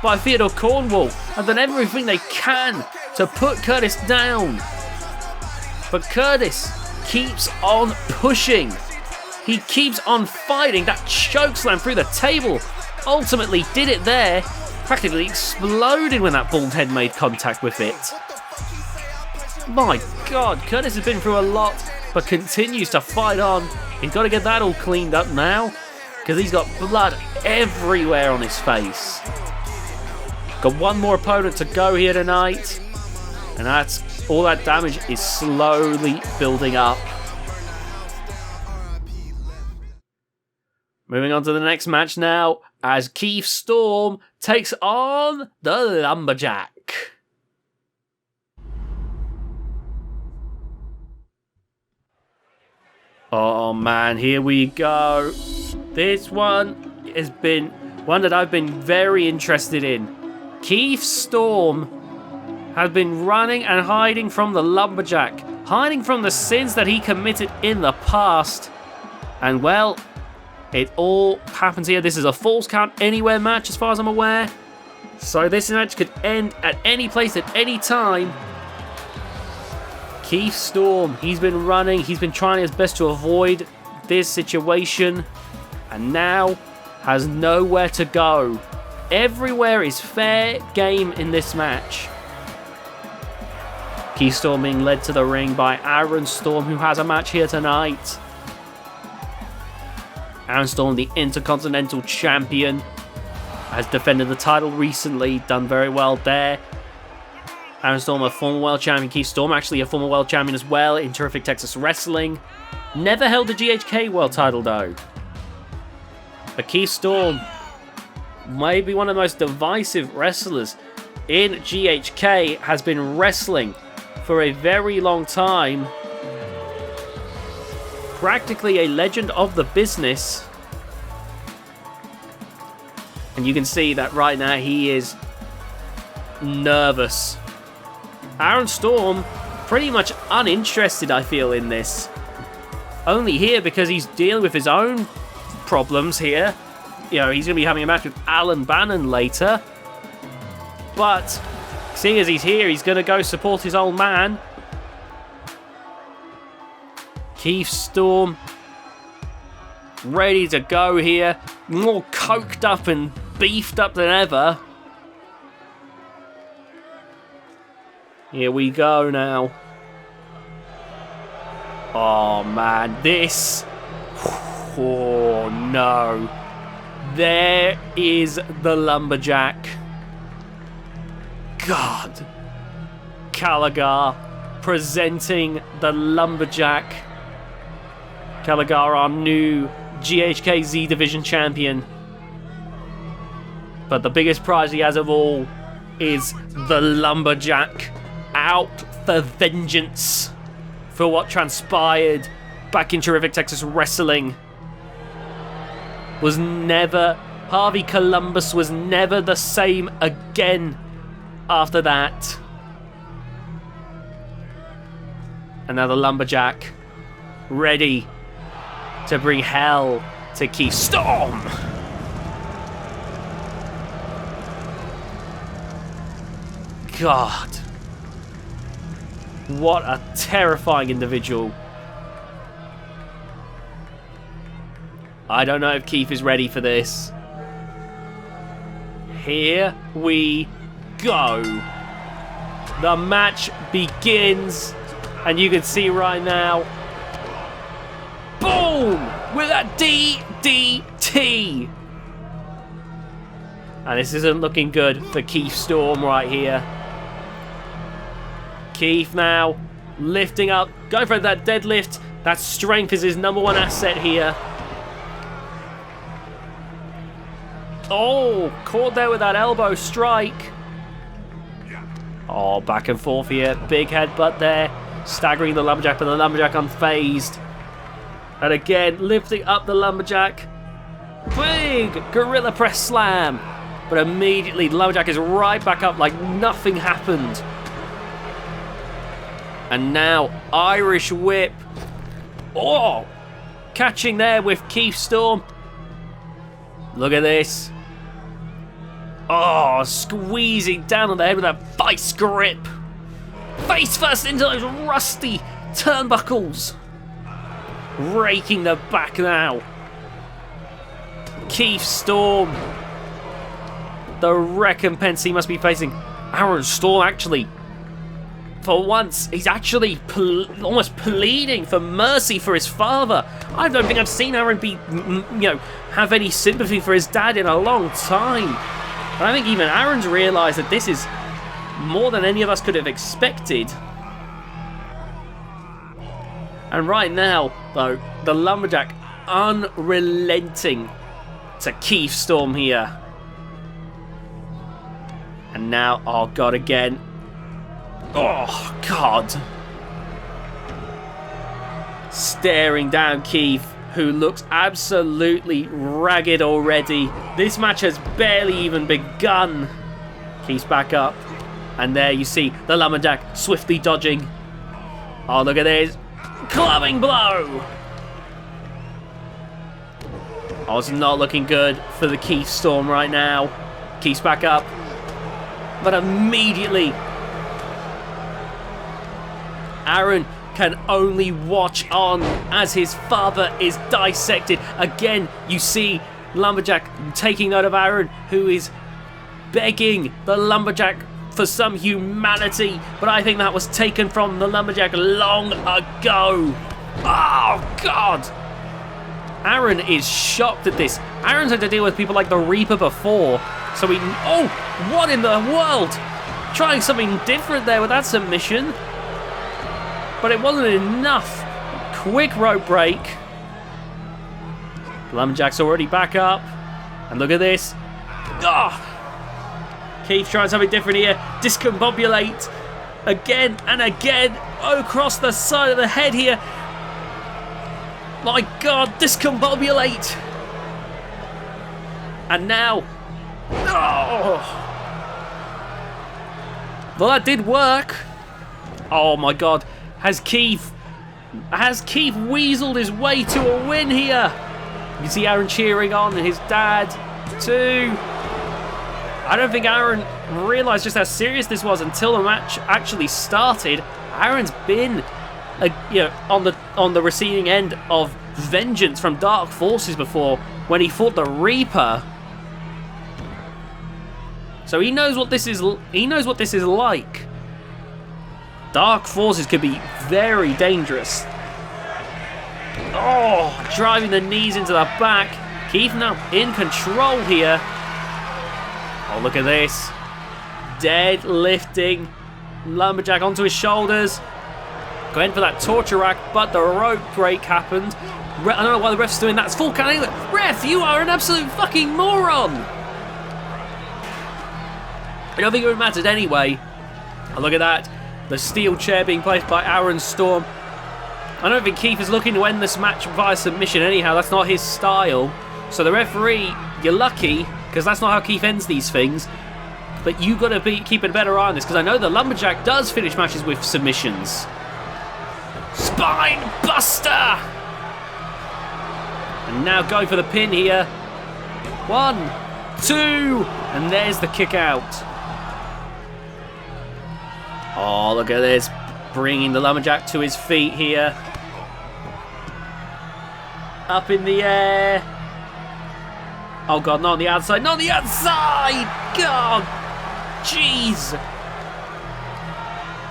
Speaker 1: by Theodore Cornwall have done everything they can to put Curtis down. But Curtis keeps on pushing. He keeps on fighting. That chokeslam through the table ultimately did it there. Practically exploded when that bald head made contact with it. My God, Curtis has been through a lot, but continues to fight on. He's got to get that all cleaned up now, because he's got blood everywhere on his face. Got one more opponent to go here tonight, and that's all that damage is slowly building up. Moving on to the next match now, as Keith Storm takes on the Lumberjack. Oh man, here we go. This one has been one that I've been very interested in. Keith Storm has been running and hiding from the Lumberjack, hiding from the sins that he committed in the past. And well, it all happens here. This is a Falls Count Anywhere match as far as I'm aware. So this match could end at any place at any time. Keith Storm, he's been running, he's been trying his best to avoid this situation, and now has nowhere to go. Everywhere is fair game in this match. Keith Storm being led to the ring by Aaron Storm, who has a match here tonight. Aaron Storm, the Intercontinental Champion, has defended the title recently, done very well there. Aaron Storm, a former world champion. Keith Storm, actually a former world champion as well in Terrific Texas Wrestling. Never held the GHK world title though. But Keith Storm, maybe one of the most divisive wrestlers in GHK, has been wrestling for a very long time. Practically a legend of the business. And you can see that right now he is nervous. Aaron Storm, pretty much uninterested, I feel, in this. Only here because he's dealing with his own problems here. You know, he's going to be having a match with Alan Bannon later. But, seeing as he's here, he's going to go support his old man. Keith Storm, ready to go here. More coked up and beefed up than ever. Here we go now. Oh man, this. Oh no. There is the Lumberjack. God. Gallagher presenting the Lumberjack. Gallagher, our new GHK Z Division champion. But the biggest prize he has of all is the Lumberjack. Out for vengeance for what transpired back in Terrific Texas Wrestling. Harvey Columbus was never the same again after that. And now the Lumberjack, ready to bring hell to Keith Storm. God. What a terrifying individual. I don't know if Keith is ready for this. Here we go. The match begins. And you can see right now, boom, with that DDT. And this isn't looking good for Keith Storm right here. Keith now lifting up, going for that deadlift. That strength is his #1 asset here. Oh, caught there with that elbow strike. Oh, back and forth here. Big headbutt there. Staggering the lumberjack, but the lumberjack unfazed. And again, lifting up the lumberjack. Big gorilla press slam. But immediately, the lumberjack is right back up like nothing happened. And now, Irish whip. Oh, catching there with Keith Storm. Look at this. Oh, squeezing down on the head with that vice grip. Face first into those rusty turnbuckles. Raking the back now. Keith Storm. The recompense he must be facing. Aaron Storm actually, for once, he's actually almost pleading for mercy for his father. I don't think I've seen Aaron be, have any sympathy for his dad in a long time. And I think even Aaron's realised that this is more than any of us could have expected. And right now, though, the lumberjack unrelenting to Keith Storm here. And now, oh god, again. Oh god. Staring down Keith, who looks absolutely ragged already. This match has barely even begun. Keith's back up. And there you see the lumberjack swiftly dodging. Oh, look at this. Clubbing blow. Oh, it's not looking good for the Keith Storm right now. Keith's back up. But immediately, Aaron can only watch on as his father is dissected. Again, you see Lumberjack taking note of Aaron, who is begging the Lumberjack for some humanity. But I think that was taken from the Lumberjack long ago. Oh, God. Aaron is shocked at this. Aaron's had to deal with people like the Reaper before. So he... Oh, what in the world? Trying something different there with that submission. But it wasn't enough. Quick rope break. Lumberjack's already back up. And look at this. Oh. Keith trying something different here. Discombobulate. Again and again. Across the side of the head here. My God, discombobulate. And now... Oh. Well, that did work. Oh my God. Has Keith weaseled his way to a win here? You can see Aaron cheering on and his dad too. I don't think Aaron realised just how serious this was until the match actually started. Aaron's been on the receiving end of vengeance from Dark Forces before when he fought the Reaper. So he knows what this is. He knows what this is like. Dark Forces could be very dangerous. Oh, driving the knees into the back. Keith now in control here. Oh, look at this. Deadlifting. Lumberjack onto his shoulders. Going for that torture rack, but the rope break happened. I don't know why the ref's doing that. It's full count anyway. Ref, you are an absolute fucking moron. I don't think it would have mattered anyway. Oh, look at that. The steel chair being placed by Aaron Storm. I don't think Keith is looking to end this match via submission anyhow. That's not his style. So the referee, you're lucky, because that's not how Keith ends these things. But you got to be keeping a better eye on this, because I know the Lumberjack does finish matches with submissions. Spine buster! And now going for the pin here. 1, 2, and there's the kick out. Oh, look at this. Bringing the Lumberjack to his feet here. Up in the air. Oh, God, not on the outside. Not on the outside! God! Jeez!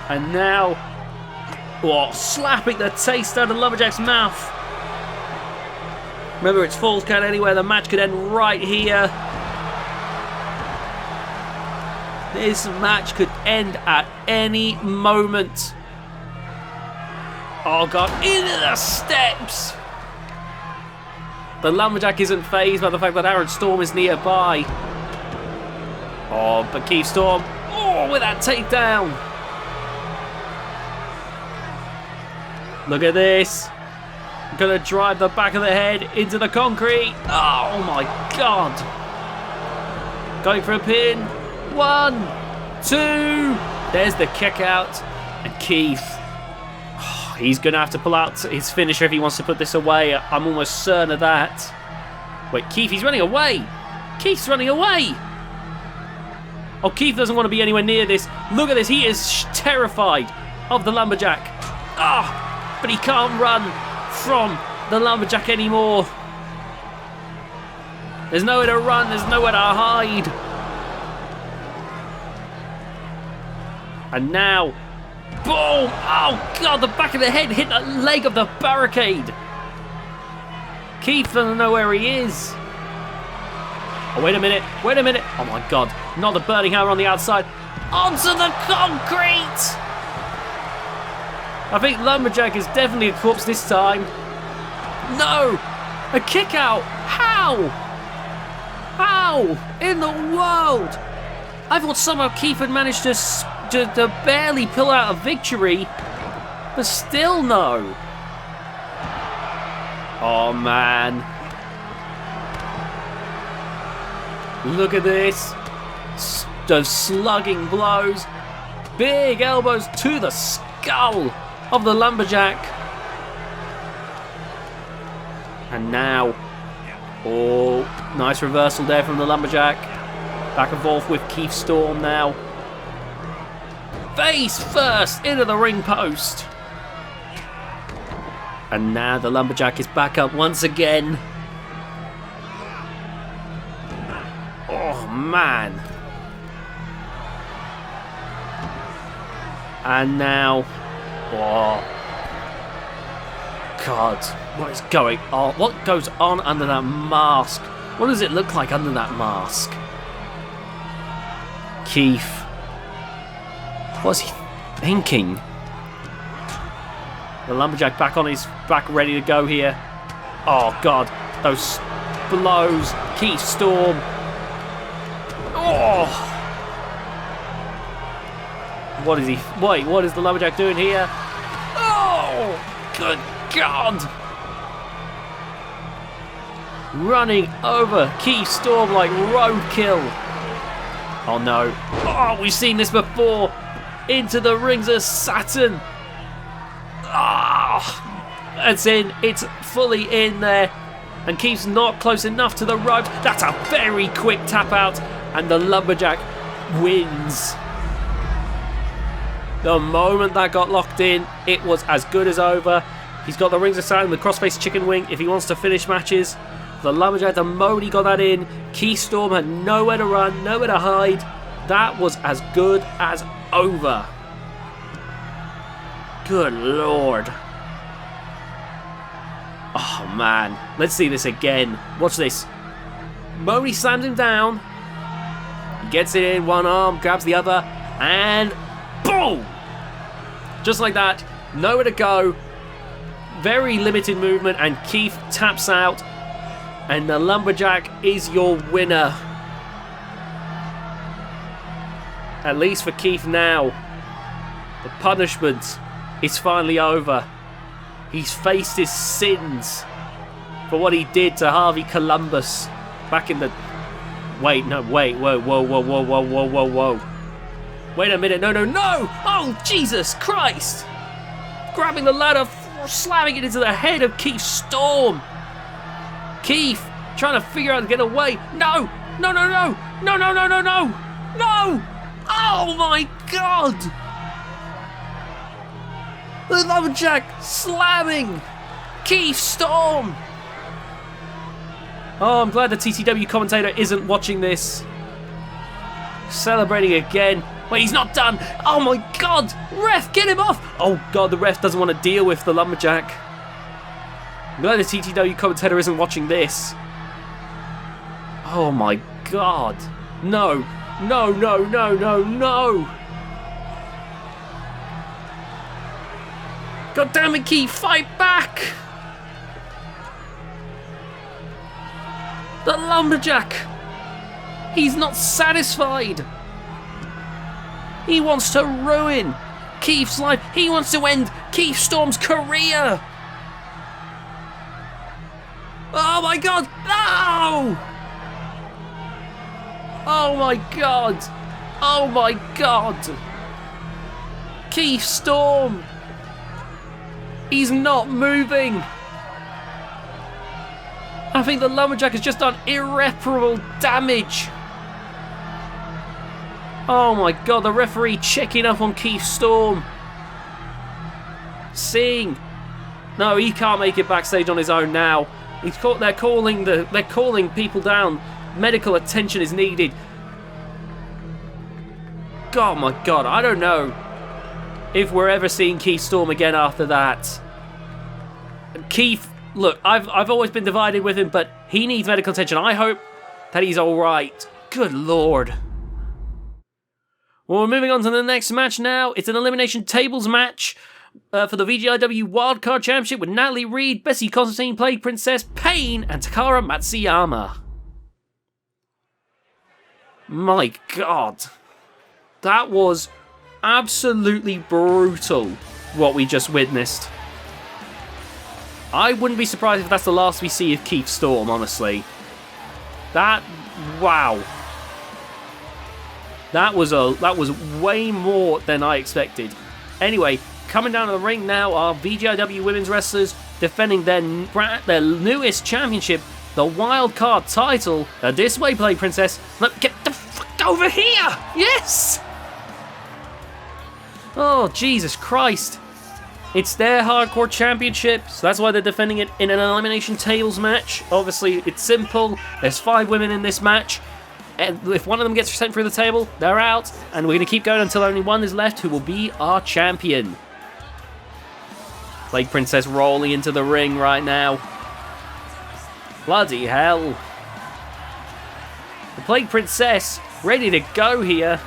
Speaker 1: And now, Oh, slapping the taste out of Lumberjack's mouth. Remember, it's Falls Count Anywhere. The match could end right here. This match could end at any moment. Oh, God. Into the steps. The Lumberjack isn't fazed by the fact that Aaron Storm is nearby. Oh, but Keith Storm. Oh, with that takedown. Look at this. Gonna drive the back of the head into the concrete. Oh my God. Going for a pin. 1, 2. There's the kick out. And Keith. Oh, he's gonna have to pull out his finisher if he wants to put this away. I'm almost certain of that. Wait, Keith, he's running away. Keith's running away. Oh, Keith doesn't want to be anywhere near this. Look at this. He is terrified of the Lumberjack. Ah, but he can't run from the Lumberjack anymore. There's nowhere to run, there's nowhere to hide. And now, boom! Oh God, the back of the head hit the leg of the barricade. Keith doesn't know where he is. Oh, wait a minute. Oh my God, not the burning hammer on the outside. Onto the concrete! I think Lumberjack is definitely a corpse this time. No! A kick out! How? How in the world? I thought somehow Keith had managed to barely pull out a victory, but still no. Oh man. Look at this. Those slugging blows. Big elbows to the skull of the Lumberjack. And now, oh, nice reversal there from the Lumberjack. Back and forth with Keith Storm now. Face first into the ring post. And now the Lumberjack is back up once again. Oh man. And now, oh God, what is going on? What goes on under that mask? What does it look like under that mask? Keith, what's he thinking? The Lumberjack back on his back, ready to go here. Oh God, those blows. Keith Storm. Oh. What is he? Wait, what is the Lumberjack doing here? Oh, good God! Running over Keith Storm like roadkill. Oh no. Oh, we've seen this before. Into the rings of Saturn. Ah, it's in. It's fully in there. And Keith's not close enough to the ropes. That's a very quick tap out. And the Lumberjack wins. The moment that got locked in, it was as good as over. He's got the rings of Saturn with crossface chicken wing if he wants to finish matches. The Lumberjack, the moment he got that in, Keith Storm had nowhere to run, nowhere to hide. That was as good as over. Good Lord. Oh man, let's see this again. Watch this. Moment he slams him down. He gets it in one arm, grabs the other, and boom! Just like that, nowhere to go. Very limited movement, and Keith taps out. And the Lumberjack is your winner. At least for Keith now. The punishment is finally over. He's faced his sins for what he did to Harvey Columbus back in the... Wait, no, wait, whoa. Wait a minute, no! Oh, Jesus Christ! Grabbing the ladder, slamming it into the head of Keith Storm. Keith trying to figure out how to get away. No! Oh my God! The Lumberjack slamming Keith Storm. Oh, I'm glad the TCW commentator isn't watching this. Celebrating again. Wait, he's not done. Oh my God. Ref, get him off. Oh God, the ref doesn't want to deal with the lumberjack. I'm glad the TTW commentator isn't watching this. Oh my God. No. No, no, no, no, no. God damn it, Keith, fight back. The lumberjack. He's not satisfied. He wants to ruin Keith's life. He wants to end Keith Storm's career. Oh my God, no! Oh my God! Oh my God! Keith Storm! He's not moving! I think the lumberjack has just done irreparable damage! Oh my God, the referee checking up on Keith Storm. Seeing. No, he can't make it backstage on his own now. They're calling people down. Medical attention is needed. Oh my God, I don't know if we're ever seeing Keith Storm again after that. Keith, look, I've always been divided with him, but he needs medical attention. I hope that he's alright. Good Lord. Well, we're moving on to the next match now. It's an elimination tables match for the VGIW Wildcard Championship with Natalie Reid, Bessie Constantine, Plague Princess, Pain, and Takara Matsuyama. My God. That was absolutely brutal, what we just witnessed. I wouldn't be surprised if that's the last we see of Keith Storm, honestly. Wow. That was way more than I expected. Anyway, coming down to the ring now are VGIW women's wrestlers defending their newest championship, the wild card title. This way, Plague Princess. Look, get the fuck over here! Yes! Oh, Jesus Christ. It's their hardcore championship, so that's why they're defending it in an elimination tables match. Obviously, it's simple. There's 5 women in this match. And if one of them gets sent through the table, they're out. And we're going to keep going until only one is left, who will be our champion. Plague Princess rolling into the ring right now. Bloody hell. The Plague Princess ready to go here.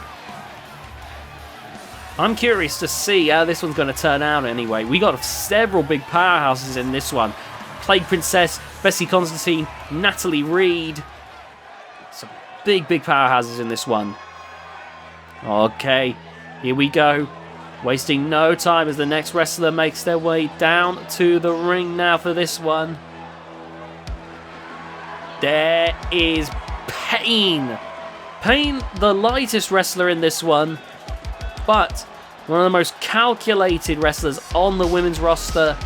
Speaker 1: I'm curious to see how this one's going to turn out anyway. We got several big powerhouses in this one. Plague Princess, Bessie Constantine, Natalie Reid. Some big powerhouses in this one. Okay, here we go. Wasting no time as the next wrestler makes their way down to the ring now for this one. There is Pain. Pain, the lightest wrestler in this one, but one of the most calculated wrestlers on the women's roster,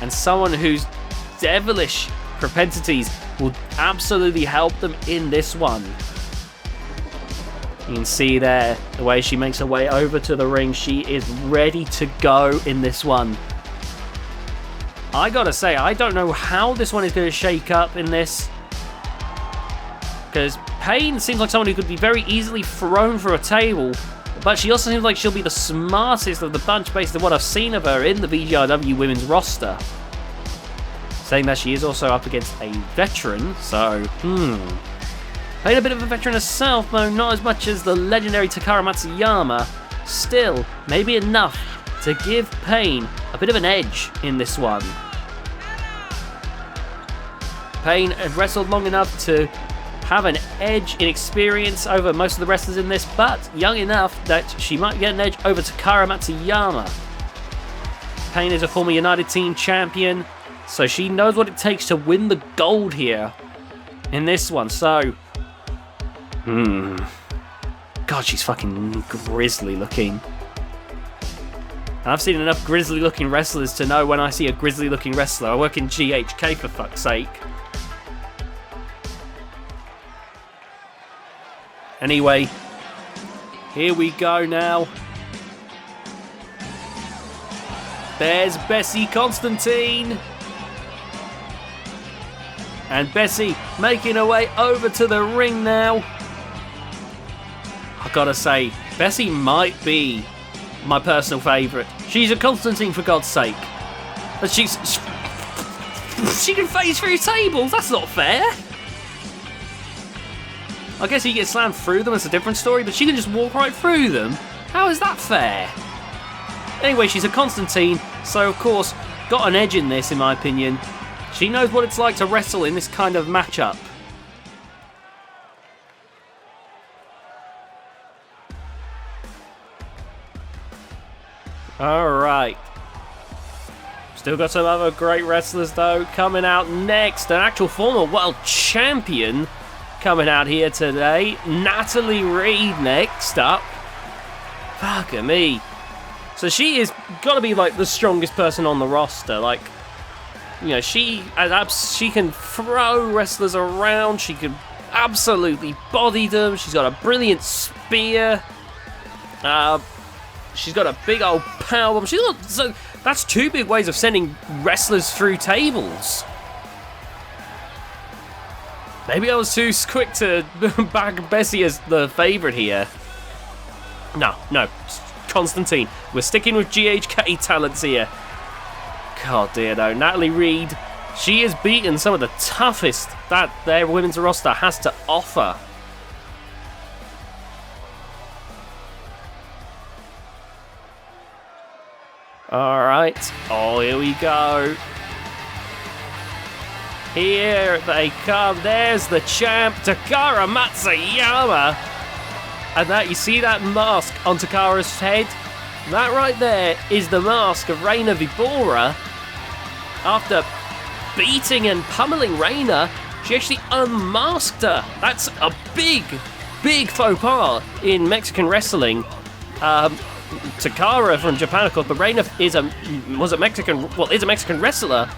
Speaker 1: and someone whose devilish propensities will absolutely help them in this one. You can see there the way she makes her way over to the ring. She is ready to go in this one. I gotta say, I don't know how this one is going to shake up in this, because Pain seems like someone who could be very easily thrown through a table, but she also seems like she'll be the smartest of the bunch based on what I've seen of her in the VGIW women's roster. Saying that she is also up against a veteran, so, Pain a bit of a veteran herself, though not as much as the legendary Takara Matsuyama. Still, maybe enough to give Pain a bit of an edge in this one. Pain had wrestled long enough to have an edge in experience over most of the wrestlers in this, but young enough that she might get an edge over Takara Matsuyama. Pain is a former United Team champion, so she knows what it takes to win the gold here in this one, so... God, she's fucking grisly looking. And I've seen enough grisly looking wrestlers to know when I see a grisly looking wrestler. I work in GHK, for fuck's sake. Anyway, here we go now. There's Bessie Constantine. And Bessie making her way over to the ring now. I gotta say, Bessie might be my personal favourite. She's a Constantine, for God's sake. But she can phase through tables, that's not fair. I guess he gets slammed through them, it's a different story, but she can just walk right through them. How is that fair? Anyway, she's a Constantine, so of course, got an edge in this, in my opinion. She knows what it's like to wrestle in this kind of matchup. Alright. Still got some other great wrestlers though coming out next. An actual former world champion coming out here today. Natalie Reid next up. Fuck me. So she is got to be like the strongest person on the roster. Like, you know, she can throw wrestlers around. She can absolutely body them. She's got a brilliant spear. She's got a big old powerbomb. So that's two big ways of sending wrestlers through tables. Maybe I was too quick to back Bessie as the favourite here. No. Constantine. We're sticking with GHK talents here. God dear no. Natalie Reid, she has beaten some of the toughest that their women's roster has to offer. Alright. Oh, here we go. Here they come. There's the champ, Takara Matsuyama. And that, you see that mask on Takara's head? That right there is the mask of Reina Vibora. After beating and pummeling Reina, she actually unmasked her. That's a big faux pas in Mexican wrestling. Takara from Japan, of course, but Reina is a Mexican wrestler.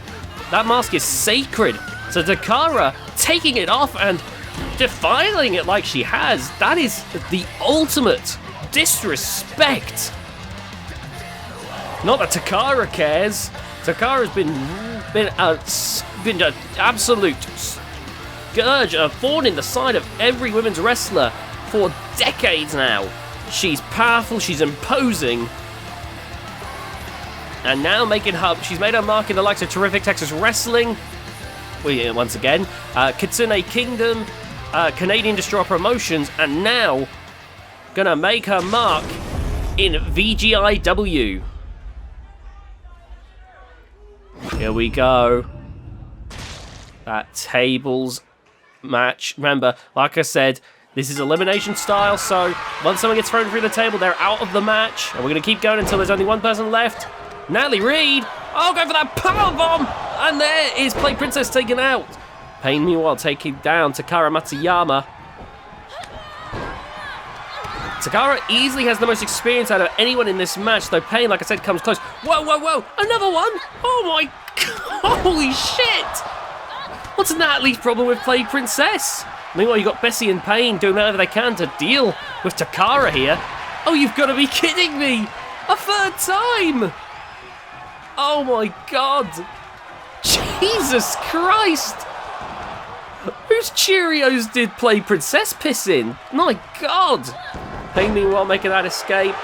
Speaker 1: That mask is sacred. So Takara taking it off and defiling it like she has, that is the ultimate disrespect. Not that Takara cares. Takara's been an absolute scourge, a thorn in the side of every women's wrestler for decades now. She's powerful, she's imposing, and now she's made her mark in the likes of Terrific Texas Wrestling, once again, Kitsune Kingdom, Canadian Destroyer Promotions, and now gonna make her mark in VGIW. Here we go. That tables match. Remember, like I said, this is elimination style, so once someone gets thrown through the table, they're out of the match. And we're going to keep going until there's only one person left. Natalie Reid. Oh, go for that powerbomb. And there is Play Princess taken out. Pain, meanwhile, taking down Takara Matsuyama. Takara easily has the most experience out of anyone in this match, though Pain, like I said, comes close. Whoa. Another one. Oh, my God. Holy shit. What's Natalie's problem with Play Princess? Meanwhile, you've got Bessie and Pain doing whatever they can to deal with Takara here. Oh, you've got to be kidding me! A third time! Oh my God! Jesus Christ! Whose Cheerios did Play Princess piss in? My God! Pain, meanwhile, making that escape.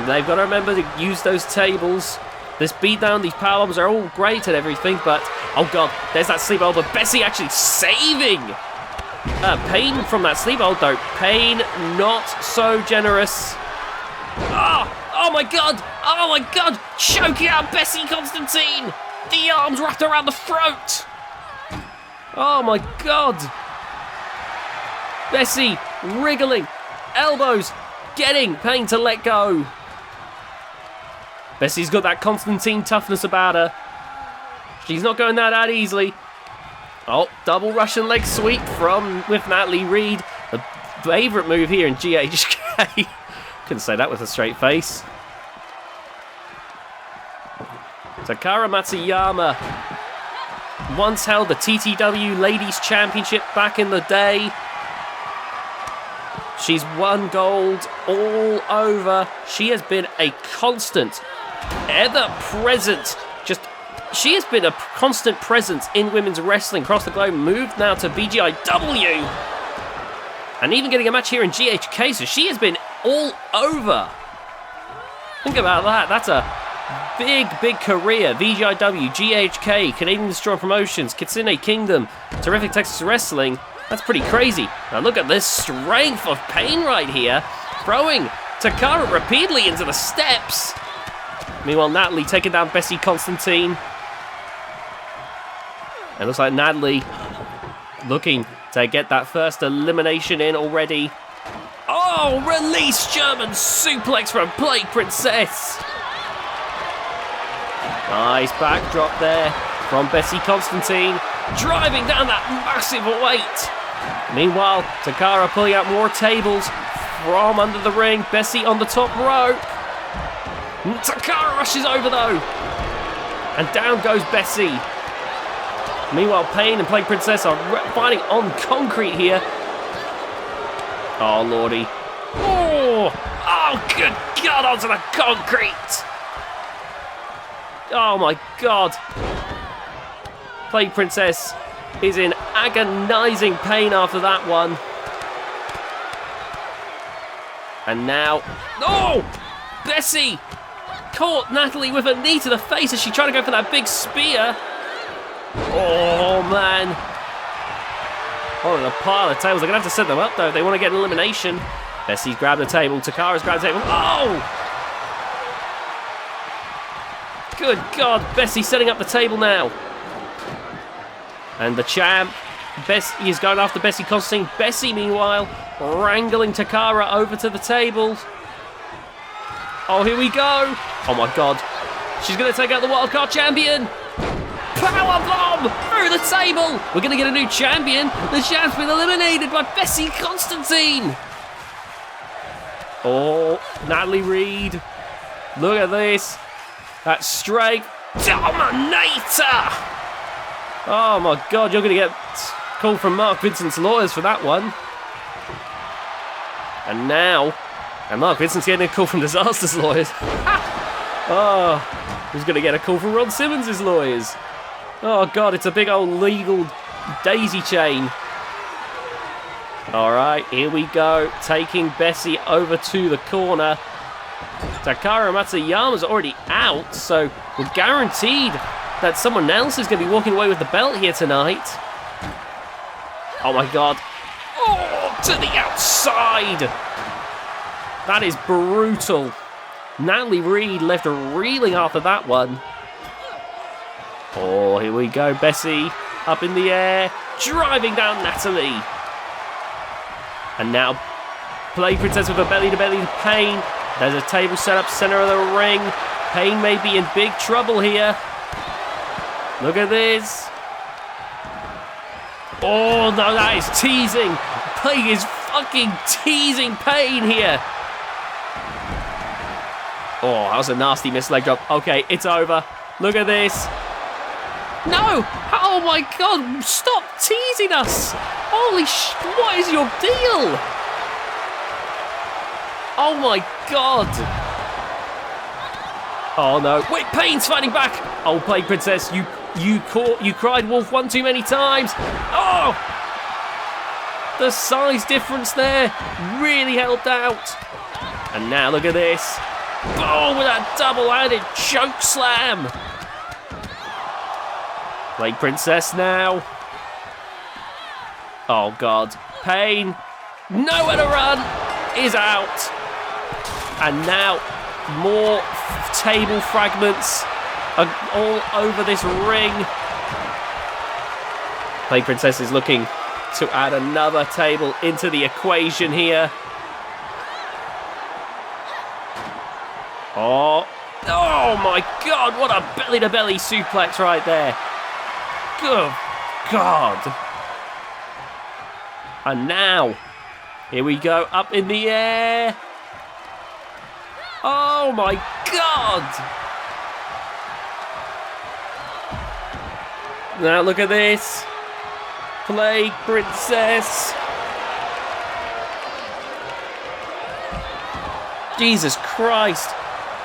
Speaker 1: They've got to remember to use those tables. This beatdown, these powerbombs are all great and everything, but oh God, there's that sleep hold, but Bessie actually saving Pain from that sleep hold, though. Pain not so generous. Oh my God! Oh my God! Choking out Bessie Constantine! The arms wrapped around the throat! Oh my God! Bessie wriggling, elbows, getting Pain to let go. Bessie's got that Constantine toughness about her. She's not going that easily. Oh, double Russian leg sweep with Natalie Reid. The favourite move here in GHK. Couldn't say that with a straight face. Takara Matsuyama once held the TTW Ladies Championship back in the day. She's won gold all over. She has been a constant, ever-present, she has been a constant presence in women's wrestling across the globe. Moved now to BGIW. And even getting a match here in GHK, so she has been all over. Think about that. That's a big career. VGIW, GHK, Canadian Destroyer Promotions, Kitsune Kingdom, Terrific Texas Wrestling. That's pretty crazy. Now look at this strength of Pain right here. Throwing Takara repeatedly into the steps. Meanwhile, Natalie taking down Bessie Constantine. It looks like Natalie looking to get that first elimination in already. Oh, release German suplex from Plague Princess. Nice backdrop there from Bessie Constantine, driving down that massive weight. Meanwhile, Takara pulling out more tables from under the ring. Bessie on the top rope. Takara rushes over though. And down goes Bessie. Meanwhile, Pain and Plague Princess are fighting on concrete here. Oh, lordy. Oh, good God, onto the concrete. Oh, my God. Plague Princess is in agonizing pain after that one. And now... Oh! Bessie caught Natalie with a knee to the face as she tried to go for that big spear. Oh, man. Oh, and a pile of tables. They're going to have to set them up, though, if they want to get an elimination. Bessie's grabbed the table. Takara's grabbed the table. Oh! Good God. Bessie setting up the table now. And the champ, Bessie, is going after Bessie Constantine. Bessie, meanwhile, wrangling Takara over to the table. Oh, here we go. Oh, my God. She's going to take out the wildcard champion. Powerbomb through the table. We're going to get a new champion. The champ's been eliminated by Bessie Constantine. Oh, Natalie Reid. Look at this. That straight dominator. Oh my God, you're going to get called from Mark Vincent's lawyers for that one. And now, Mark Vincent's getting a call from Disaster's lawyers. Oh, who's going to get a call from Ron Simmons' lawyers? Oh God, it's a big old legal daisy chain. All right, here we go. Taking Bessie over to the corner. Takara Matsuyama's already out, so we're guaranteed that someone else is going to be walking away with the belt here tonight. Oh my God. Oh, to the outside. That is brutal. Natalie Reid left reeling after that one. Oh, here we go. Bessie up in the air, driving down Natalie. And now, Plague Princess with a belly-to-belly Pain. There's a table set up center of the ring. Pain may be in big trouble here. Look at this. Oh, no, that is teasing. Plague is fucking teasing Pain here. Oh, that was a nasty missed leg drop. Okay, it's over. Look at this. No! Oh my God! Stop teasing us! Holy sh! What is your deal? Oh my God! Oh no! Wait, Pain's fighting back! Oh, Plague Princess, you cried wolf one too many times. Oh! The size difference there really helped out. And now look at this. Oh, with that double-handed choke slam. Plague Princess now. Oh God. Pain. Nowhere to run. Is out. And now more table fragments are all over this ring. Plague Princess is looking to add another table into the equation here. Oh my God, what a belly-to-belly suplex right there. Good God. And now, here we go, up in the air. Oh my God. Now look at this. Plague Princess. Jesus Christ.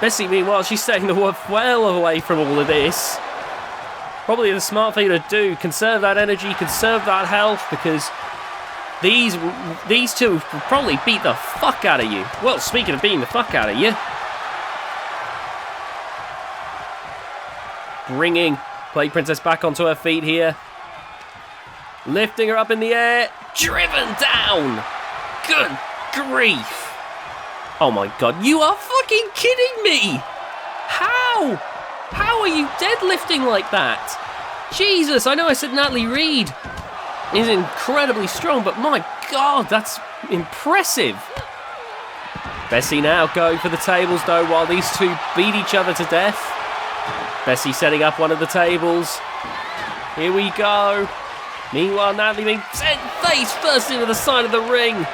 Speaker 1: Bessie, meanwhile, she's staying the world well away from all of this. Probably the smart thing to do. Conserve that energy, conserve that health, because these two will probably beat the fuck out of you. Well, speaking of beating the fuck out of you, bringing Plague Princess back onto her feet here. Lifting her up in the air. Driven down. Good grief. Oh my god, you are fucking kidding me. How? How are you deadlifting like that? Jesus, I know I said Natalie Reid is incredibly strong, but my god, that's impressive. Bessie now going for the tables though, while these two beat each other to death. Bessie setting up one of the tables. Here we go. Meanwhile, Natalie being sent face first into the side of the ring.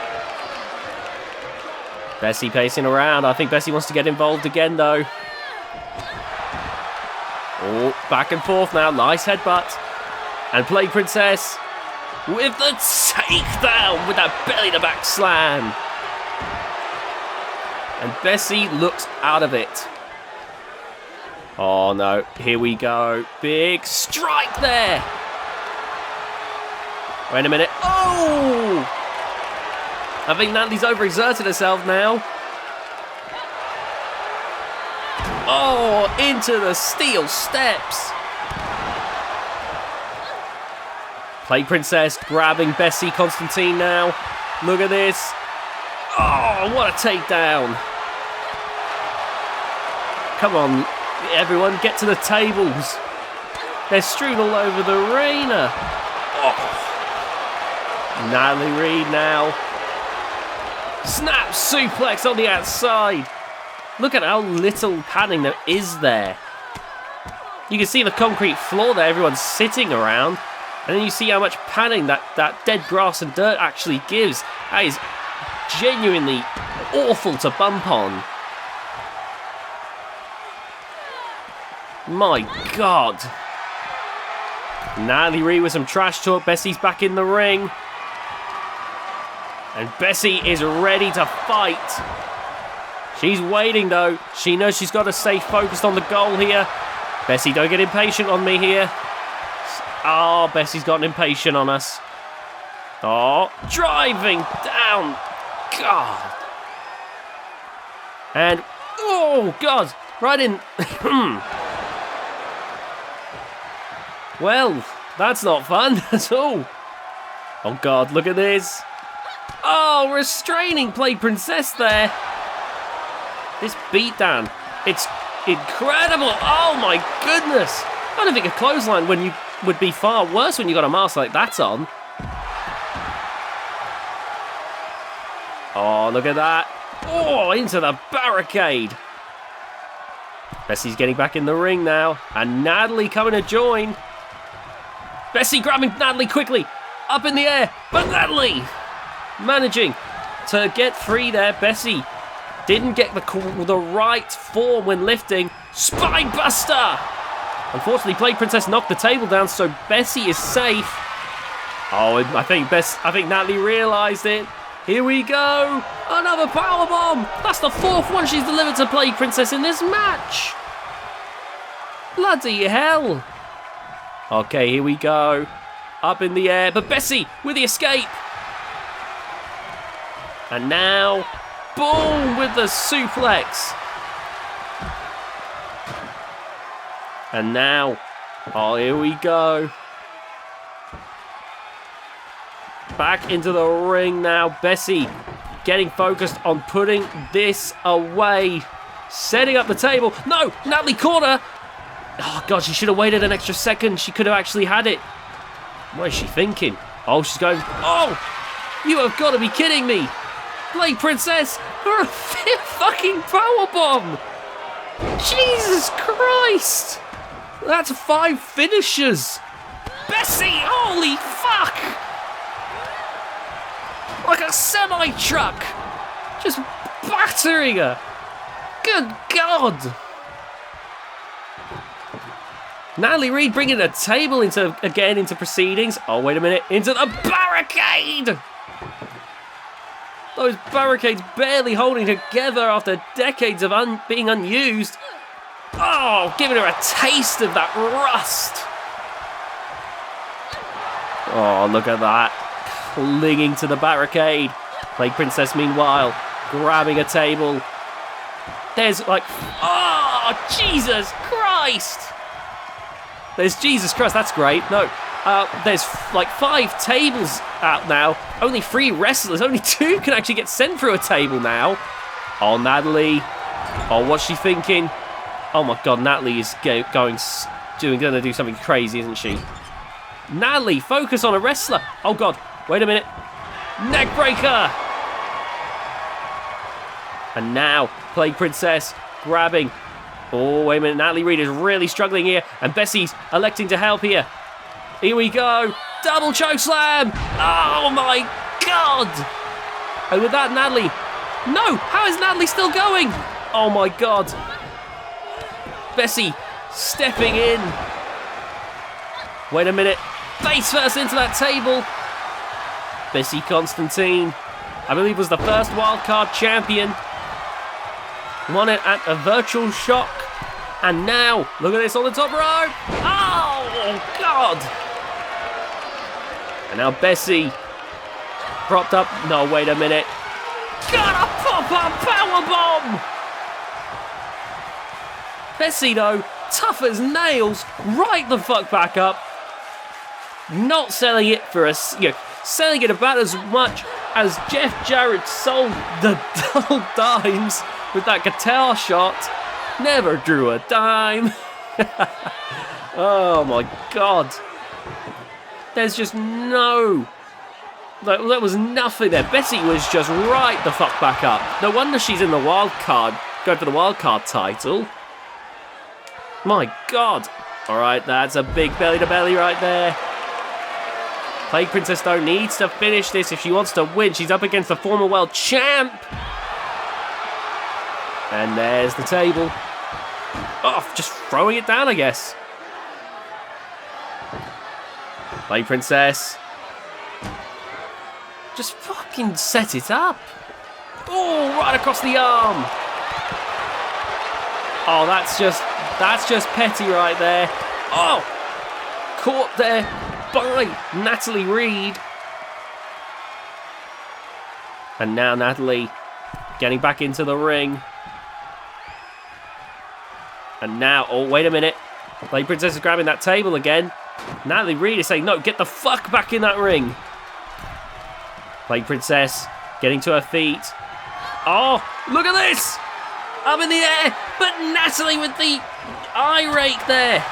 Speaker 1: Bessie pacing around. I think Bessie wants to get involved again, though. Oh, back and forth now. Nice headbutt. And Plague Princess with the takedown with that belly-to-back slam. And Bessie looks out of it. Oh, no. Here we go. Big strike there. Wait a minute. Oh! I think Natalie's overexerted herself now. Oh, into the steel steps. Plague Princess grabbing Bessie Constantine now. Look at this. Oh, what a takedown. Come on, everyone, get to the tables. They're strewn all over the arena. Oh. Natalie Reid now. Snap suplex on the outside. Look at how little padding there is there. You can see the concrete floor there, everyone's sitting around. And then you see how much padding that dead grass and dirt actually gives. That is genuinely awful to bump on. My god. Natalie Reid with some trash talk. Bessie's back in the ring. And Bessie is ready to fight. She's waiting though. She knows she's got to stay focused on the goal here. Bessie, don't get impatient on me here. Oh, Bessie's gotten impatient on us. Oh, driving down. God. And, oh God, right in. Well, that's not fun at all. Oh God, look at this. Oh, restraining Plague Princess there. This beatdown, it's incredible. Oh my goodness. I don't think a clothesline would be far worse when you got a mask like that on. Oh, look at that. Oh, into the barricade. Bessie's getting back in the ring now. And Natalie coming to join. Bessie grabbing Natalie quickly. Up in the air. But Natalie managing to get free there. Bessie didn't get the right form when lifting. Spine buster. Unfortunately, Plague Princess knocked the table down, so Bessie is safe. Oh, I think Natalie realised it. Here we go. Another powerbomb. That's the fourth one she's delivered to Plague Princess in this match. Bloody hell. Okay, here we go. Up in the air, but Bessie with the escape. And now, boom, with the suplex. And now, oh, here we go. Back into the ring now. Bessie getting focused on putting this away. Setting up the table. No, Natalie caught her. Oh, God, she should have waited an extra second. She could have actually had it. What is she thinking? Oh, she's going, oh, you have got to be kidding me. Plague Princess, for a fucking powerbomb. Jesus Christ. That's 5 finishers. Bessie, holy fuck. Like a semi-truck. Just battering her. Good God. Natalie Reid bringing a table into proceedings. Oh, wait a minute. Into the barricade. Those barricades barely holding together after decades of being unused. Oh, giving her a taste of that rust. Oh, look at that. clinging to the barricade. Plague Princess, meanwhile, grabbing a table. There's like... Oh, Jesus Christ! There's Jesus Christ, that's great. No, there's like 5 tables out now. Only 3 wrestlers. Only 2 can actually get sent through a table now. Oh, Natalie. Oh, what's she thinking? Oh my God, Natalie is going to do something crazy, isn't she? Natalie, focus on a wrestler. Oh God, wait a minute. Neck breaker. And now, Plague Princess grabbing. Oh, wait a minute. Natalie Reid is really struggling here. And Bessie's electing to help here. Here we go. Double choke slam. Oh, my God. And with that, Natalie. No, how is Natalie still going? Oh, my God. Bessie stepping in. Wait a minute. Face first into that table. Bessie Constantine, I believe, was the first wildcard champion. Won it at a virtual shock. And now, look at this on the top rope. Oh, God. And now Bessie propped up. No, wait a minute. Got a pop-up powerbomb. Bessie, though, tough as nails, right the fuck back up. Not selling it for a... selling it about as much as Jeff Jarrett sold the double dimes with that guitar shot. Never drew a dime. Oh my God. There's just no... There was nothing there. Bessie was just right the fuck back up. No wonder she's in the wild card. Going for the wild card title. My God. Alright, that's a big belly-to-belly right there. Plague Princess, though, needs to finish this if she wants to win. She's up against the former world champ. And there's the table. Oh, just throwing it down, I guess. Plague Princess. Just fucking set it up. Oh, right across the arm. Oh, that's just petty right there. Oh, caught there by Natalie Reid. And now Natalie getting back into the ring. And now, oh, wait a minute. Plague Princess is grabbing that table again. Natalie Reid is saying, no, get the fuck back in that ring. Plague Princess getting to her feet. Oh, look at this. Up in the air, but Natalie with the eye rake there.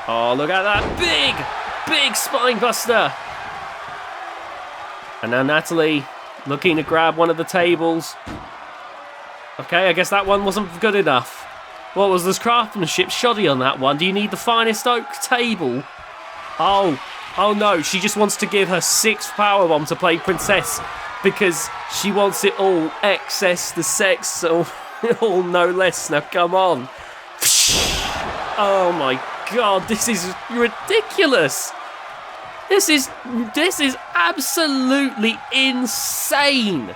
Speaker 1: Oh, look at that big spine buster. And now Natalie looking to grab one of the tables. Okay, I guess that one wasn't good enough. What was this craftsmanship shoddy on that one? Do you need the finest oak table? Oh no, she just wants to give her 6th powerbomb to Plague Princess because she wants it all excess the sex, so all no less. Now come on. Oh my God, this is ridiculous. This is absolutely insane.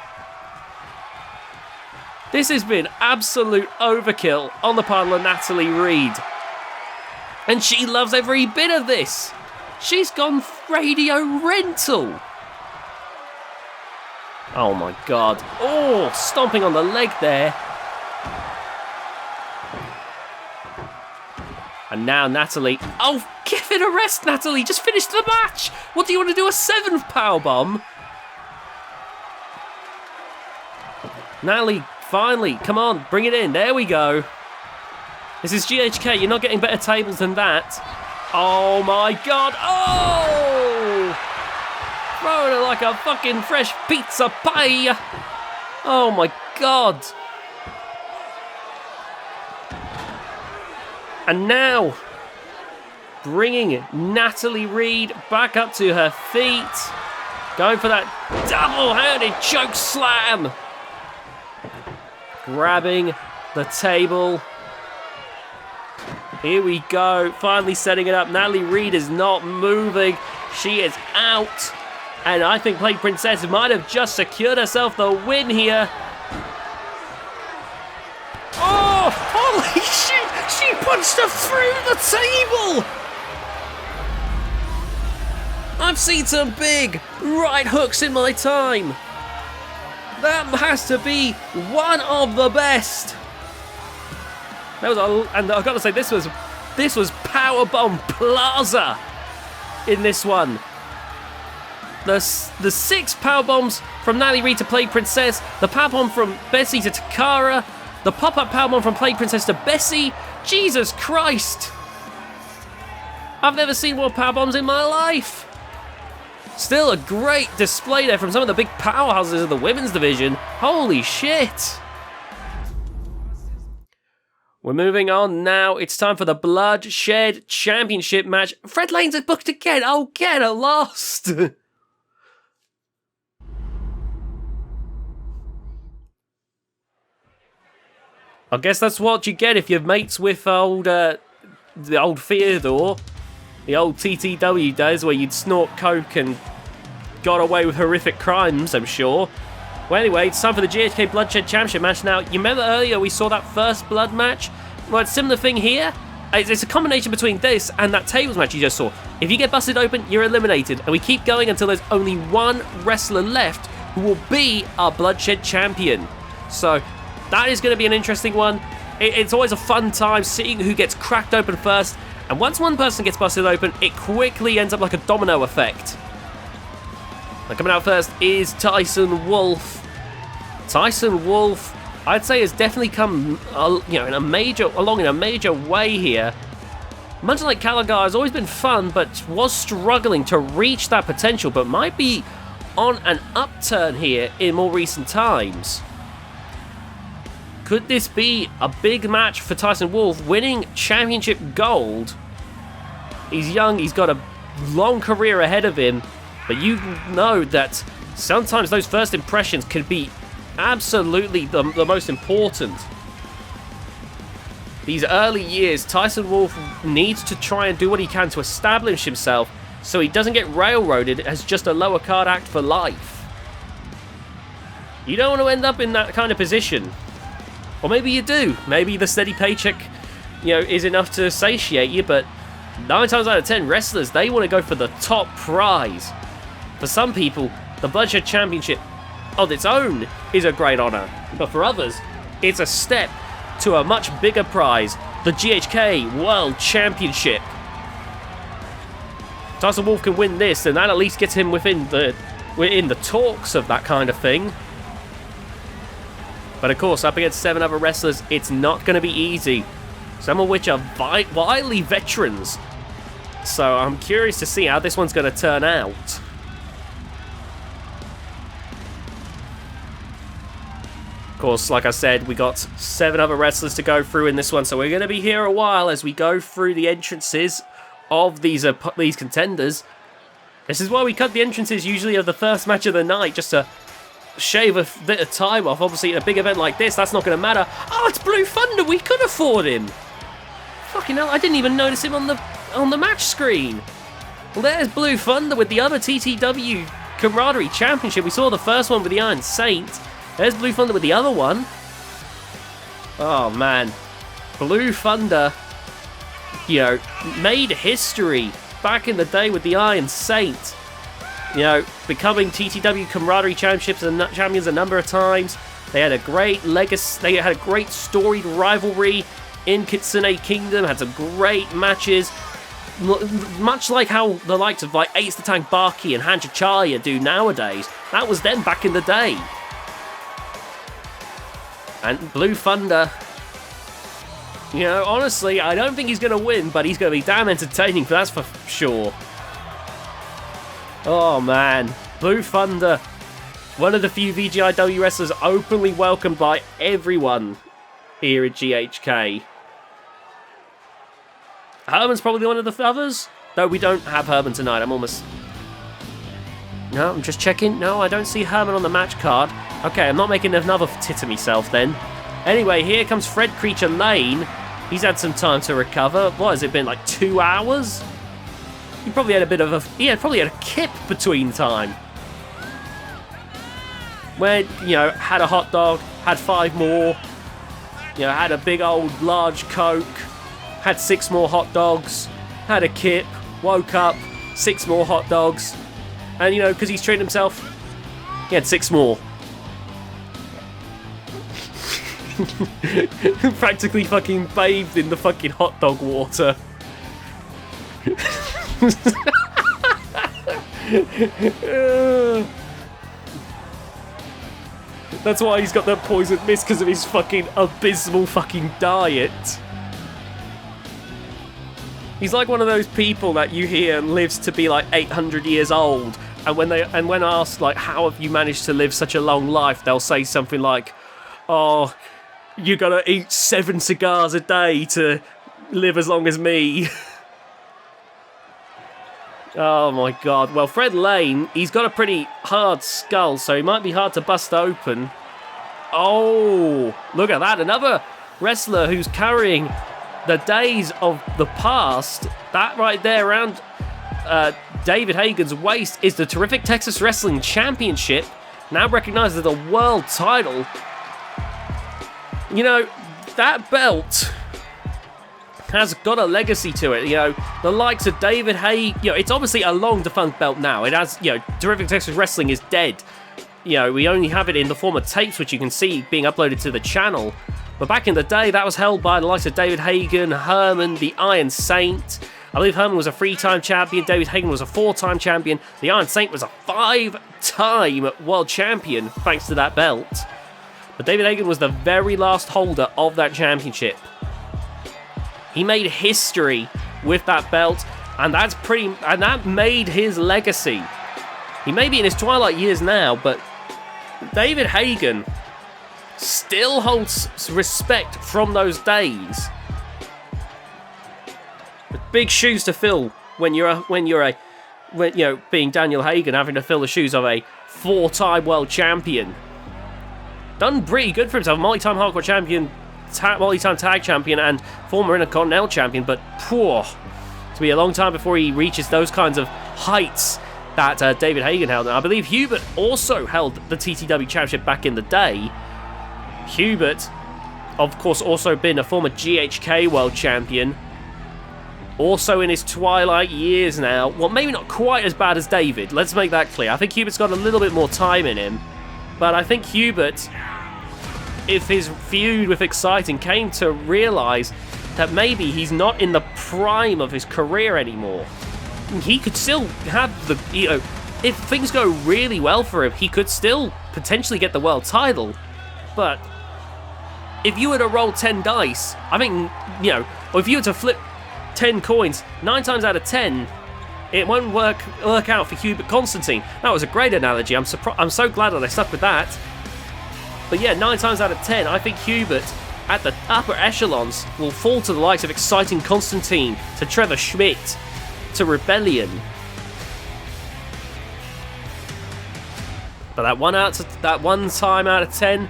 Speaker 1: This has been absolute overkill on the part of Natalie Reid. And she loves every bit of this. She's gone radio rental. Oh my God. Oh, stomping on the leg there. And now Natalie. Oh, give it a rest, Natalie. Just finish the match. What do you want to do? A 7th powerbomb? Natalie, finally. Come on, bring it in. There we go. This is GHK. You're not getting better tables than that. Oh my God. Oh! Throwing it like a fucking fresh pizza pie. Oh my God. And now, bringing Natalie Reid back up to her feet. Going for that double-handed choke slam. Grabbing the table. Here we go. Finally setting it up. Natalie Reid is not moving. She is out. And I think Plague Princess might have just secured herself the win here. Oh, holy shit! She punched her through the table! I've seen some big right hooks in my time. That has to be one of the best. That was and I've got to say, this was Powerbomb Plaza in this one. The 6 powerbombs from Natalie Reid to Plague Princess, the powerbomb from Bessie to Takara, the pop-up powerbomb from Plague Princess to Bessie. Jesus Christ! I've never seen more powerbombs in my life. Still a great display there from some of the big powerhouses of the women's division. Holy shit! We're moving on now. It's time for the Bloodshed Championship match. Fred Lane's booked again. Oh, get a lost! I guess that's what you get if you're mates with the old Theodore. The old TTW days where you'd snort coke and got away with horrific crimes, I'm sure. Well, anyway, it's time for the GHK Bloodshed Championship match. Now, you remember earlier we saw that first blood match? Well, it's a similar thing here. It's a combination between this and that tables match you just saw. If you get busted open, you're eliminated. And we keep going until there's only one wrestler left who will be our Bloodshed Champion. So, that is going to be an interesting one. It's always a fun time seeing who gets cracked open first. And once one person gets busted open, it quickly ends up like a domino effect. Now, coming out first is Tyson Wolf. Tyson Wolf, I'd say, has definitely come, in a major way here. Much like Caligar, has always been fun, but was struggling to reach that potential, but might be on an upturn here in more recent times. Could this be a big match for Tyson Wolf, winning championship gold? He's young, he's got a long career ahead of him, but you know that sometimes those first impressions can be absolutely the most important. These early years, Tyson Wolf needs to try and do what he can to establish himself so he doesn't get railroaded as just a lower card act for life. You don't want to end up in that kind of position. Or maybe you do. Maybe the steady paycheck, is enough to satiate you, but 9 times out of 10, wrestlers, they want to go for the top prize. For some people, the Bloodshed Championship on its own is a great honour, but for others, it's a step to a much bigger prize, the GHK World Championship. Tyson Wolf can win this, and that at least gets him within the talks of that kind of thing. But of course, up against 7 other wrestlers, it's not going to be easy. Some of which are wily veterans. So I'm curious to see how this one's going to turn out. Of course, like I said, we got 7 other wrestlers to go through in this one, so we're going to be here a while as we go through the entrances of these contenders. This is why we cut the entrances usually of the first match of the night, just to shave a bit of time off. Obviously, in a big event like this, that's not going to matter. Oh, it's Blue Thunder. We could afford him. Fucking hell, I didn't even notice him on the match screen. Well, there's Blue Thunder with the other TTW Camaraderie Championship. We saw the first one with the Iron Saint. There's Blue Thunder with the other one. Oh, man. Blue Thunder, made history back in the day with the Iron Saint. Becoming TTW Camaraderie Championships and champions a number of times. They had a great legacy. They had a great storied rivalry in Kitsune Kingdom. Had some great matches, much like how the likes of Ace the Tank Bakke and Hanchachaya do nowadays. That was them back in the day. And Blue Thunder, honestly, I don't think he's going to win, but he's going to be damn entertaining, that's for sure. Oh man, Blue Thunder, one of the few VGIW wrestlers openly welcomed by everyone here at GHK. Herman's probably one of the others, though we don't have Herman tonight. I'm just checking. No, I don't see Herman on the match card. Okay, I'm not making another tit of myself then. Anyway, here comes Fred Creature Lane. He's had some time to recover. What has it been, 2 hours? He probably had a kip between time. Where, had a hot dog, had 5 more, had a big old large Coke, had 6 more hot dogs, had a kip, woke up, 6 more hot dogs. And, you know, because he's trained himself, he had 6 more. Practically fucking bathed in the fucking hot dog water. That's why he's got that poison mist, because of his fucking abysmal fucking diet. He's like one of those people that you hear lives to be like 800 years old, and when asked like, how have you managed to live such a long life, they'll say something like, oh, you gotta eat 7 cigars a day to live as long as me. Oh my god. Well, Fred Lane, he's got a pretty hard skull, so he might be hard to bust open. Oh, look at that. Another wrestler who's carrying the days of the past. That right there around David Hagen's waist is the Terrific Texas Wrestling Championship, now recognized as a world title. You know, that belt has got a legacy to it. You know, the likes of David Hagen, you know, it's obviously a long defunct belt now. It has, you know, Terrific Texas Wrestling is dead. You know, we only have it in the form of tapes, which you can see being uploaded to the channel. But back in the day, that was held by the likes of David Hagen, Herman, the Iron Saint. I believe Herman was a 3-time champion, David Hagen was a 4-time champion, the Iron Saint was a 5-time world champion, thanks to that belt. But David Hagen was the very last holder of that championship. He made history with that belt, and that made his legacy. He may be in his twilight years now, but David Hagen still holds respect from those days. Big shoes to fill when you're being Daniel Hagen, having to fill the shoes of a 4-time world champion. Done pretty good for himself, multi-time hardcore champion, multi-time tag champion, and former Intercontinental champion, but poor. To be a long time before he reaches those kinds of heights that David Hagen held. And I believe Hubert also held the TTW championship back in the day. Hubert, of course, also been a former GHK world champion. Also in his twilight years now. Well, maybe not quite as bad as David, let's make that clear. I think Hubert's got a little bit more time in him. But I think Hubert, if his feud with XXIX came to realise that maybe he's not in the prime of his career anymore, he could still have the, you know, if things go really well for him, he could still potentially get the world title. But if you were to roll 10 dice, I mean, you know, or if you were to flip 10 coins, 9 times out of 10, it won't work out for Hubert Constantine. That was a great analogy. I'm so glad that I stuck with that. But yeah, 9 times out of 10, I think Hubert at the upper echelons will fall to the likes of XXIX Constantine, to Trevor Schmidt, to Rebellion. But that one time out of 10,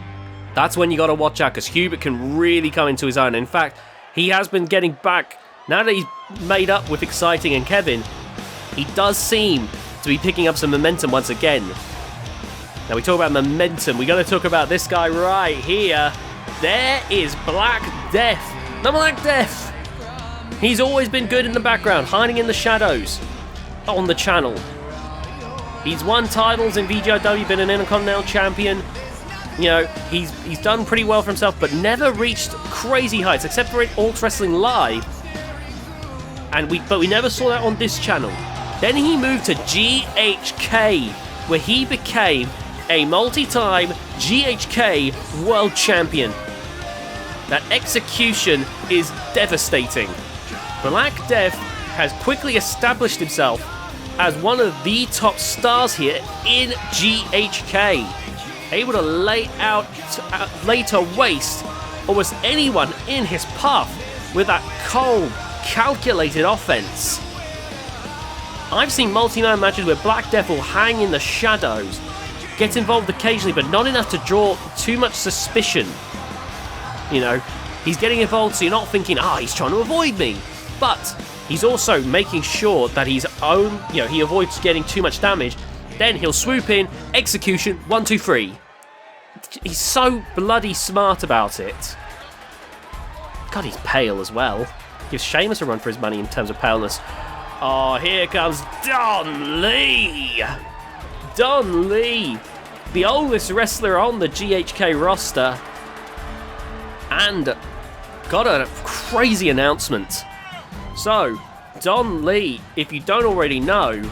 Speaker 1: that's when you got to watch out, because Hubert can really come into his own. In fact, he has been getting back. Now that he's made up with XXIX and Kevin, he does seem to be picking up some momentum once again. Now we talk about momentum, we got to talk about this guy right here. There is Black Death. The Black Death. He's always been good in the background, hiding in the shadows on the channel. He's won titles in VGIW, been an Intercontinental champion. You know, he's done pretty well for himself, but never reached crazy heights, except for in Alt Wrestling Live. But we never saw that on this channel. Then he moved to GHK, where he became a multi-time GHK world champion. That execution is devastating. Black Death has quickly established himself as one of the top stars here in GHK. Able to lay to waste almost anyone in his path with that cold, calculated offense. I've seen multi-man matches where Black Death will hang in the shadows, get involved occasionally, but not enough to draw too much suspicion. You know, he's getting involved, so you're not thinking, he's trying to avoid me. But he's also making sure that he avoids getting too much damage. Then he'll swoop in, execution, 1, 2, 3. He's so bloody smart about it. God, he's pale as well. Gives Sheamus a run for his money in terms of paleness. Oh, here comes Don Lee. Don Lee, the oldest wrestler on the GHK roster. And got a crazy announcement. So, Don Lee, if you don't already know,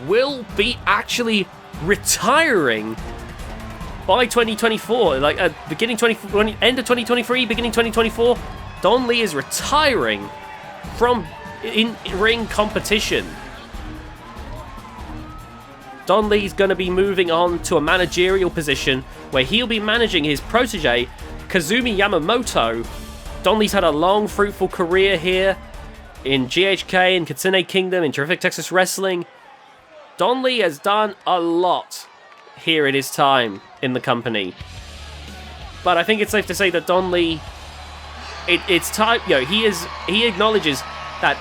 Speaker 1: will be actually retiring by 2024. Like, end of 2023, beginning 2024, Don Lee is retiring from in-ring competition. Don Lee's going to be moving on to a managerial position where he'll be managing his protege, Kazumi Yamamoto. Don Lee's had a long, fruitful career here in GHK, in Kitsune Kingdom, in Terrific Texas Wrestling. Don Lee has done a lot here in his time in the company. But I think it's safe to say that Don Lee, it's time, he acknowledges that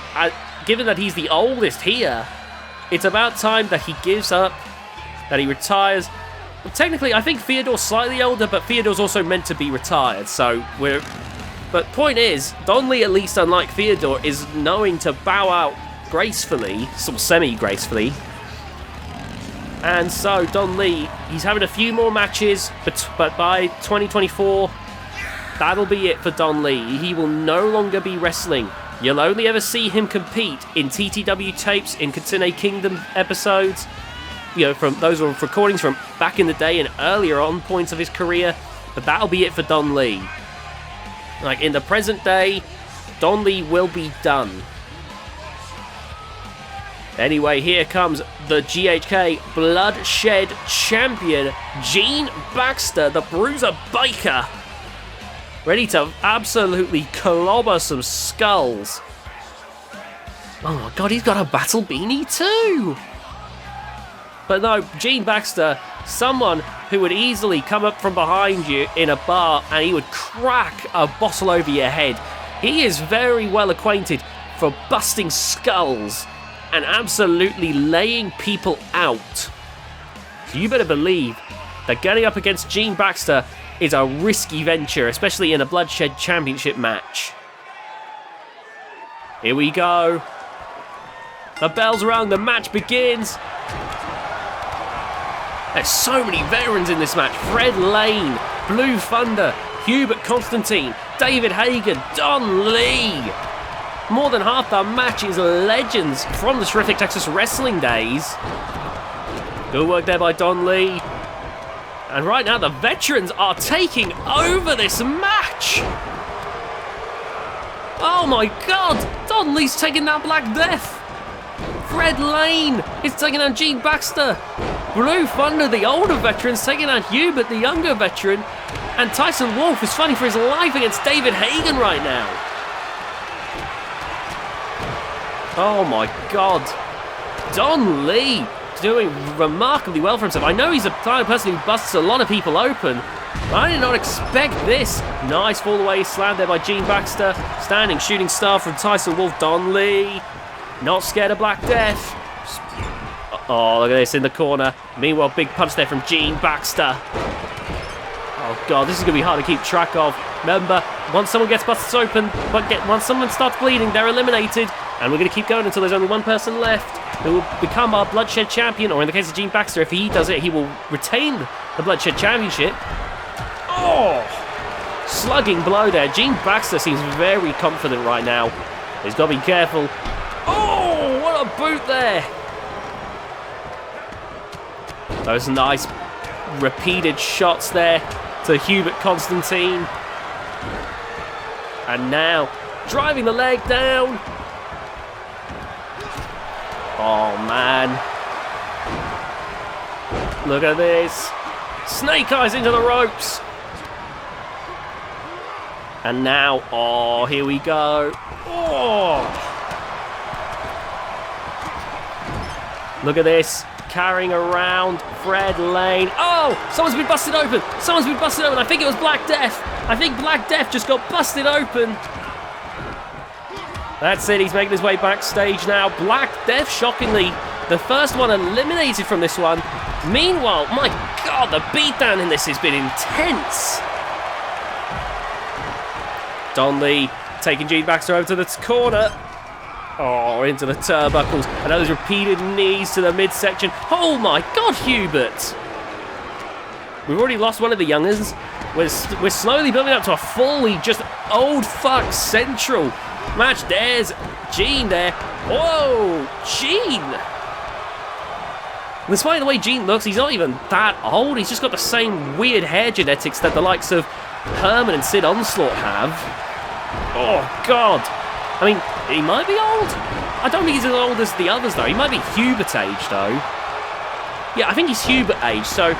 Speaker 1: given that he's the oldest here, it's about time that he gives up, that he retires. Well, technically, I think Fyodor's slightly older, but Fyodor's also meant to be retired, so But point is, Don Lee, at least unlike Fyodor, is knowing to bow out gracefully, sort of semi-gracefully. And so, Don Lee, he's having a few more matches, but by 2024, that'll be it for Don Lee. He will no longer be wrestling. You'll only ever see him compete in TTW tapes, in Kitsune Kingdom episodes. From those were recordings from back in the day and earlier on points of his career. But that'll be it for Don Lee. Like, in the present day, Don Lee will be done. Anyway, here comes the GHK Bloodshed Champion, Gene Baxter, the Bruiser Bakke. Ready to absolutely clobber some skulls. Oh my god, he's got a battle beanie too! But no, Gene Baxter, someone who would easily come up from behind you in a bar and he would crack a bottle over your head. He is very well acquainted for busting skulls and absolutely laying people out. So you better believe that getting up against Gene Baxter is a risky venture, especially in a Bloodshed Championship match. Here we go. The bell's rung, the match begins. There's so many veterans in this match. Fred Lane, Blue Thunder, Hubert Constantine, David Hagen, Don Lee. More than half the match is legends from the Terrific Texas Wrestling days. Good work there by Don Lee. And right now the veterans are taking over this match. Oh my god, Don Lee's taking down Black Death. Fred Lane is taking down Gene Baxter. Blue Thunder, the older veteran, is taking down Hubert, the younger veteran. And Tyson Wolf is fighting for his life against David Hagen right now. Oh my god. Don Lee doing remarkably well for himself. I know he's a kind of person who busts a lot of people open, but I did not expect this. Nice fall away slam there by Gene Baxter. Standing shooting star from Tyson Wolf. Don Lee, not scared of Black Death. Oh, look at this in the corner. Meanwhile, big punch there from Gene Baxter. Oh god, this is going to be hard to keep track of. Remember, once someone gets busted open, once someone starts bleeding, they're eliminated. And we're going to keep going until there's only one person left who will become our Bloodshed Champion, or in the case of Gene Baxter, if he does it, he will retain the Bloodshed Championship. Oh! Slugging blow there. Gene Baxter seems very confident right now. He's got to be careful. Oh! What a boot there! Those nice repeated shots there to Hubert Constantine. And now, driving the leg down. Oh man. Look at this. Snake eyes into the ropes. And now, oh, here we go. Oh. Look at this. Carrying around Fred Lane. Oh, someone's been busted open. Someone's been busted open. I think it was Black Death. I think Black Death just got busted open. That's it, he's making his way backstage now. Black Death, shockingly, the first one eliminated from this one. Meanwhile, my god, the beatdown in this has been intense. Don Lee taking Gene Baxter over to the corner. Oh, into the turnbuckles. And those repeated knees to the midsection. Oh my God, Hubert. We've already lost one of the youngers. We're slowly building up to a fully just old fuck central match. There's Gene there. Whoa, Gene. Despite the way Gene looks, he's not even that old. He's just got the same weird hair genetics that the likes of Herman and Sid Onslaught have. Oh, God. I mean, he might be old. I don't think he's as old as the others, though. He might be Hubert age, though. Yeah, I think he's Hubert age, so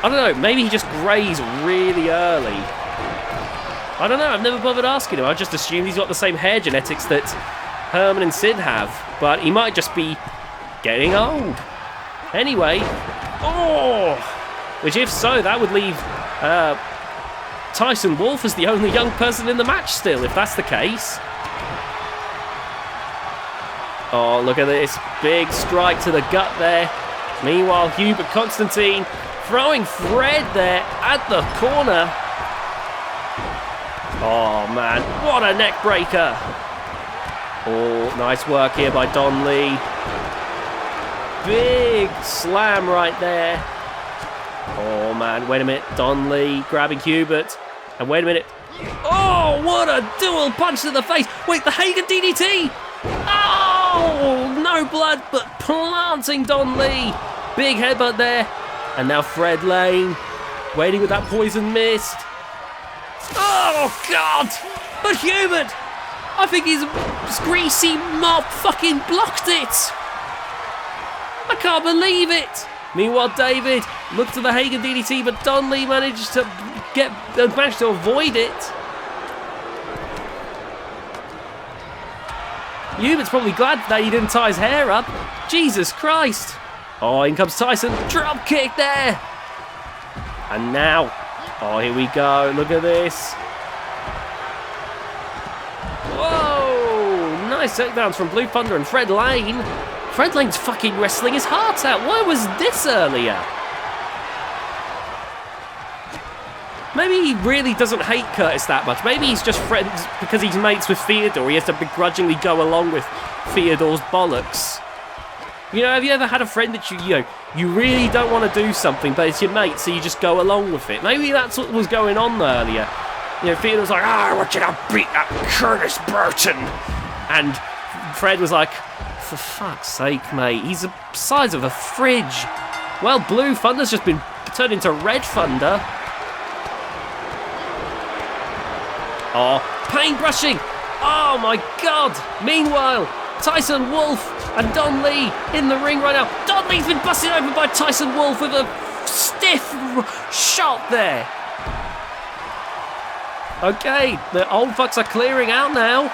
Speaker 1: I don't know. Maybe he just grays really early. I don't know. I've never bothered asking him. I just assumed he's got the same hair genetics that Herman and Sid have. But he might just be getting old. Anyway, which if so, that would leave Tyson Wolf as the only young person in the match still, if that's the case. Oh, look at this. Big strike to the gut there. Meanwhile, Hubert Constantine throwing Fred there at the corner. Oh, man. What a neck breaker. Oh, nice work here by Don Lee. Big slam right there. Oh, man. Wait a minute. Don Lee grabbing Hubert. And wait a minute. Oh, what a dual punch to the face. Wait, the Hagen DDT. Oh, no blood, but planting Don Lee. Big headbutt there. And now Fred Lane waiting with that poison mist. Oh, God. But Hubert, I think his greasy mop fucking blocked it. I can't believe it. Meanwhile, David looked to the Hagen DDT, but Don Lee managed to avoid it. Hubert's probably glad that he didn't tie his hair up. Jesus Christ. Oh, in comes Tyson. Drop kick there. And now, oh, here we go. Look at this. Whoa. Nice takedowns from Blue Thunder and Fred Lane. Fred Lane's fucking wrestling his heart out. Why was this earlier? Maybe he really doesn't hate Curtis that much. Maybe he's just friends because he's mates with Theodore. He has to begrudgingly go along with Theodore's bollocks. You know, have you ever had a friend that you really don't want to do something, but it's your mate, so you just go along with it? Maybe that's what was going on earlier. You know, Theodore's like, I want you to beat that Curtis Burton. And Fred was like, for fuck's sake, mate, he's the size of a fridge. Well, Blue Thunder's just been turned into Red Thunder. Oh, paintbrushing! Oh my God! Meanwhile, Tyson Wolf and Don Lee in the ring right now. Don Lee's been busted open by Tyson Wolf with a stiff shot there. Okay, the old fucks are clearing out now.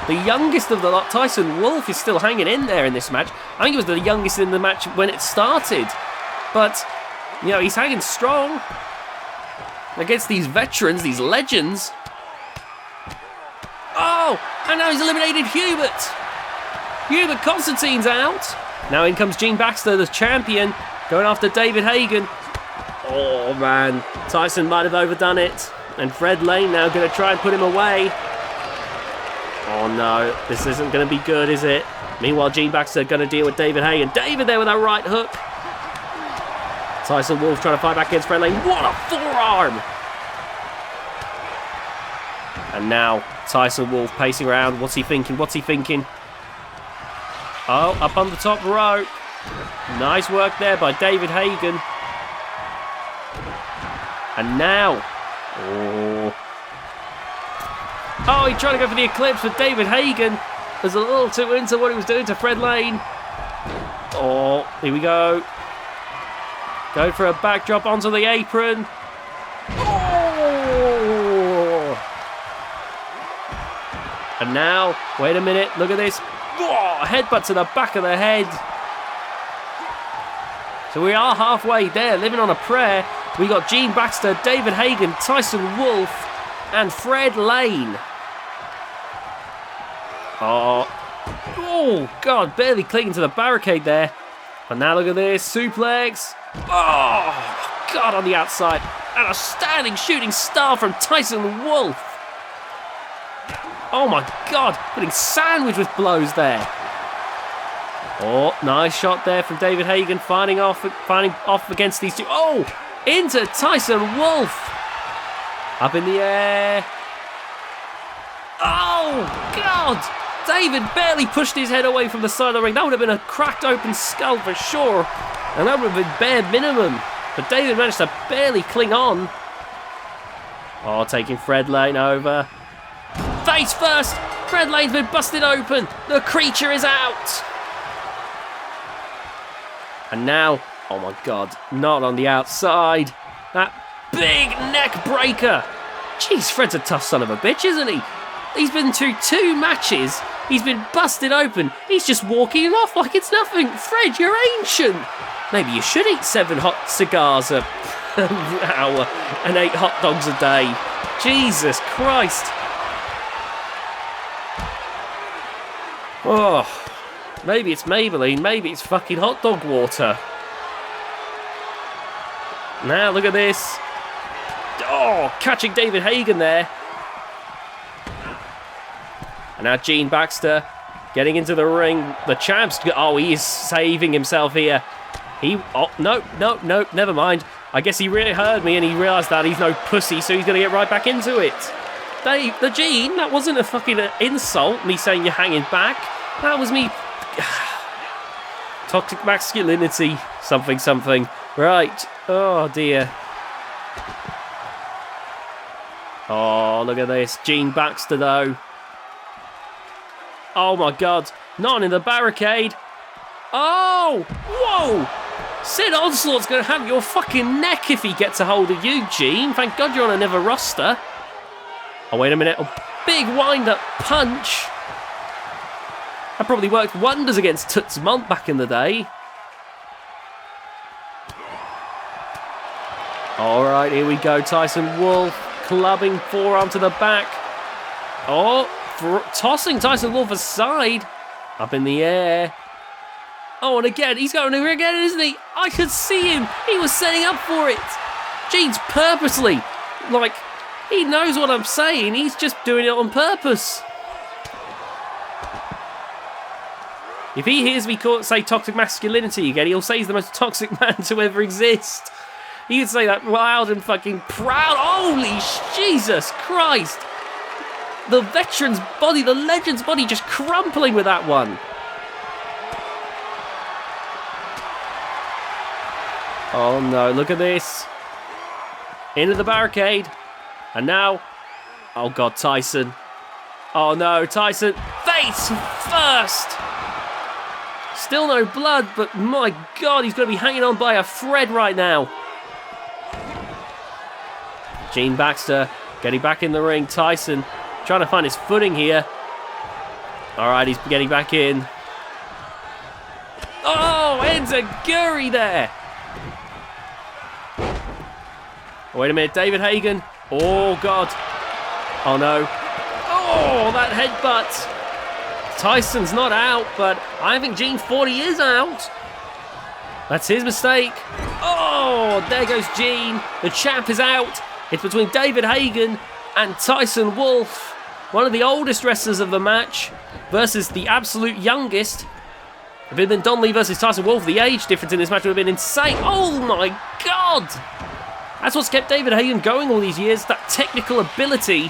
Speaker 1: The youngest of the lot, Tyson Wolf, is still hanging in there in this match. I think he was the youngest in the match when it started. But, you know, he's hanging strong against these veterans, these legends. Oh, and now he's eliminated Hubert. Hubert Constantine's out. Now in comes Gene Baxter, the champion, going after David Hagen. Oh, man. Tyson might have overdone it. And Fred Lane now going to try and put him away. Oh, no. This isn't going to be good, is it? Meanwhile, Gene Baxter going to deal with David Hagen. David there with that right hook. Tyson Wolf trying to fight back against Fred Lane. What a forearm! And now Tyson Wolf pacing around. What's he thinking? What's he thinking? Oh, up on the top rope. Nice work there by David Hagen. And now. Oh, he tried to go for the Eclipse, but David Hagen was a little too into what he was doing to Fred Lane. Oh, here we go. Go for a backdrop onto the apron. Oh! And now, wait a minute, look at this. Oh, a headbutt to the back of the head. So we are halfway there, living on a prayer. We got Gene Baxter, David Hagen, Tyson Wolf, and Fred Lane. Oh, God, barely clinging to the barricade there. And now look at this, suplex. Oh, God, on the outside. And a standing shooting star from Tyson Wolf. Oh my God, getting sandwiched with blows there. Oh, nice shot there from David Hagen, finding off against these two. Oh, into Tyson Wolf. Up in the air. Oh, God. David barely pushed his head away from the side of the ring. That would have been a cracked open skull for sure. And that would have been bare minimum. But David managed to barely cling on. Oh, taking Fred Lane over. Face first. Fred Lane's been busted open. The creature is out. And now, oh my God, not on the outside. That big neck breaker. Jeez, Fred's a tough son of a bitch, isn't he? He's been to 2 matches. He's been busted open. He's just walking it off like it's nothing. Fred, you're ancient. Maybe you should eat 7 hot cigars an hour and 8 hot dogs a day. Jesus Christ. Oh, maybe it's Maybelline. Maybe it's fucking hot dog water. Now look at this. Oh, catching David Hagen there. And now Gene Baxter getting into the ring. The champ's... Oh, he is saving himself here. Oh, no, never mind. I guess he really heard me and he realised that he's no pussy, so he's going to get right back into it. The Gene, that wasn't a fucking insult, me saying you're hanging back. That was me... Toxic masculinity. Something. Right. Oh, dear. Oh, look at this. Gene Baxter, though. Oh, my God. Not in the barricade. Oh! Whoa! Sid Onslaught's going to have your fucking neck if he gets a hold of you, Gene. Thank God you're on another roster. Oh, wait a minute. A big wind-up punch. That probably worked wonders against Toots Monk back in the day. All right, here we go. Tyson Wolf clubbing forearm to the back. Oh, tossing Tyson Wolf aside. Up in the air. Oh, and again, he's going over again, isn't he? I could see him. He was setting up for it. Gene's purposely, like, he knows what I'm saying. He's just doing it on purpose. If he hears me say toxic masculinity again, he'll say he's the most toxic man to ever exist. He would say that loud and fucking proud. Holy Jesus Christ. The veteran's body, the legend's body just crumpling with that one. Oh no, look at this. Into the barricade. And now, oh God, Tyson. Oh no, Tyson, face first. Still no blood, but my God, he's going to be hanging on by a thread right now. Gene Baxter getting back in the ring. Tyson trying to find his footing here. All right, he's getting back in. Oh, Enziguri there. Wait a minute, David Hagen. Oh, God. Oh, no. Oh, that headbutt. Tyson's not out, but I think Gene 40 is out. That's his mistake. Oh, there goes Gene. The champ is out. It's between David Hagen and Tyson Wolf, one of the oldest wrestlers of the match, versus the absolute youngest. If it had been Don Lee versus Tyson Wolf, the age difference in this match would have been insane. Oh, my God. That's what's kept David Hagen going all these years, that technical ability.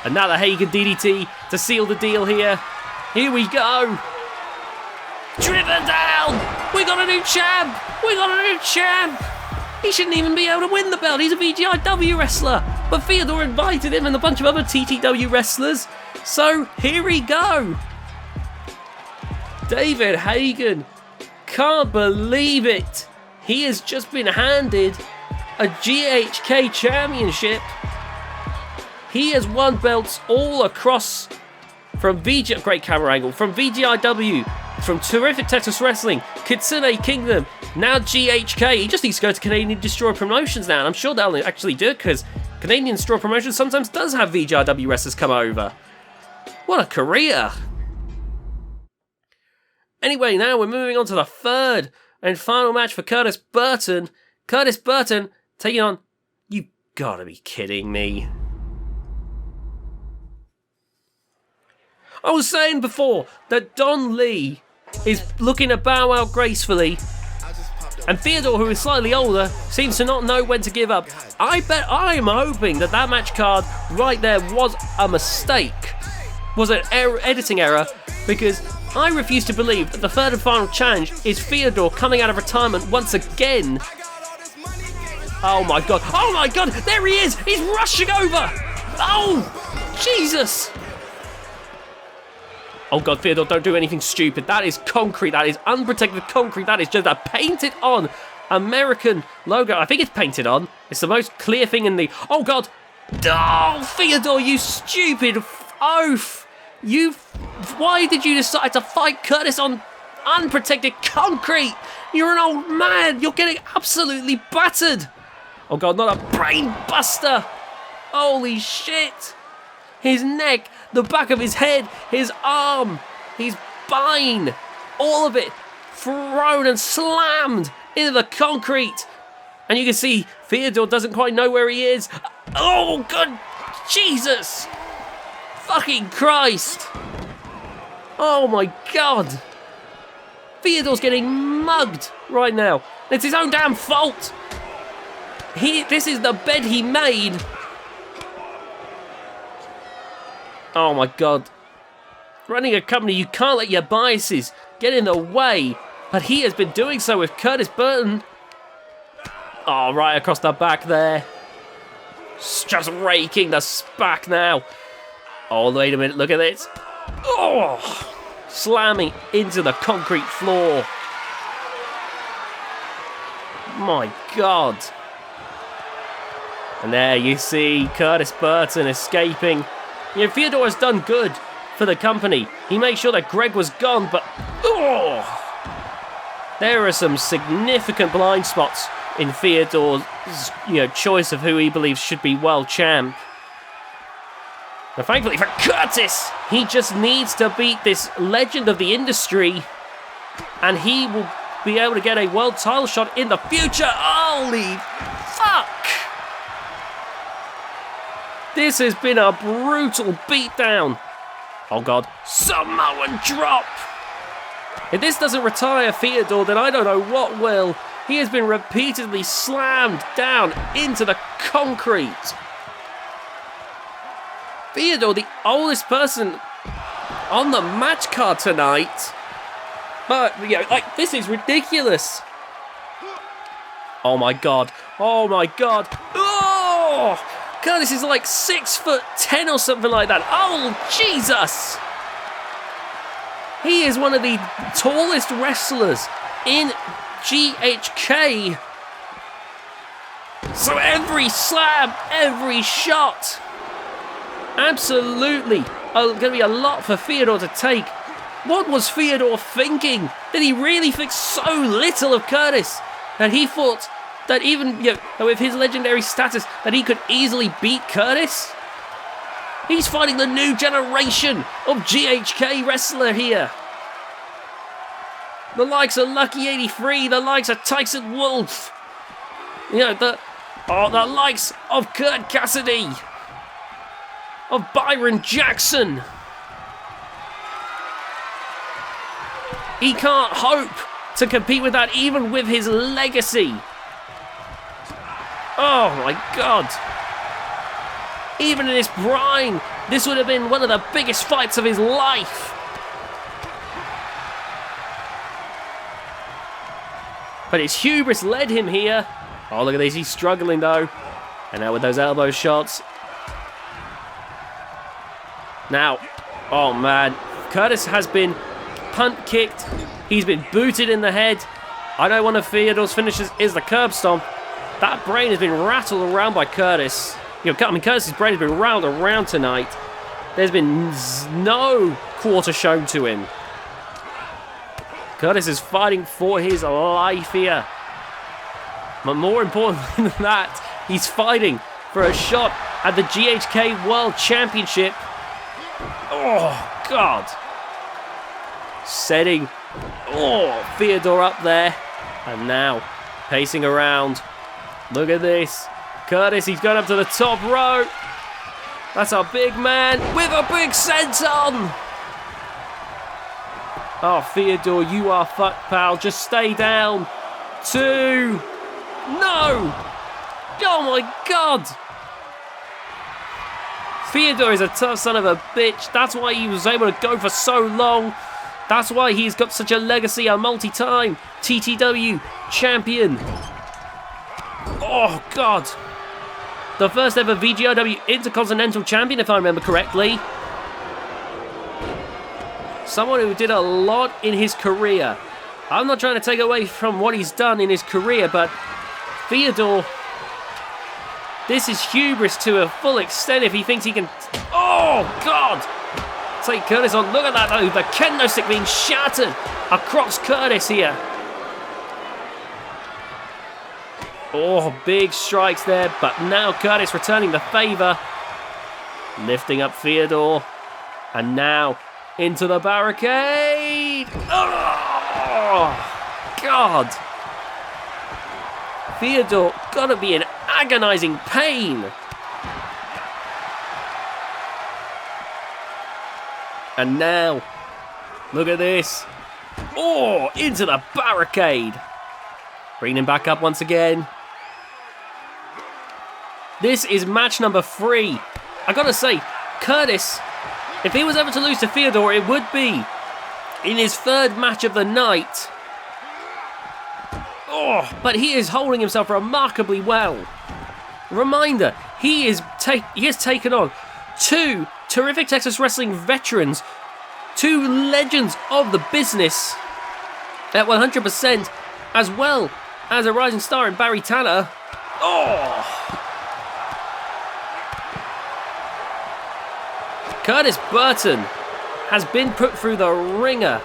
Speaker 1: And now the Hagen DDT to seal the deal here. Here we go. Driven down. We got a new champ. We got a new champ. He shouldn't even be able to win the belt. He's a VGIW wrestler. But Theodore invited him and a bunch of other TTW wrestlers. So here we go. David Hagen. Can't believe it. He has just been handed a GHK championship. He has won belts all across from great camera angle, from VGIW, from Terrific Texas Wrestling, Kitsune Kingdom, now GHK. He just needs to go to Canadian Destroyer Promotions now, and I'm sure they'll actually do it, because Canadian Destroyer Promotions sometimes does have VGIW wrestlers come over. What a career! Anyway, now we're moving on to the third and final match for Curtis Burton. Curtis Burton taking on... You've got to be kidding me. I was saying before that Don Lee is looking to bow out gracefully, and Theodore, who is slightly older, seems to not know when to give up. I am hoping that match card right there was a mistake, was an editing error, because I refuse to believe that the third and final challenge is Theodore coming out of retirement once again. Oh my god, there he is! He's rushing over! Oh, Jesus! Oh god, Theodore, don't do anything stupid. That is concrete, that is unprotected concrete, that is just a painted on American logo. I think it's painted on. It's the most clear thing in the... Oh god! Oh, Theodore, you stupid oaf! Why did you decide to fight Curtis on unprotected concrete? You're an old man. You're getting absolutely battered. Oh god, not a brain buster. Holy shit. His neck, the back of his head, his arm, his spine, all of it thrown and slammed into the concrete. And you can see Theodore doesn't quite know where he is. Oh god, Jesus. Fucking Christ! Oh my god! Theodore's getting mugged right now. It's his own damn fault! This is the bed he made! Oh my god. Running a company, you can't let your biases get in the way. But he has been doing so with Curtis Burton. Oh, right across the back there. Just raking the spack now. Oh, wait a minute, look at this. Oh, slamming into the concrete floor. My God. And there you see Curtis Burton escaping. You know, Theodore has done good for the company. He made sure that Greg was gone, but oh, there are some significant blind spots in Theodore's choice of who he believes should be world champ. But thankfully for Curtis, he just needs to beat this legend of the industry, and he will be able to get a world title shot in the future. Holy fuck! This has been a brutal beatdown. Oh god, Samoan drop! If this doesn't retire Theodore, then I don't know what will. He has been repeatedly slammed down into the concrete. Theodore, the oldest person on the match card tonight. But, this is ridiculous. Oh my god. Oh my god. Oh! Curtis is like 6'10" or something like that. Oh, Jesus! He is one of the tallest wrestlers in GHK. So every slam, every shot, absolutely going to be a lot for Theodore to take. What was Theodore thinking? Did he really think so little of Curtis that he thought that even with his legendary status that he could easily beat Curtis? He's fighting the new generation of GHK wrestler here. The likes of Lucky 83, the likes of Tyson Wolf, the likes of Kurt Cassidy, of Byron Jackson. He can't hope to compete with that even with his legacy. Oh my god. Even in his prime, this would have been one of the biggest fights of his life. But his hubris led him here. Oh, look at this, he's struggling though. And now with those elbow shots. Now, oh man, Curtis has been punt kicked. He's been booted in the head. I know one of Theodore's finishes is the curb stomp. That brain has been rattled around by Curtis. Curtis's brain has been rattled around tonight. There's been no quarter shown to him. Curtis is fighting for his life here. But more importantly than that, he's fighting for a shot at the GHK World Championship. Oh, God. Setting Theodore up there. And now, pacing around. Look at this. Curtis, he's going up to the top rope. That's our big man with a big senton. Oh, Theodore, you are fucked, pal. Just stay down. 2. No! Oh my god! Theodore is a tough son of a bitch. That's why he was able to go for so long. That's why he's got such a legacy, a multi-time TTW champion. Oh god. The first ever VGIW Intercontinental Champion, if I remember correctly. Someone who did a lot in his career. I'm not trying to take away from what he's done in his career, but Theodore, this is hubris to a full extent if he thinks he can... Oh, God! Take Curtis on. Look at that, though. The kendo stick being shattered across Curtis here. Oh, big strikes there, but now Curtis returning the favour. Lifting up Theodore. And now into the barricade. Oh, God. Theodore gotta be in agonising pain. And now, look at this. Oh, into the barricade. Bringing him back up once again. This is match number 3. I gotta say, Curtis, if he was ever to lose to Theodore, it would be in his 3rd match of the night. Oh, but he is holding himself remarkably well. Reminder, he has taken on 2 terrific Texas wrestling veterans, 2 legends of the business at 100%, as well as a rising star in Barry Tanner. Oh! Curtis Burton has been put through the ringer.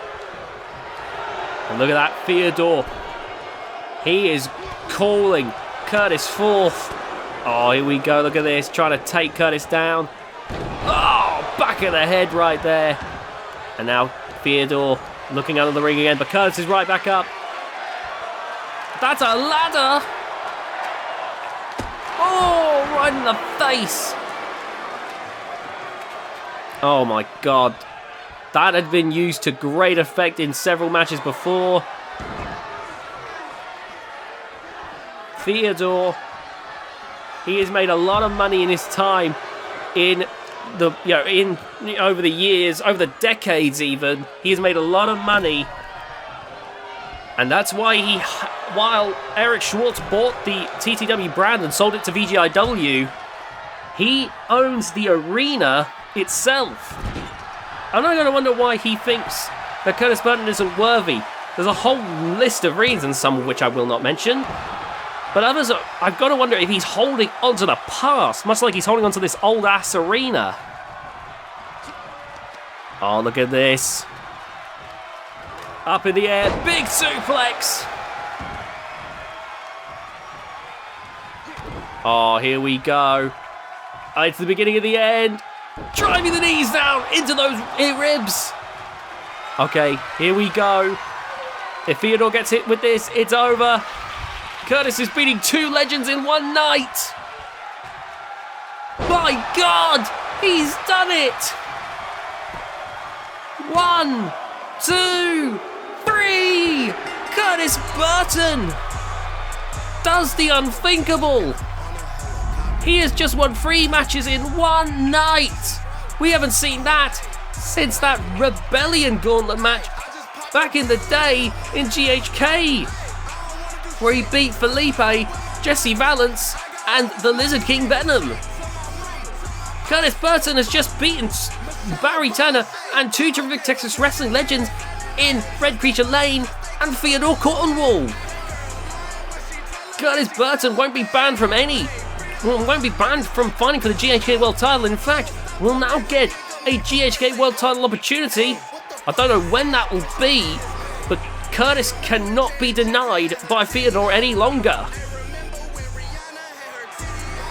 Speaker 1: And look at that, Theodore. He is calling Curtis forth. Oh, here we go. Look at this. Trying to take Curtis down. Oh, back of the head right there. And now Theodore looking under the ring again. But Curtis is right back up. That's a ladder. Oh, right in the face. Oh my god. That had been used to great effect in several matches before. Theodore, he has made a lot of money in his time in the, over the years, over the decades even. He has made a lot of money. And that's why while Eric Schwartz bought the TTW brand and sold it to VGIW, he owns the arena itself. I'm not going to wonder why he thinks that Curtis Burton isn't worthy. There's a whole list of reasons, some of which I will not mention. But others, I've got to wonder if he's holding onto the past, much like he's holding onto this old-ass arena. Oh, look at this. Up in the air, big suplex. Oh, here we go. It's the beginning of the end. Driving the knees down into those ribs. Okay, here we go. If Theodore gets hit with this, it's over. Curtis is beating 2 legends in one night. My God, he's done it. 1, 2, 3. Curtis Burton does the unthinkable. He has just won 3 matches in one night. We haven't seen that since that Rebellion Gauntlet match back in the day in GHK, where he beat Felipe, Jesse Valance, and the Lizard King Venom. Curtis Burton has just beaten Barry Tanner and 2 terrific Texas wrestling legends in Red Creature Lane and Theodore Cornwall. Curtis Burton won't be banned from fighting for the GHK World title. In fact, will now get a GHK World title opportunity. I don't know when that will be, but Curtis cannot be denied by Theodore any longer.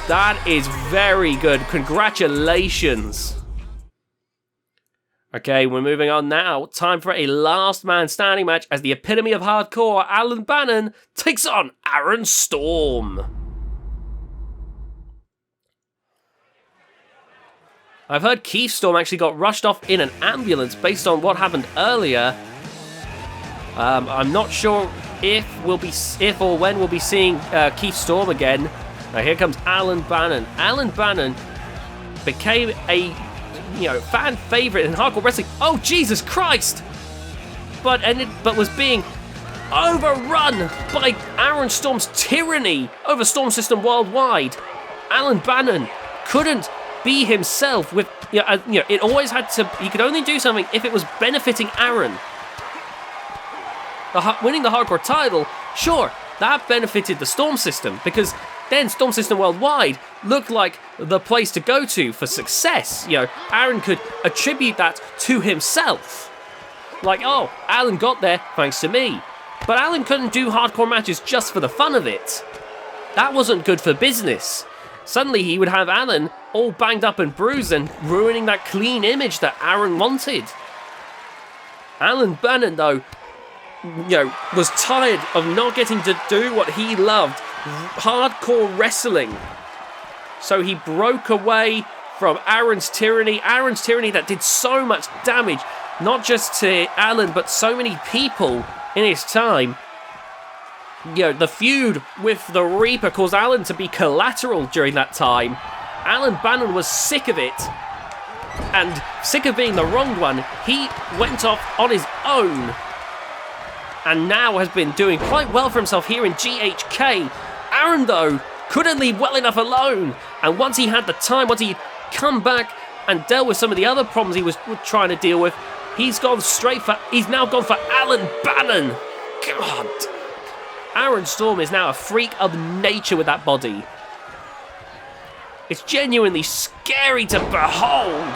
Speaker 1: That is very good. Congratulations. Okay, we're moving on now. Time for a last man standing match as the epitome of hardcore, Alan Bannon, takes on Aaron Storm. I've heard Keith Storm actually got rushed off in an ambulance based on what happened earlier. I'm not sure if or when we'll be seeing Keith Storm again. Now here comes Alan Bannon. Alan Bannon became a fan favorite in hardcore wrestling. Oh Jesus Christ! But was being overrun by Aaron Storm's tyranny over Storm System worldwide. Alan Bannon couldn't be himself with it always had to. He could only do something if it was benefiting Aaron. Winning the hardcore title, sure, that benefited the Storm System because then Storm System worldwide looked like the place to go to for success. Aaron could attribute that to himself. Like, oh, Alan got there thanks to me. But Alan couldn't do hardcore matches just for the fun of it. That wasn't good for business. Suddenly he would have Alan all banged up and bruised and ruining that clean image that Aaron wanted. Alan Bannon, though, was tired of not getting to do what he loved, hardcore wrestling. So he broke away from Aaron's tyranny that did so much damage, not just to Alan, but so many people in his time. The feud with the Reaper caused Alan to be collateral during that time. Alan Bannon was sick of it, and sick of being the wronged one. He went off on his own, and now has been doing quite well for himself here in GHK. Aaron, though, couldn't leave well enough alone, and once he had the time, once he'd come back and dealt with some of the other problems he was trying to deal with, he's now gone for Alan Bannon. God. Aaron Storm is now a freak of nature with that body. It's genuinely scary to behold.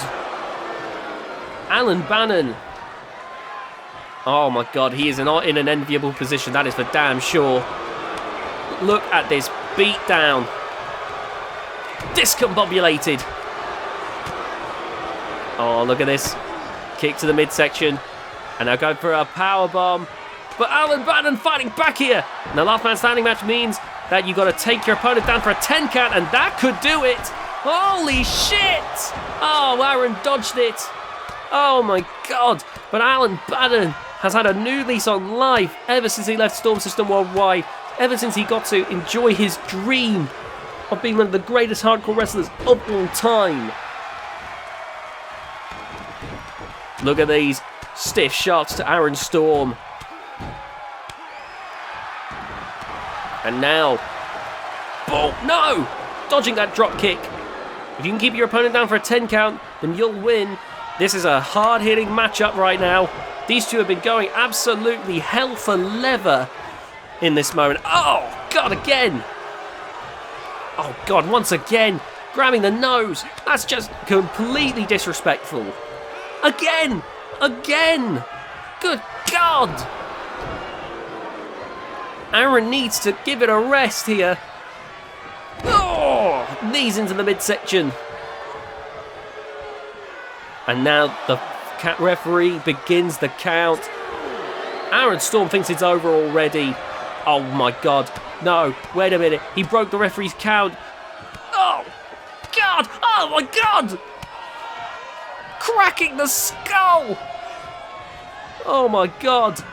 Speaker 1: Alan Bannon. Oh my God, he is not in an enviable position, that is for damn sure. Look at this beatdown. Discombobulated. Oh, look at this. Kick to the midsection. And now going for a powerbomb. But Alan Bannon fighting back here. And the last man standing match means that you've got to take your opponent down for a 10 count, and that could do it. Holy shit! Oh, Aaron dodged it. Oh my God. But Alan Bannon has had a new lease on life ever since he left Storm System Worldwide. Ever since he got to enjoy his dream of being one of the greatest hardcore wrestlers of all time. Look at these stiff shots to Aaron Storm. And now, boom, no! Dodging that drop kick. If you can keep your opponent down for a 10 count, then you'll win. This is a hard-hitting matchup right now. These two have been going absolutely hell for leather in this moment. Oh, God, again. Oh, God, once again, grabbing the nose. That's just completely disrespectful. Again! Good God! Aaron needs to give it a rest here. Oh! Knees into the midsection. And now the referee begins the count. Aaron Storm thinks it's over already. Oh my God. No, wait a minute. He broke the referee's count. Oh! God! Oh my God! Cracking the skull! Oh my God.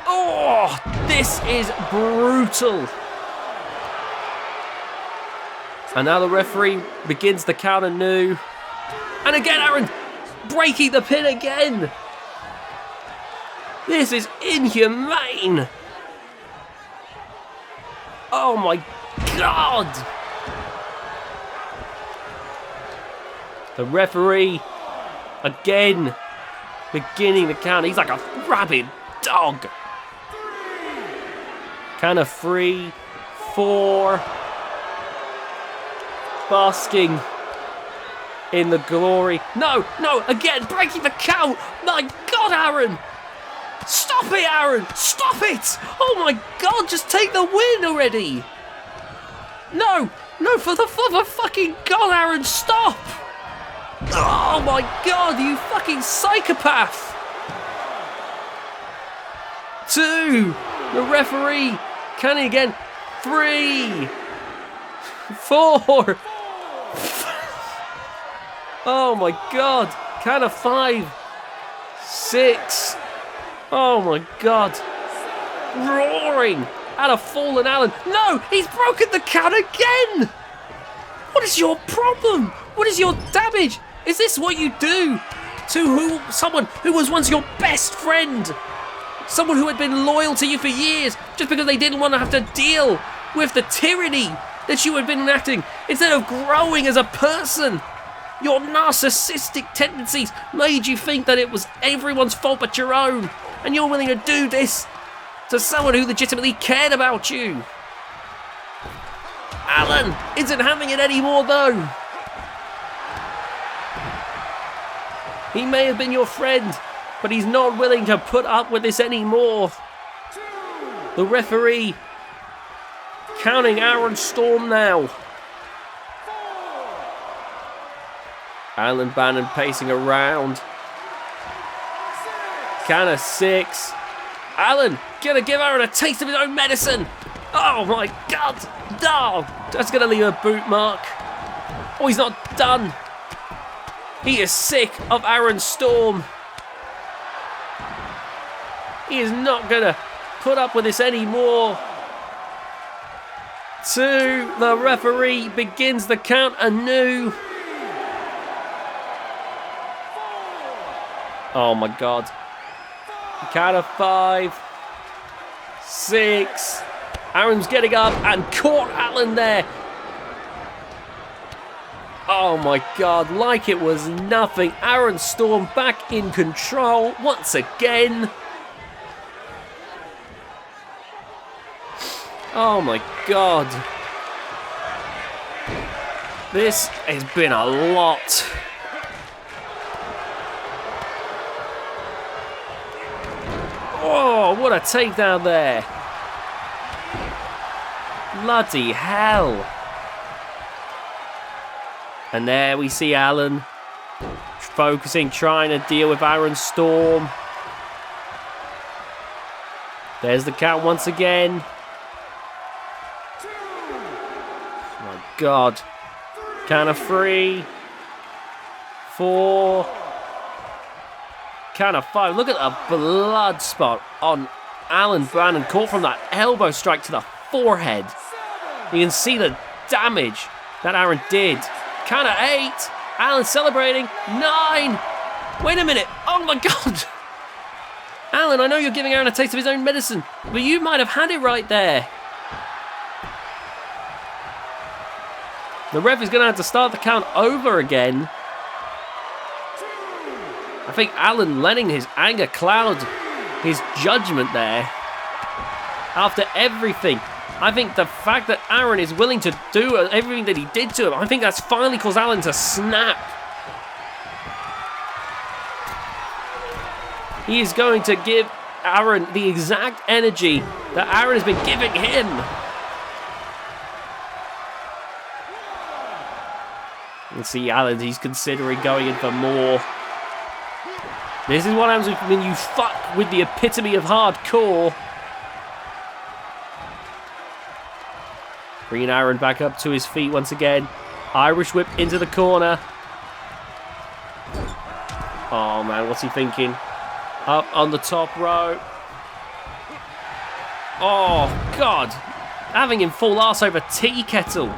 Speaker 1: Oh, this is brutal. And now the referee begins the count anew. And again, Aaron breaking the pin again. This is inhumane. Oh my God. The referee again beginning the count. He's like a rabid dog. Count of 3, 4. Basking in the glory. No, again, breaking the count. My God, Aaron. Stop it, Aaron. Stop it. Oh my God, just take the win already. No, for the fucking God, Aaron, stop. Oh my God, you fucking psychopath. 2. The referee. Can he again? 3. 4. Oh my God. Count of 5. 6. Oh my God. Roaring at a fallen Alan. No, he's broken the count again. What is your problem? What is your damage? Is this what you do to someone who was once your best friend? Someone who had been loyal to you for years just because they didn't want to have to deal with the tyranny that you had been enacting instead of growing as a person. Your narcissistic tendencies made you think that it was everyone's fault but your own, and you're willing to do this to someone who legitimately cared about you. Alan isn't having it anymore though. He may have been your friend, but he's not willing to put up with this anymore. The referee counting Aaron Storm now. Alan Bannon pacing around. Count of 6. Alan gonna give Aaron a taste of his own medicine. Oh my God. No, that's gonna leave a boot mark. Oh, he's not done. He is sick of Aaron Storm. He is not gonna put up with this anymore. 2. The referee begins the count anew. Oh my God. Count of 5. 6. Aaron's getting up and caught Alan there. Oh my God, like it was nothing. Aaron Storm back in control once again. Oh my God. This has been a lot. Oh, what a takedown there. Bloody hell. And there we see Alan focusing, trying to deal with Aaron Storm. There's the count once again. Oh my God. Count of 3. 4. Count of 5. Look at the blood spot on Alan Bannon, caught from that elbow strike to the forehead. You can see the damage that Aaron did. Count of 8. Alan celebrating. 9. Wait a minute. Oh my God. Alan, I know you're giving Aaron a taste of his own medicine, but you might have had it right there. The ref is going to have to start the count over again. I think Alan letting his anger cloud his judgment there. After everything, I think the fact that Aaron is willing to do everything that he did to him, I think that's finally caused Alan to snap. He is going to give Aaron the exact energy that Aaron has been giving him. You can see Alan, he's considering going in for more. This is what happens when you fuck with the epitome of hardcore. Bringing Aaron back up to his feet once again. Irish whip into the corner. Oh man, what's he thinking? Up on the top rope. Oh God. Having him fall arse over tea kettle.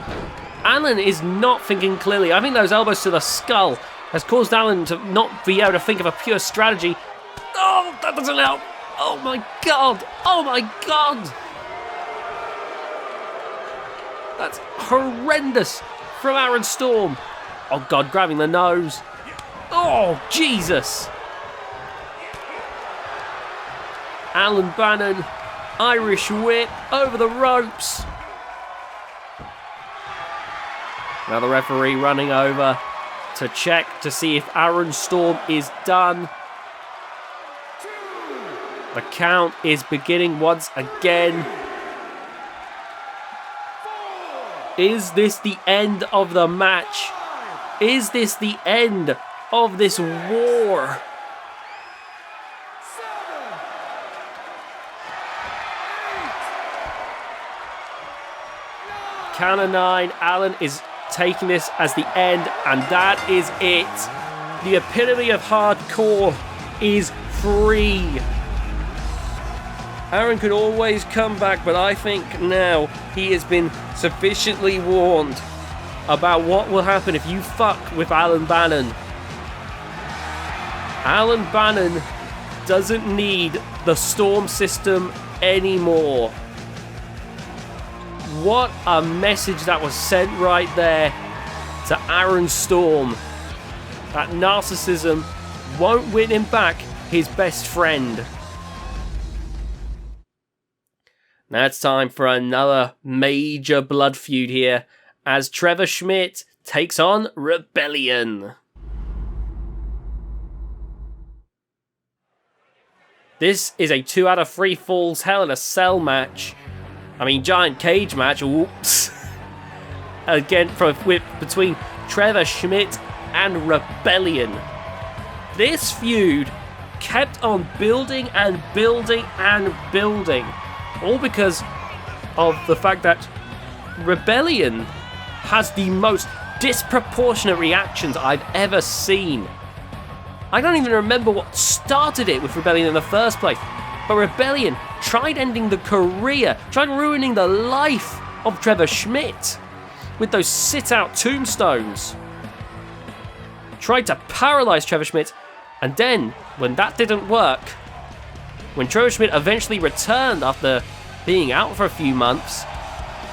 Speaker 1: Alan is not thinking clearly. I think those elbows to the skull has caused Alan to not be able to think of a pure strategy. Oh, that doesn't help. Oh my God. Oh my God. That's horrendous from Aaron Storm. Oh God, grabbing the nose. Oh, Jesus. Alan Bannon, Irish whip over the ropes. Now the referee running over to check to see if Aaron Storm is done. The count is beginning once again. Is this the end of the match? Is this the end of this war? Count of 9. Alan is taking this as the end, and that is it. The epitome of hardcore is free. Aaron could always come back, but I think now he has been sufficiently warned about what will happen if you fuck with Alan Bannon. Alan Bannon doesn't need the Storm system anymore. What a message that was sent right there to Aaron Storm. That narcissism won't win him back his best friend. Now it's time for another major blood feud here as Trevor Schmidt takes on Rebellion. This is a 2 out of 3 falls Hell in a Cell match. I mean, giant cage match. Whoops. Again, between Trevor Schmidt and Rebellion. This feud kept on building and building and building. All because of the fact that Rebellion has the most disproportionate reactions I've ever seen. I don't even remember what started it with Rebellion in the first place. But Rebellion tried ending the career, tried ruining the life of Trevor Schmidt with those sit-out tombstones. Tried to paralyze Trevor Schmidt, and then, when that didn't work, when Trevor Schmidt eventually returned after being out for a few months,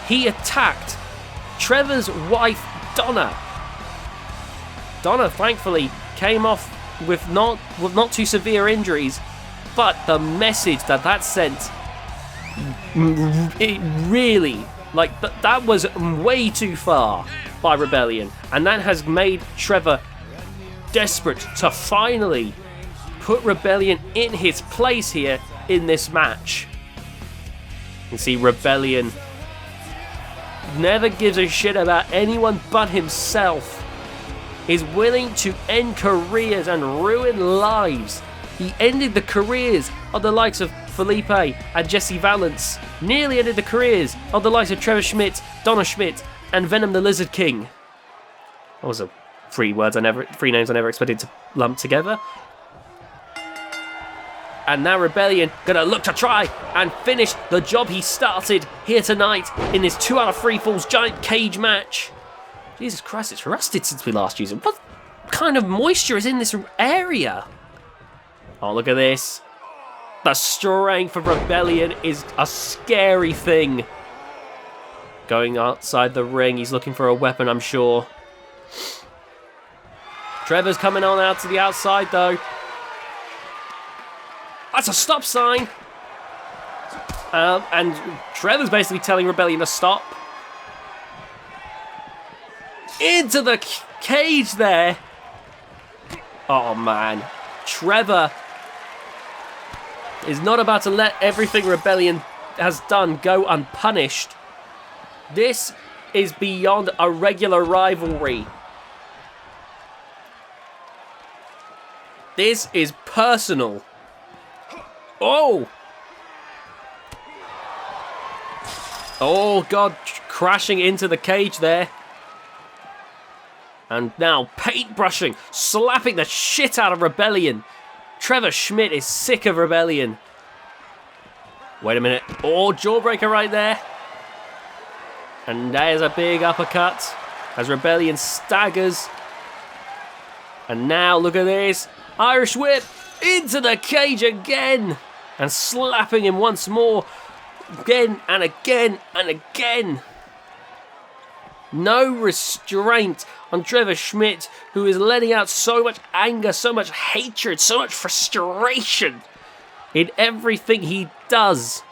Speaker 1: he attacked Trevor's wife, Donna. Donna, thankfully, came off with not too severe injuries, but the message that sent, it really, that was way too far by Rebellion, and that has made Trevor desperate to finally put Rebellion in his place here in this match. You can see Rebellion never gives a shit about anyone but himself. Is willing to end careers and ruin lives. He ended the careers of the likes of Felipe and Jesse Valance. Nearly ended the careers of the likes of Trevor Schmidt, Donna Schmidt, and Venom the Lizard King. That was three names I never expected to lump together. And now Rebellion gonna look to try and finish the job he started here tonight in this 2 out of 3 falls giant cage match. Jesus Christ, it's rusted since we last used it. What kind of moisture is in this area? Oh, look at this. The strength of Rebellion is a scary thing. Going outside the ring, he's looking for a weapon, I'm sure. Trevor's coming on out to the outside, though. That's a stop sign. And Trevor's basically telling Rebellion to stop. Into the cage there. Oh, man. Trevor is not about to let everything Rebellion has done go unpunished. This is beyond a regular rivalry. This is personal. Oh! Oh, God. Crashing into the cage there. And now paintbrushing, slapping the shit out of Rebellion. Trevor Schmidt is sick of Rebellion. Wait a minute. Oh, jawbreaker right there. And there's a big uppercut as Rebellion staggers. And now look at this. Irish whip into the cage again. And slapping him once more. Again and again and again. No restraint on Trevor Schmidt, who is letting out so much anger, so much hatred, so much frustration in everything he does.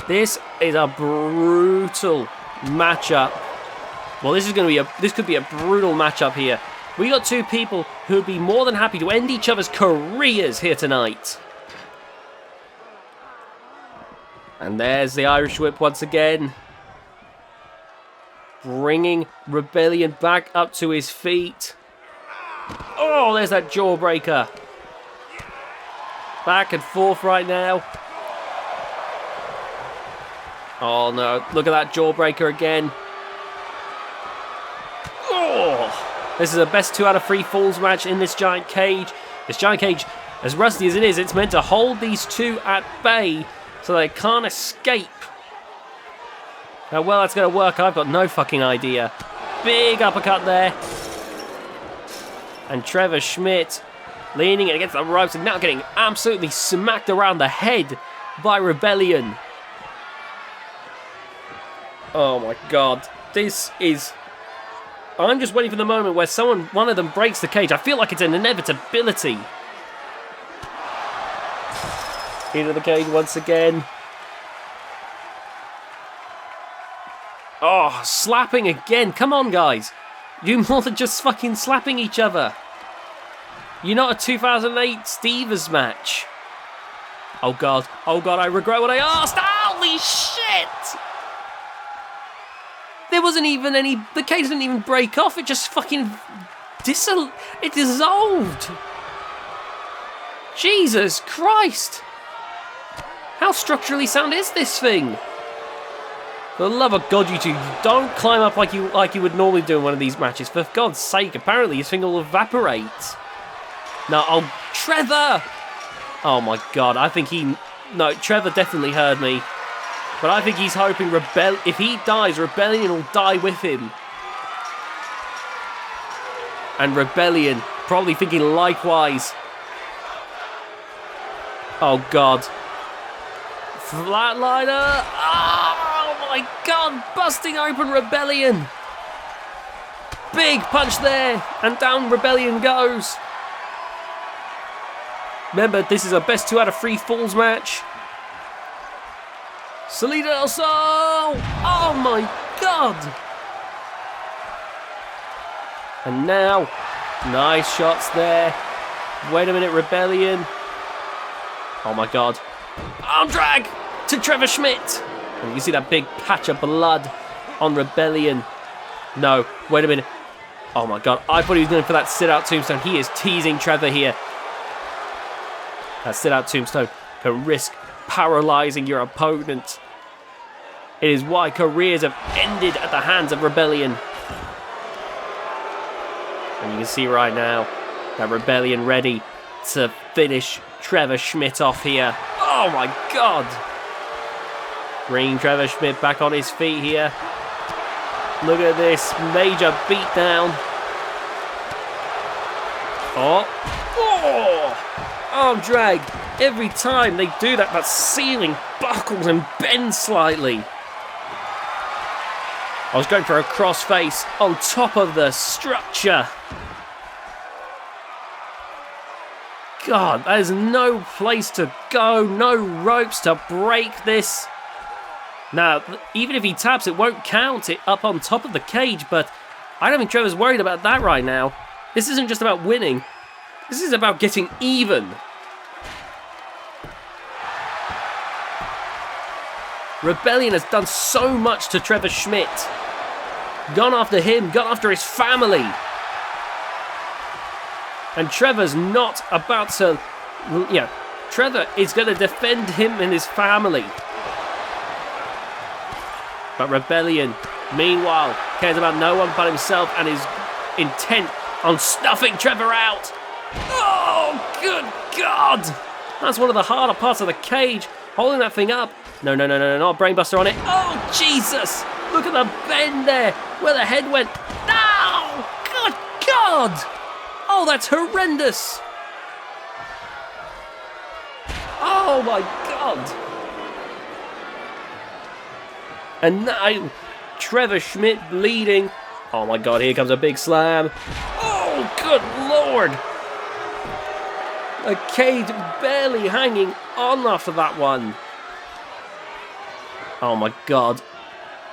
Speaker 1: This is a brutal matchup. Well, this could be a brutal matchup here. We got two people who would be more than happy to end each other's careers here tonight. And there's the Irish whip once again. Bringing Rebellion back up to his feet. Oh, there's that jawbreaker. Back and forth right now. Oh no, look at that jawbreaker again. Oh, this is the best 2 out of 3 falls match in this giant cage. This giant cage As rusty as it is, it's meant to hold these two at bay so they can't escape. How well that's going to work, I've got no fucking idea. Big uppercut there. And Trevor Schmidt leaning against the ropes and now getting absolutely smacked around the head by Rebellion. Oh my god. This is... I'm just waiting for the moment where one of them breaks the cage. I feel like it's an inevitability. Into the cage once again. Oh, slapping again. Come on, guys. Do more than just fucking slapping each other. You're not a 2008 Stevers match. Oh god, I regret what I asked. Holy shit! There wasn't even any... The cage didn't even break off. It just fucking... It dissolved. Jesus Christ. How structurally sound is this thing? For the love of God, you two, don't climb up like you would normally do in one of these matches. For God's sake, apparently his thing will evaporate. No, oh, Trevor! Oh my God, I think he... No, Trevor definitely heard me. But I think he's hoping if he dies, Rebellion will die with him. And Rebellion probably thinking likewise. Oh God. Flatliner! Oh my God, busting open Rebellion. Big punch there, and down Rebellion goes. Remember, this is a best 2 out of 3 falls match. Salida del Sol! Oh my God! And now, nice shots there. Wait a minute, Rebellion. Oh my God. Arm drag to Trevor Schmidt. And you see that big patch of blood on Rebellion. No, wait a minute. Oh my God, I thought he was going for that sit-out tombstone. He is teasing Trevor here. That sit-out tombstone can risk paralysing your opponent. It is why careers have ended at the hands of Rebellion. And you can see right now that Rebellion ready to finish Trevor Schmidt off here. Oh my God! Bringing Trevor Schmidt back on his feet here. Look at this major beatdown. Arm drag. Every time they do that, that ceiling buckles and bends slightly. I was going for a crossface on top of the structure. God, there's no place to go, no ropes to break this. Now, even if he taps, it won't count it up on top of the cage, but I don't think Trevor's worried about that right now. This isn't just about winning. This is about getting even. Rebellion has done so much to Trevor Schmidt. Gone after him, gone after his family. And Trevor's not about to... Yeah, Trevor is going to defend him and his family. But Rebellion, meanwhile, cares about no one but himself and is intent on stuffing Trevor out. Oh, good God! That's one of the harder parts of the cage, holding that thing up. No, not brainbuster on it. Oh, Jesus! Look at the bend there, where the head went. No! Good God! Oh, that's horrendous! Oh my God! And now, Trevor Schmidt bleeding. Oh my God, here comes a big slam. Oh, good Lord! A cage barely hanging on after that one. Oh my God.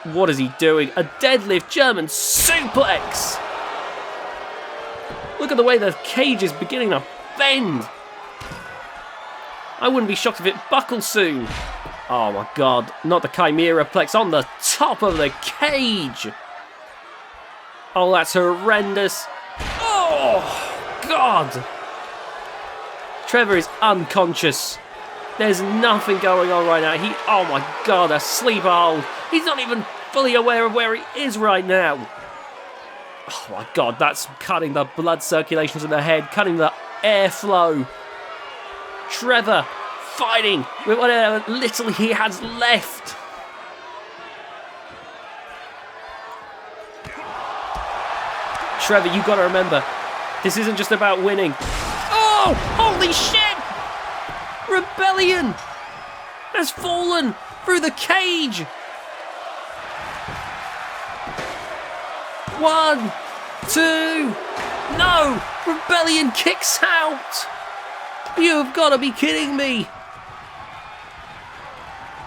Speaker 1: What is he doing? A deadlift German suplex! Look at the way the cage is beginning to bend. I wouldn't be shocked if it buckles soon. Oh my God, not the Chimera Plex on the top of the cage. Oh, that's horrendous. Oh, God. Trevor is unconscious. There's nothing going on right now. Oh my God, a sleeper hold. He's not even fully aware of where he is right now. Oh my God, that's cutting the blood circulation to the head, cutting the airflow. Trevor fighting with whatever little he has left. Trevor, you got to remember, this isn't just about winning. Oh, holy shit! Rebellion has fallen through the cage. 1, 2, no! Rebellion kicks out! You've got to be kidding me!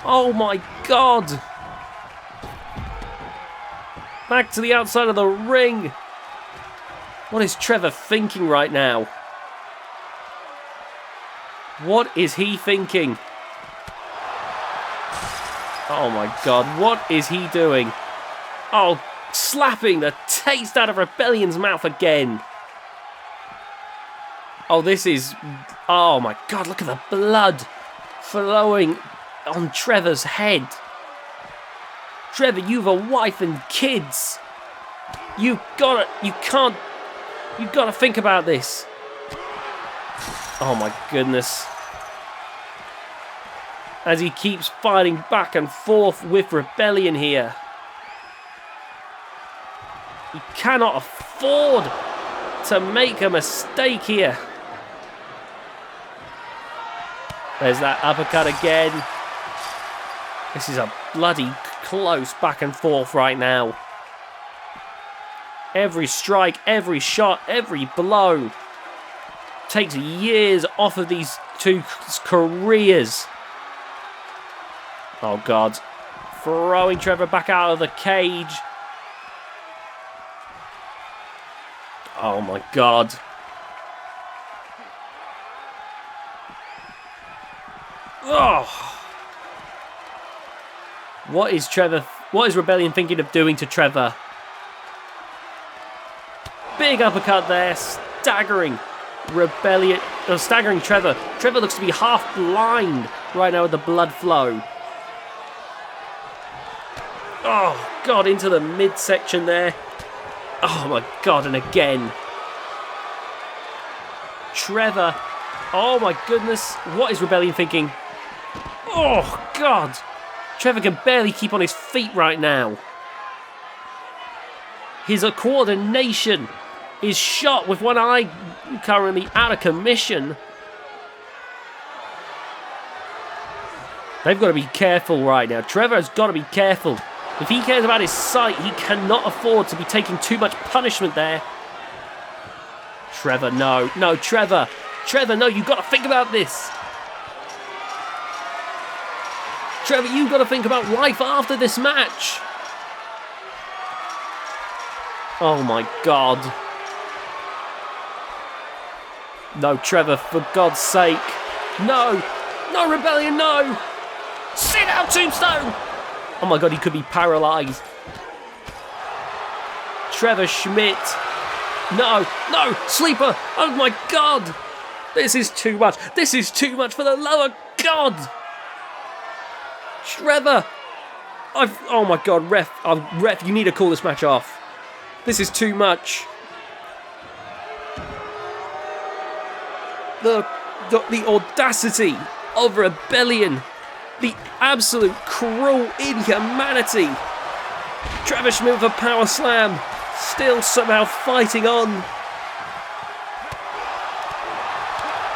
Speaker 1: Oh my god! Back to the outside of the ring! What is Trevor thinking right now? What is he thinking? Oh my god, what is he doing? Oh, slapping the taste out of Rebellion's mouth again. Oh, this is... Oh my god, look at the blood flowing on Trevor's head. Trevor, you've a wife and kids. You've gotta think about this. Oh my goodness. As he keeps fighting back and forth with Rebellion here. He cannot afford to make a mistake here. There's that uppercut again. This is a bloody close back and forth right now. Every strike, every shot, every blow takes years off of these two careers. Oh god. Throwing Trevor back out of the cage. Oh my god. Oh. What is Rebellion thinking of doing to Trevor? Big uppercut there, staggering Rebellion, staggering Trevor. Trevor looks to be half blind right now with the blood flow. Oh god, into the midsection there. Oh my god, and again. Trevor, oh my goodness, what is Rebellion thinking? Oh god, Trevor can barely keep on his feet right now. His coordination is shot with one eye currently out of commission. They've got to be careful right now. Trevor has got to be careful. If he cares about his sight, he cannot afford to be taking too much punishment there. Trevor, no. No, Trevor. Trevor, no, you've got to think about this. Trevor, you've got to think about life after this match. Oh my god. No, Trevor, for God's sake. No. No, Rebellion, no. Sit down, Tombstone. Oh my god, he could be paralysed. Trevor Schmidt. No, no, Sleeper. Oh my god. This is too much. This is too much, for the love of God. Trevor. Oh my god, ref, you need to call this match off. This is too much. The audacity of Rebellion. The absolute cruel inhumanity. Trevor Schmidt with a power slam. Still somehow fighting on.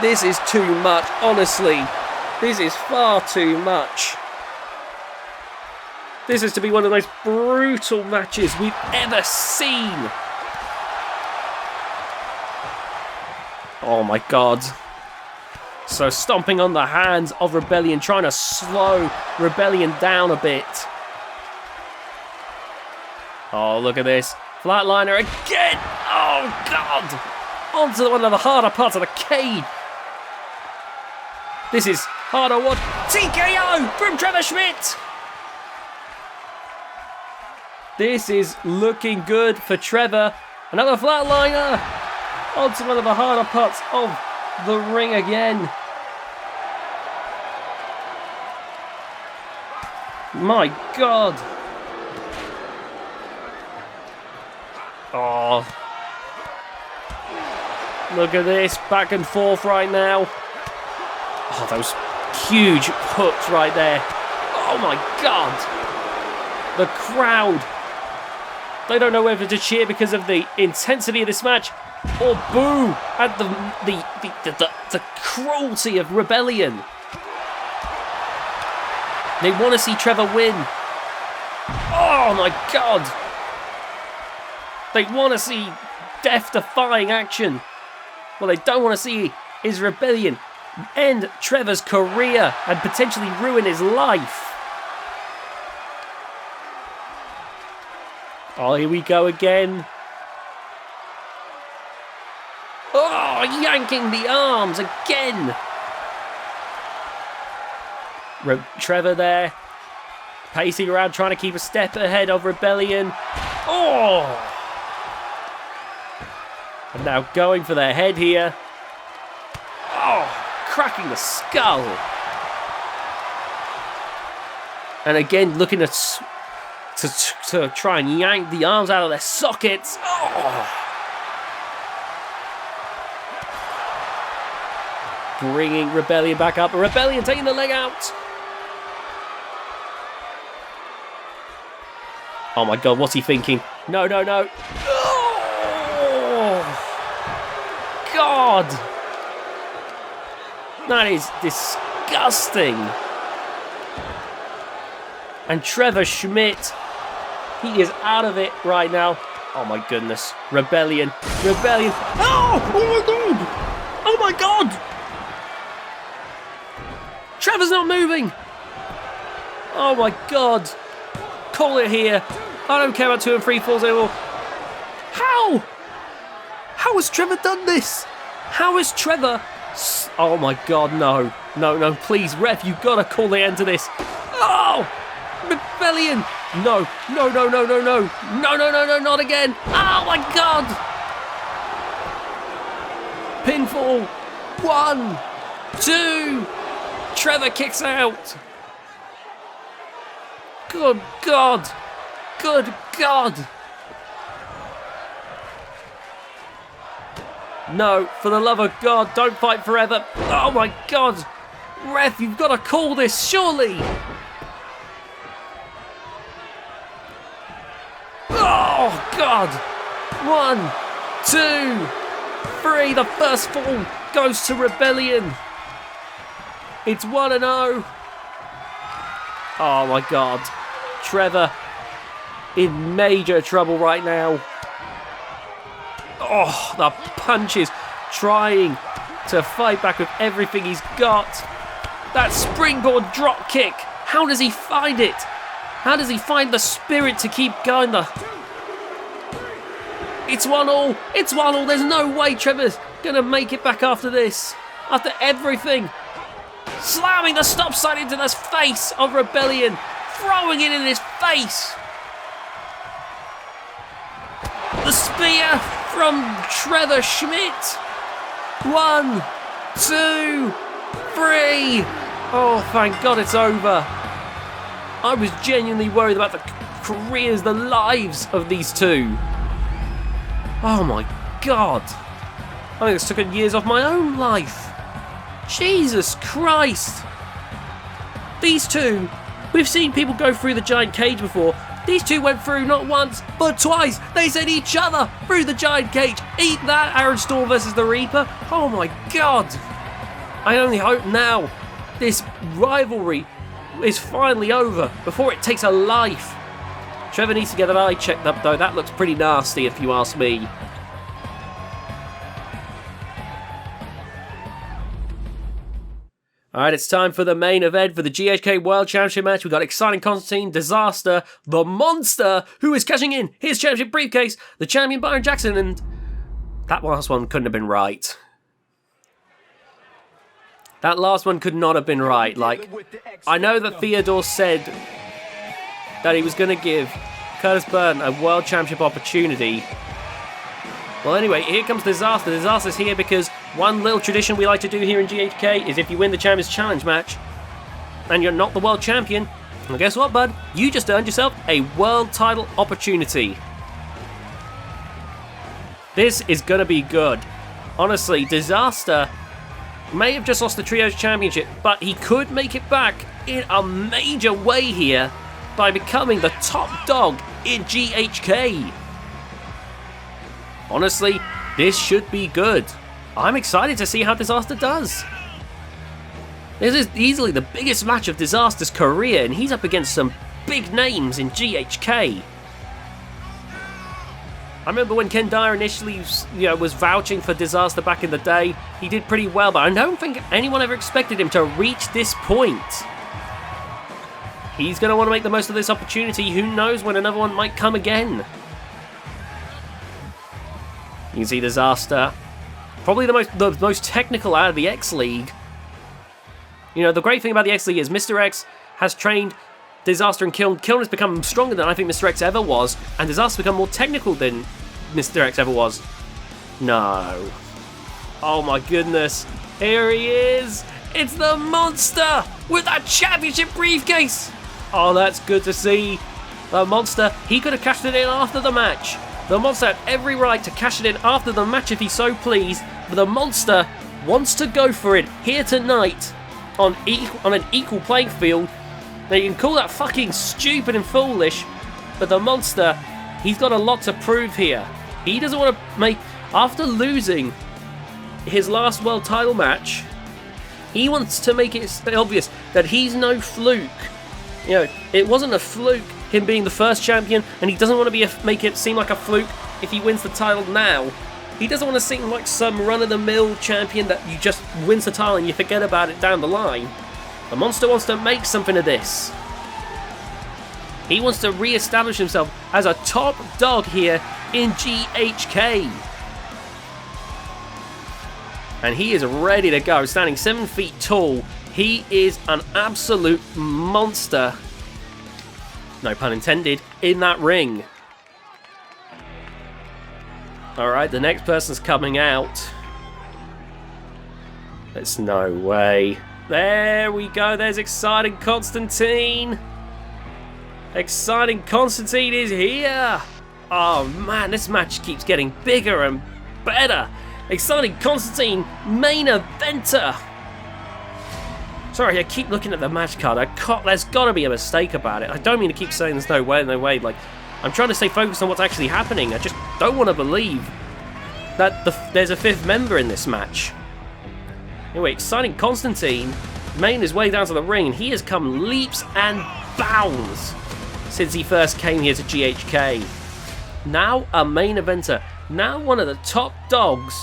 Speaker 1: This is too much, honestly. This is far too much. This is to be one of the most brutal matches we've ever seen. Oh my god. So stomping on the hands of Rebellion, trying to slow Rebellion down a bit. Oh, look at this. Flatliner again. Oh god. Onto one of the harder parts of the cage. This is harder one. TKO from Trevor Schmidt. This is looking good for Trevor. Another flatliner. Onto one of the harder parts of the ring again. My god. Oh. Look at this. Back and forth right now. Oh, those huge hooks right there. Oh my God. The crowd. They don't know whether to cheer because of the intensity of this match or boo at the cruelty of Rebellion. They want to see Trevor win. Oh my God. They want to see death-defying action. What they don't want to see is Rebellion end Trevor's career and potentially ruin his life. Oh, here we go again. Oh, yanking the arms again. Trevor there, pacing around, trying to keep a step ahead of Rebellion. Oh! And now going for their head here. Oh, cracking the skull. And again, looking to try and yank the arms out of their sockets. Oh! Bringing Rebellion back up. Rebellion taking the leg out. Oh my God, what's he thinking? No, no, no. Oh, God. That is disgusting. And Trevor Schmidt, he is out of it right now. Oh my goodness. Rebellion. Rebellion. Oh! Oh my God! Oh my God! Trevor's not moving! Oh my God. Call it here. I don't care about 2 and 3 falls anymore. How? How has Trevor done this? How has Trevor... Oh my God, no. No, no, please, ref, you've got to call the end to this. Oh! Rebellion! No, no, no, no, no, no. No, no, no, no, not again. Oh my God! Pinfall. 1, 2. Trevor kicks out. Good God. Good God. No, for the love of God, don't fight forever. Oh my God. Ref, you've got to call this, surely. Oh God. 1, 2, 3. The first fall goes to Rebellion. It's 1-0. Oh my God. Trevor in major trouble right now. Oh, the punches, trying to fight back with everything he's got. That springboard drop kick. How does he find it? How does he find the spirit to keep going? It's 1-1. It's 1-1. There's no way Trevor's going to make it back after this. After everything. Slamming the stop sign into the face of Rebellion. Throwing it in his face. The spear from Trevor Schmidt. 1, 2, 3. Oh, thank God it's over. I was genuinely worried about the careers, the lives of these two. Oh my God. I think it's taken years off my own life. Jesus Christ. These two, we've seen people go through the giant cage before. These two went through not once, but twice. They sent each other through the giant cage. Eat that, Aaron Storm versus the Reaper. Oh my God. I only hope now this rivalry is finally over before it takes a life. Trevor needs to get an eye checked up though. That looks pretty nasty if you ask me. Alright, it's time for the main event for the GHK World Championship match. We've got Exciting Constantine, Disaster, the Monster, who is cashing in his championship briefcase, the champion Byron Jackson, and that last one couldn't have been right. That last one could not have been right. Like, I know that Theodore said that he was going to give Curtis Burton a World Championship opportunity. Well, anyway, here comes Disaster. Disaster's here because one little tradition we like to do here in GHK is if you win the Champions Challenge match and you're not the World Champion, well, guess what, bud? You just earned yourself a World Title opportunity. This is going to be good. Honestly, Disaster may have just lost the Trios Championship, but he could make it back in a major way here by becoming the top dog in GHK. Honestly, this should be good. I'm excited to see how Disaster does. This is easily the biggest match of Disaster's career, and he's up against some big names in GHK. I remember when Ken Dyer initially, was vouching for Disaster back in the day. He did pretty well, but I don't think anyone ever expected him to reach this point. He's going to want to make the most of this opportunity. Who knows when another one might come again. You can see Disaster, probably the most technical out of the X League. The great thing about the X League is Mr. X has trained Disaster and Kiln. Kiln has become stronger than I think Mr. X ever was, and Disaster has become more technical than Mr. X ever was. No. Oh my goodness. Here he is. It's the Monster with that championship briefcase. Oh, that's good to see. The Monster, he could have cashed it in after the match. The Monster had every right to cash it in after the match if he so pleased, but the Monster wants to go for it here tonight on an equal playing field. Now, you can call that fucking stupid and foolish, but the Monster, he's got a lot to prove here. He doesn't want to make, after losing his last world title match, he wants to make it obvious that he's no fluke. It wasn't a fluke him being the first champion, and he doesn't want to make it seem like a fluke if he wins the title now. He doesn't want to seem like some run-of-the-mill champion that you just wins the title and you forget about it down the line. The Monster wants to make something of this. He wants to re-establish himself as a top dog here in GHK. And he is ready to go, standing 7 feet tall. He is an absolute monster, no pun intended, in that ring. Alright, the next person's coming out. There's no way. There we go, there's Exciting Constantine. Exciting Constantine is here. Oh man, this match keeps getting bigger and better. Exciting Constantine, main eventer. Sorry, I keep looking at the match card. There's got to be a mistake about it. I don't mean to keep saying there's no way, no way. Like, I'm trying to stay focused on what's actually happening. I just don't want to believe that there's a 5th member in this match. Anyway, Exciting Constantine made his way down to the ring, and he has come leaps and bounds since he first came here to GHK. Now a main eventer, now one of the top dogs.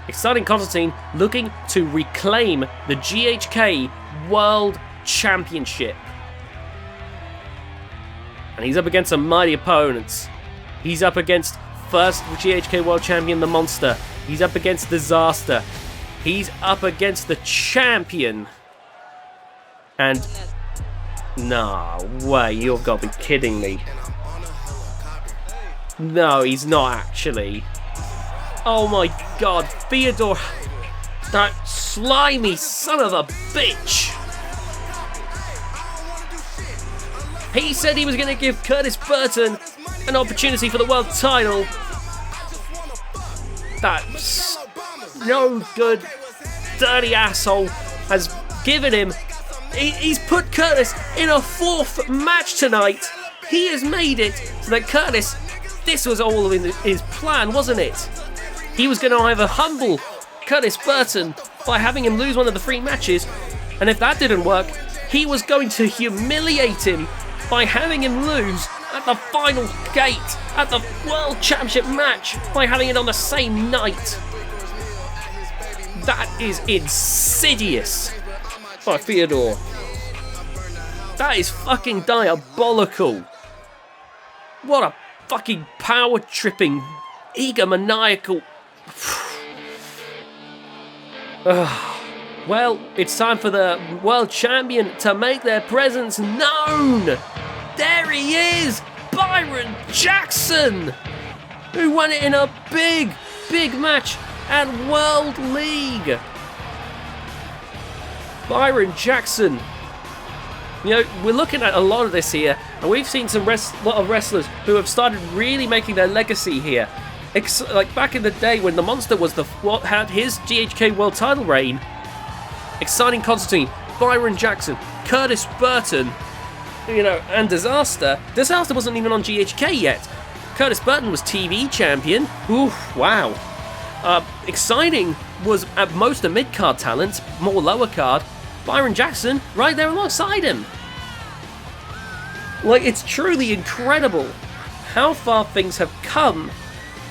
Speaker 1: Exciting Constantine looking to reclaim the GHK World Championship. And he's up against some mighty opponents. He's up against first GHK World Champion, the Monster. He's up against Disaster. He's up against the champion. And no way, you've got to be kidding me. No, he's not actually. Oh my god, Theodore, that slimy son of a bitch. He said he was going to give Curtis Burton an opportunity for the world title. That no good, dirty asshole has given him. He's put Curtis in a 4th match tonight. He has made it so that Curtis, this was all in his plan, wasn't it? He was going to either humble Curtis Burton by having him lose one of the 3 matches, and if that didn't work, he was going to humiliate him by having him lose at the final gate, at the World Championship match, by having it on the same night. That is insidious by Theodore. That is fucking diabolical. What a fucking power-tripping, egomaniacal... Well, it's time for the world champion to make their presence known. There he is, Byron Jackson, who won it in a big match at World League. Byron Jackson. We're looking at a lot of this here, and we've seen a lot of wrestlers who have started really making their legacy here. Like back in the day when the Monster was what had his GHK World Title reign, Exciting Constantine, Byron Jackson, Curtis Burton, and Disaster. Disaster wasn't even on GHK yet. Curtis Burton was TV champion. Oof, wow. Exciting was at most a mid-card talent, more lower card. Byron Jackson right there alongside him. Like, it's truly incredible how far things have come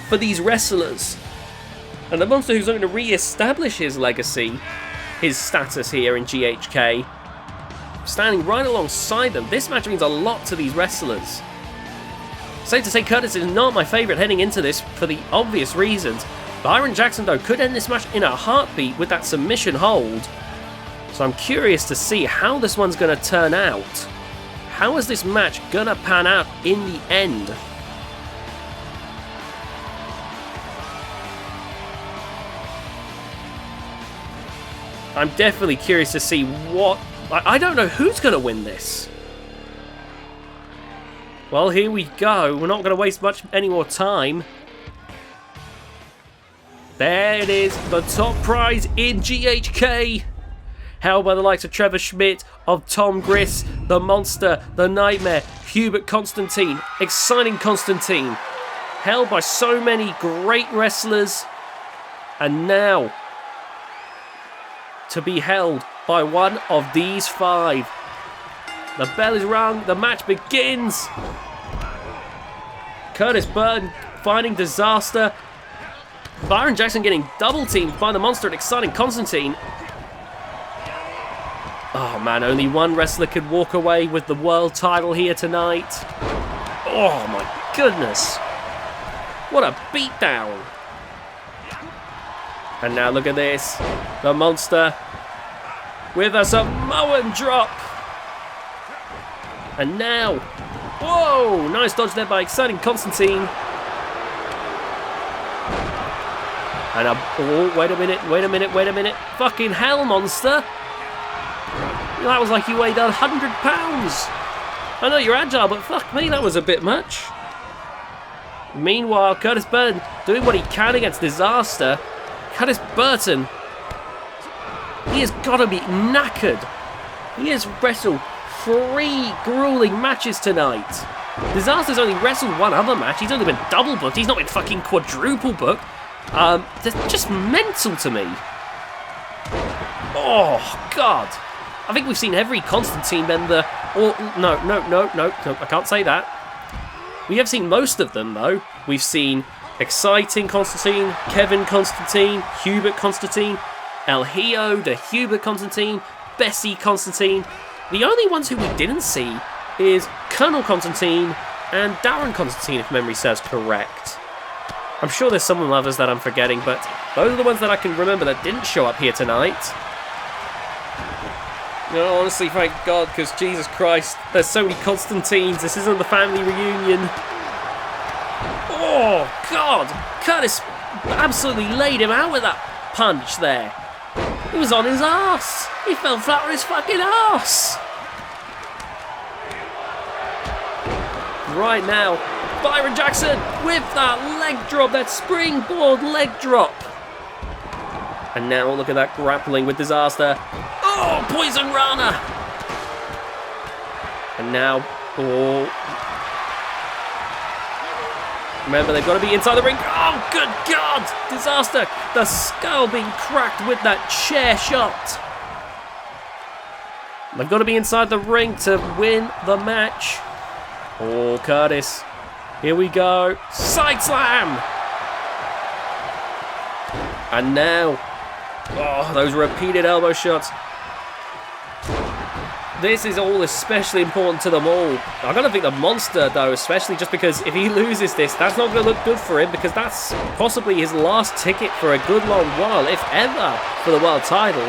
Speaker 1: for these wrestlers. And the monster who's going to re-establish his legacy, his status here in GHK, standing right alongside them. This match means a lot to these wrestlers. Safe to say Curtis is not my favourite heading into this for the obvious reasons. Byron Jackson, though, could end this match in a heartbeat with that submission hold. So I'm curious to see how this one's going to turn out. How is this match going to pan out in the end? I'm definitely curious to see what... I don't know who's going to win this. Well, here we go. We're not going to waste any more time. There it is, the top prize in GHK. Held by the likes of Trevor Schmidt, of Tom Griss, the Monster, the Nightmare, Hubert Constantine, Exciting Constantine. Held by so many great wrestlers. And now, to be held by one of these 5. The bell is rung, the match begins. Curtis Burton finding Disaster. Byron Jackson getting double teamed by the Monster and Exciting Constantine. Oh man, only one wrestler could walk away with the world title here tonight. Oh my goodness. What a beatdown. And now look at this. The Monster with a Samoan drop. And now, whoa, nice dodge there by Exciting Constantine. And oh, wait a minute. Fucking hell, Monster. That was like you weighed 100 pounds. I know you're agile, but fuck me, that was a bit much. Meanwhile, Curtis Burton doing what he can against Disaster. Curtis Burton, he has got to be knackered. He has wrestled 3 grueling matches tonight. Disaster's only wrestled one other match. He's only been double booked. He's not been fucking quadruple booked. That's just mental to me. Oh, God. I think we've seen every Constantine member. Or, no, I can't say that. We have seen most of them, though. We've seen Exciting Constantine, Kevin Constantine, Hubert Constantine, El Hijo de Hubert Constantine, Bessie Constantine. The only ones who we didn't see is Colonel Constantine and Darren Constantine, if memory serves correct. I'm sure there's some others that I'm forgetting, but those are the ones that I can remember that didn't show up here tonight. Honestly, thank God, because Jesus Christ, there's so many Constantines. This isn't the family reunion. Oh, God! Curtis absolutely laid him out with that punch there. He was on his arse. He fell flat on his fucking arse. Right now, Byron Jackson with that leg drop, that springboard leg drop. And now look at that grappling with Disaster. Oh, Poison Rana. And now, oh. Remember, they've got to be inside the ring. Oh, good God. Disaster. The skull being cracked with that chair shot. They've got to be inside the ring to win the match. Oh, Curtis. Here we go. Side slam. And now, oh, those repeated elbow shots. This is all especially important to them all. I gotta think the Monster, though, especially just because if he loses this, that's not gonna look good for him, because that's possibly his last ticket for a good long while, if ever, for the world title.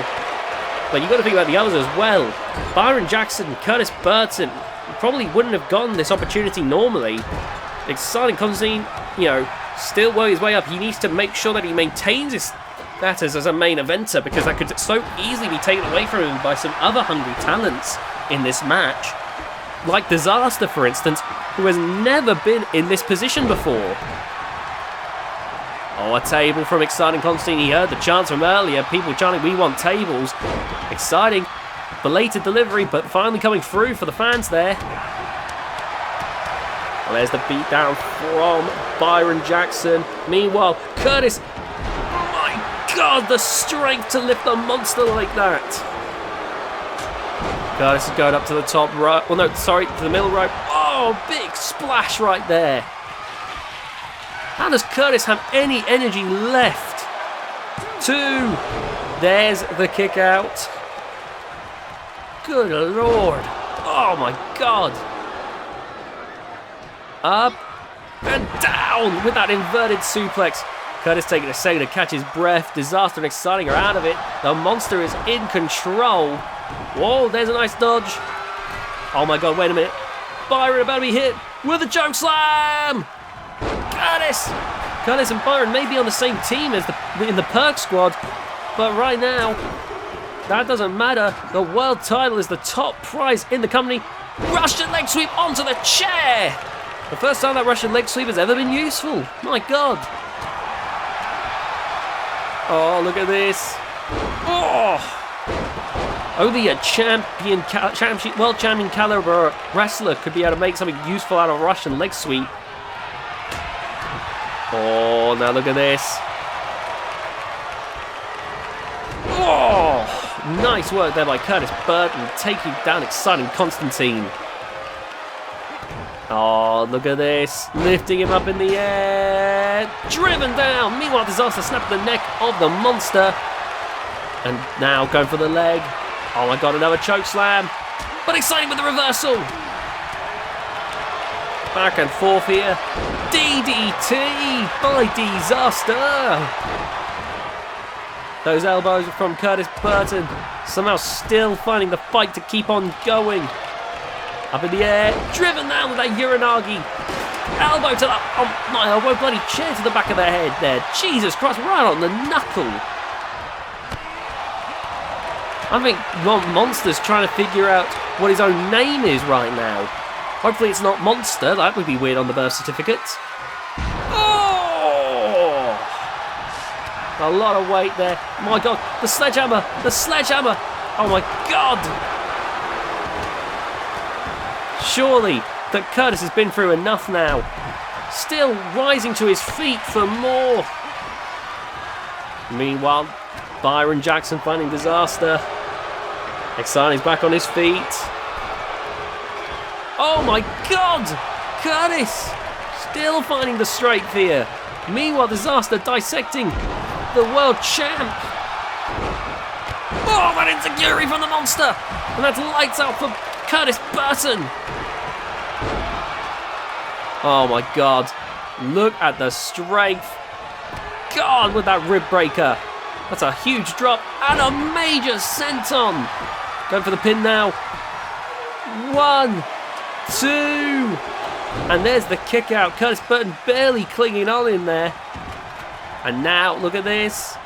Speaker 1: But you gotta think about the others as well. Byron Jackson, Curtis Burton probably wouldn't have gotten this opportunity normally. Exciting Constantine, still working his way up. He needs to make sure that he maintains his status as a main eventer, because that could so easily be taken away from him by some other hungry talents in this match. Like Disaster, for instance, who has never been in this position before. Oh, a table from Exciting Constantine. He heard the chants from earlier. People chanting, we want tables. Exciting. Belated delivery, but finally coming through for the fans there. Well, there's the beatdown from Byron Jackson. Meanwhile, Curtis. My God, the strength to lift the monster like that. Curtis is going up to the top right. Well, no, sorry, to the middle rope. Oh, big splash right there. How does Curtis have any energy left? 2. There's the kick out. Good Lord. Oh my God. Up and down with that inverted suplex. Curtis taking a second to catch his breath. Disaster and Exciting are out of it. The monster is in control. Whoa, there's a nice dodge. Oh my God, wait a minute. Byron about to be hit with a choke slam. Curtis and Byron may be on the same team as in the Perk squad, but right now, that doesn't matter. The world title is the top prize in the company. Russian leg sweep onto the chair. The first time that Russian leg sweep has ever been useful. My God. Oh, look at this. Oh. Only a world champion caliber wrestler could be able to make something useful out of a Russian leg sweep. Oh, now look at this. Oh, nice work there by Curtis Burton, taking down Exciting Constantine. Oh, look at this. Lifting him up in the air. Driven down. Meanwhile, Disaster snapped the neck of the monster. And now going for the leg. Oh my God, another choke slam. But Exciting with the reversal. Back and forth here. DDT by Disaster. Those elbows from Curtis Burton. Somehow still finding the fight to keep on going. Up in the air. Driven down with that Uranagi. Elbow to the... Oh my elbow, bloody chair to the back of the head there. Jesus Christ, right on the knuckle. I think Monster's trying to figure out what his own name is right now. Hopefully it's not Monster. That would be weird on the birth certificate. Oh! A lot of weight there. My God, the sledgehammer! The sledgehammer! Oh my God! Surely that Curtis has been through enough now. Still rising to his feet for more. Meanwhile, Byron Jackson finding Disaster. Exciting's back on his feet. Oh my God! Curtis! Still finding the straight here. Meanwhile, Disaster dissecting the world champ. Oh, that enziguri from the monster! And that's lights out for Curtis Burton. Oh my God. Look at the strength. God, with that rib breaker. That's a huge drop and a major senton. Going for the pin now. 1, 2. And there's the kick out. Curtis Burton barely clinging on in there. And now, look at this.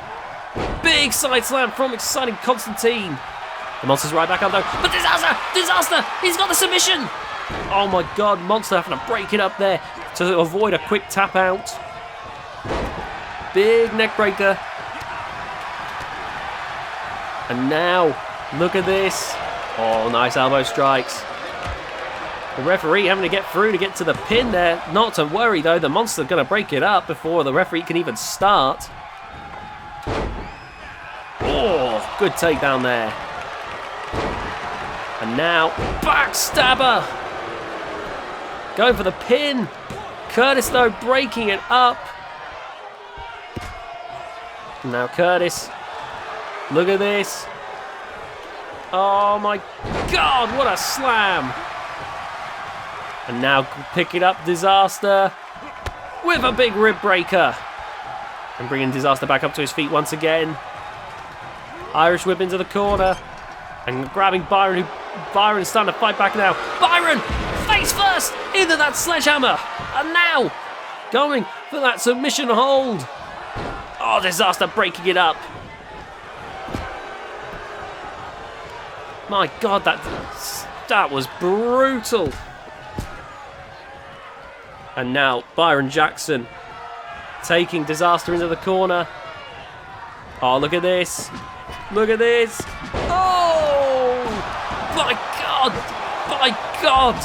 Speaker 1: Big side slam from Exciting Constantine. The Monster's right back up though. But Disaster! He's got the submission! Oh my God, Monster having to break it up there to avoid a quick tap out. Big neck breaker. And now, look at this. Oh, nice elbow strikes. The referee having to get through to get to the pin there. Not to worry though, the Monster's going to break it up before the referee can even start. Oh, good takedown there. And now, backstabber. Going for the pin. Curtis though breaking it up. Now Curtis. Look at this. Oh my God, what a slam. And now picking up Disaster with a big rib breaker. And bringing Disaster back up to his feet once again. Irish whip into the corner. And grabbing Byron, Byron's starting to fight back now. Byron, face first into that sledgehammer. And now going for that submission hold. Oh, Disaster breaking it up. My God, that was brutal. And now Byron Jackson taking Disaster into the corner. Oh, look at this. Look at this. Oh! My God! My God!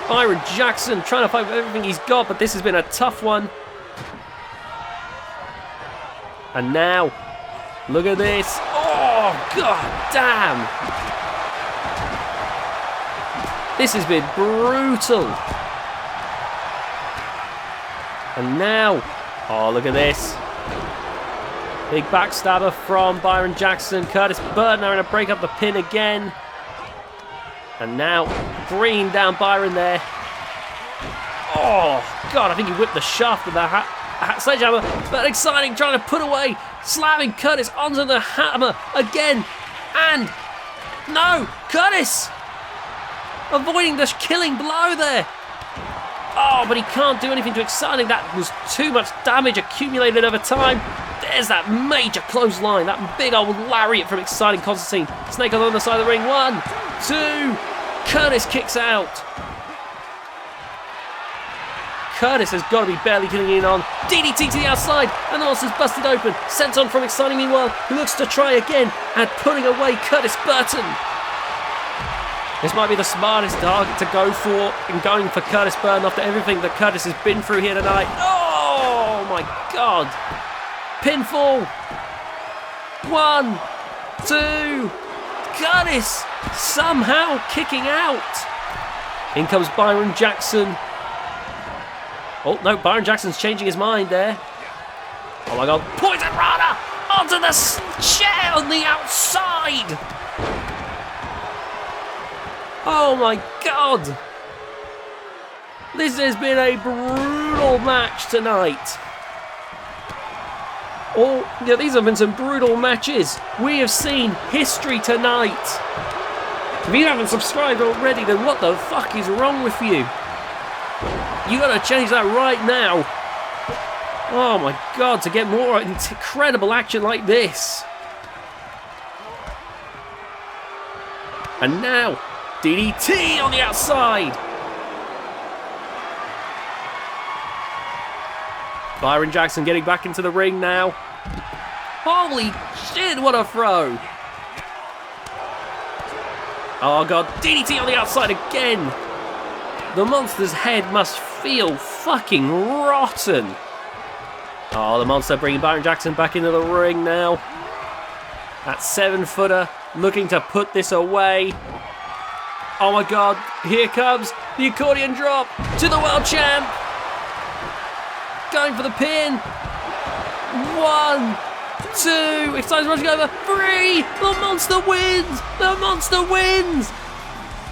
Speaker 1: Byron Jackson trying to fight with everything he's got, but this has been a tough one. And now, look at this. Oh, God damn. This has been brutal. And now, oh, look at this. Big backstabber from Byron Jackson. Curtis Burton are going to break up the pin again. And now, bringing down Byron there. Oh, God, I think he whipped the shaft of the sledgehammer. But exciting, trying to put away. Slamming Curtis onto the hammer again. And, no, Curtis! Avoiding the killing blow there. Oh, but he can't do anything too exciting. That was too much damage accumulated over time. There's that major clothesline, that big old lariat from Exciting Constantine. Snake on the other side of the ring. 1, 2. Curtis kicks out. Curtis has got to be barely getting in on. DDT to the outside, and the monster's busted open. Sent on from Exciting meanwhile, who looks to try again and putting away Curtis Burton. This might be the smartest target to go for in going for Curtis Burton after everything that Curtis has been through here tonight. Oh my God. Pinfall. 1, 2. Curtis somehow kicking out. In comes Byron Jackson. Oh no, Byron Jackson's changing his mind there. Oh my God. Poison Rana onto the chair on the outside. Oh my God! This has been a brutal match tonight. Oh, yeah, these have been some brutal matches. We have seen history tonight. If you haven't subscribed already, then what the fuck is wrong with you? You gotta change that right now. Oh my God, to get more incredible action like this. And now, DDT on the outside. Byron Jackson getting back into the ring now. Holy shit, what a throw. Oh God, DDT on the outside again. The monster's head must feel fucking rotten. Oh, the monster bringing Byron Jackson back into the ring now. That 7-footer looking to put this away. Oh my God, here comes the accordion drop to the world champ. Going for the pin. 1, 2, Exciting rushing over. 3, the monster wins. The monster wins.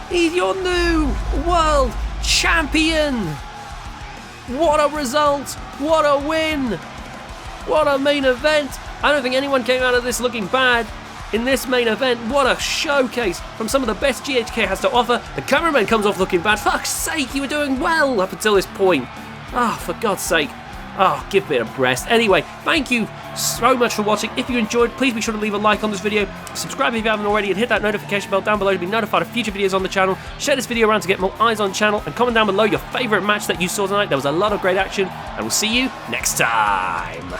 Speaker 1: He's your new world champion. What a result. What a win. What a main event. I don't think anyone came out of this looking bad. In this main event, what a showcase from some of the best GHK has to offer. The cameraman comes off looking bad. Fuck's sake, you were doing well up until this point. Oh, for God's sake. Oh, give me a breast. Anyway, thank you so much for watching. If you enjoyed, please be sure to leave a like on this video. Subscribe if you haven't already and hit that notification bell down below to be notified of future videos on the channel. Share this video around to get more eyes on the channel and comment down below your favourite match that you saw tonight. There was a lot of great action and we'll see you next time.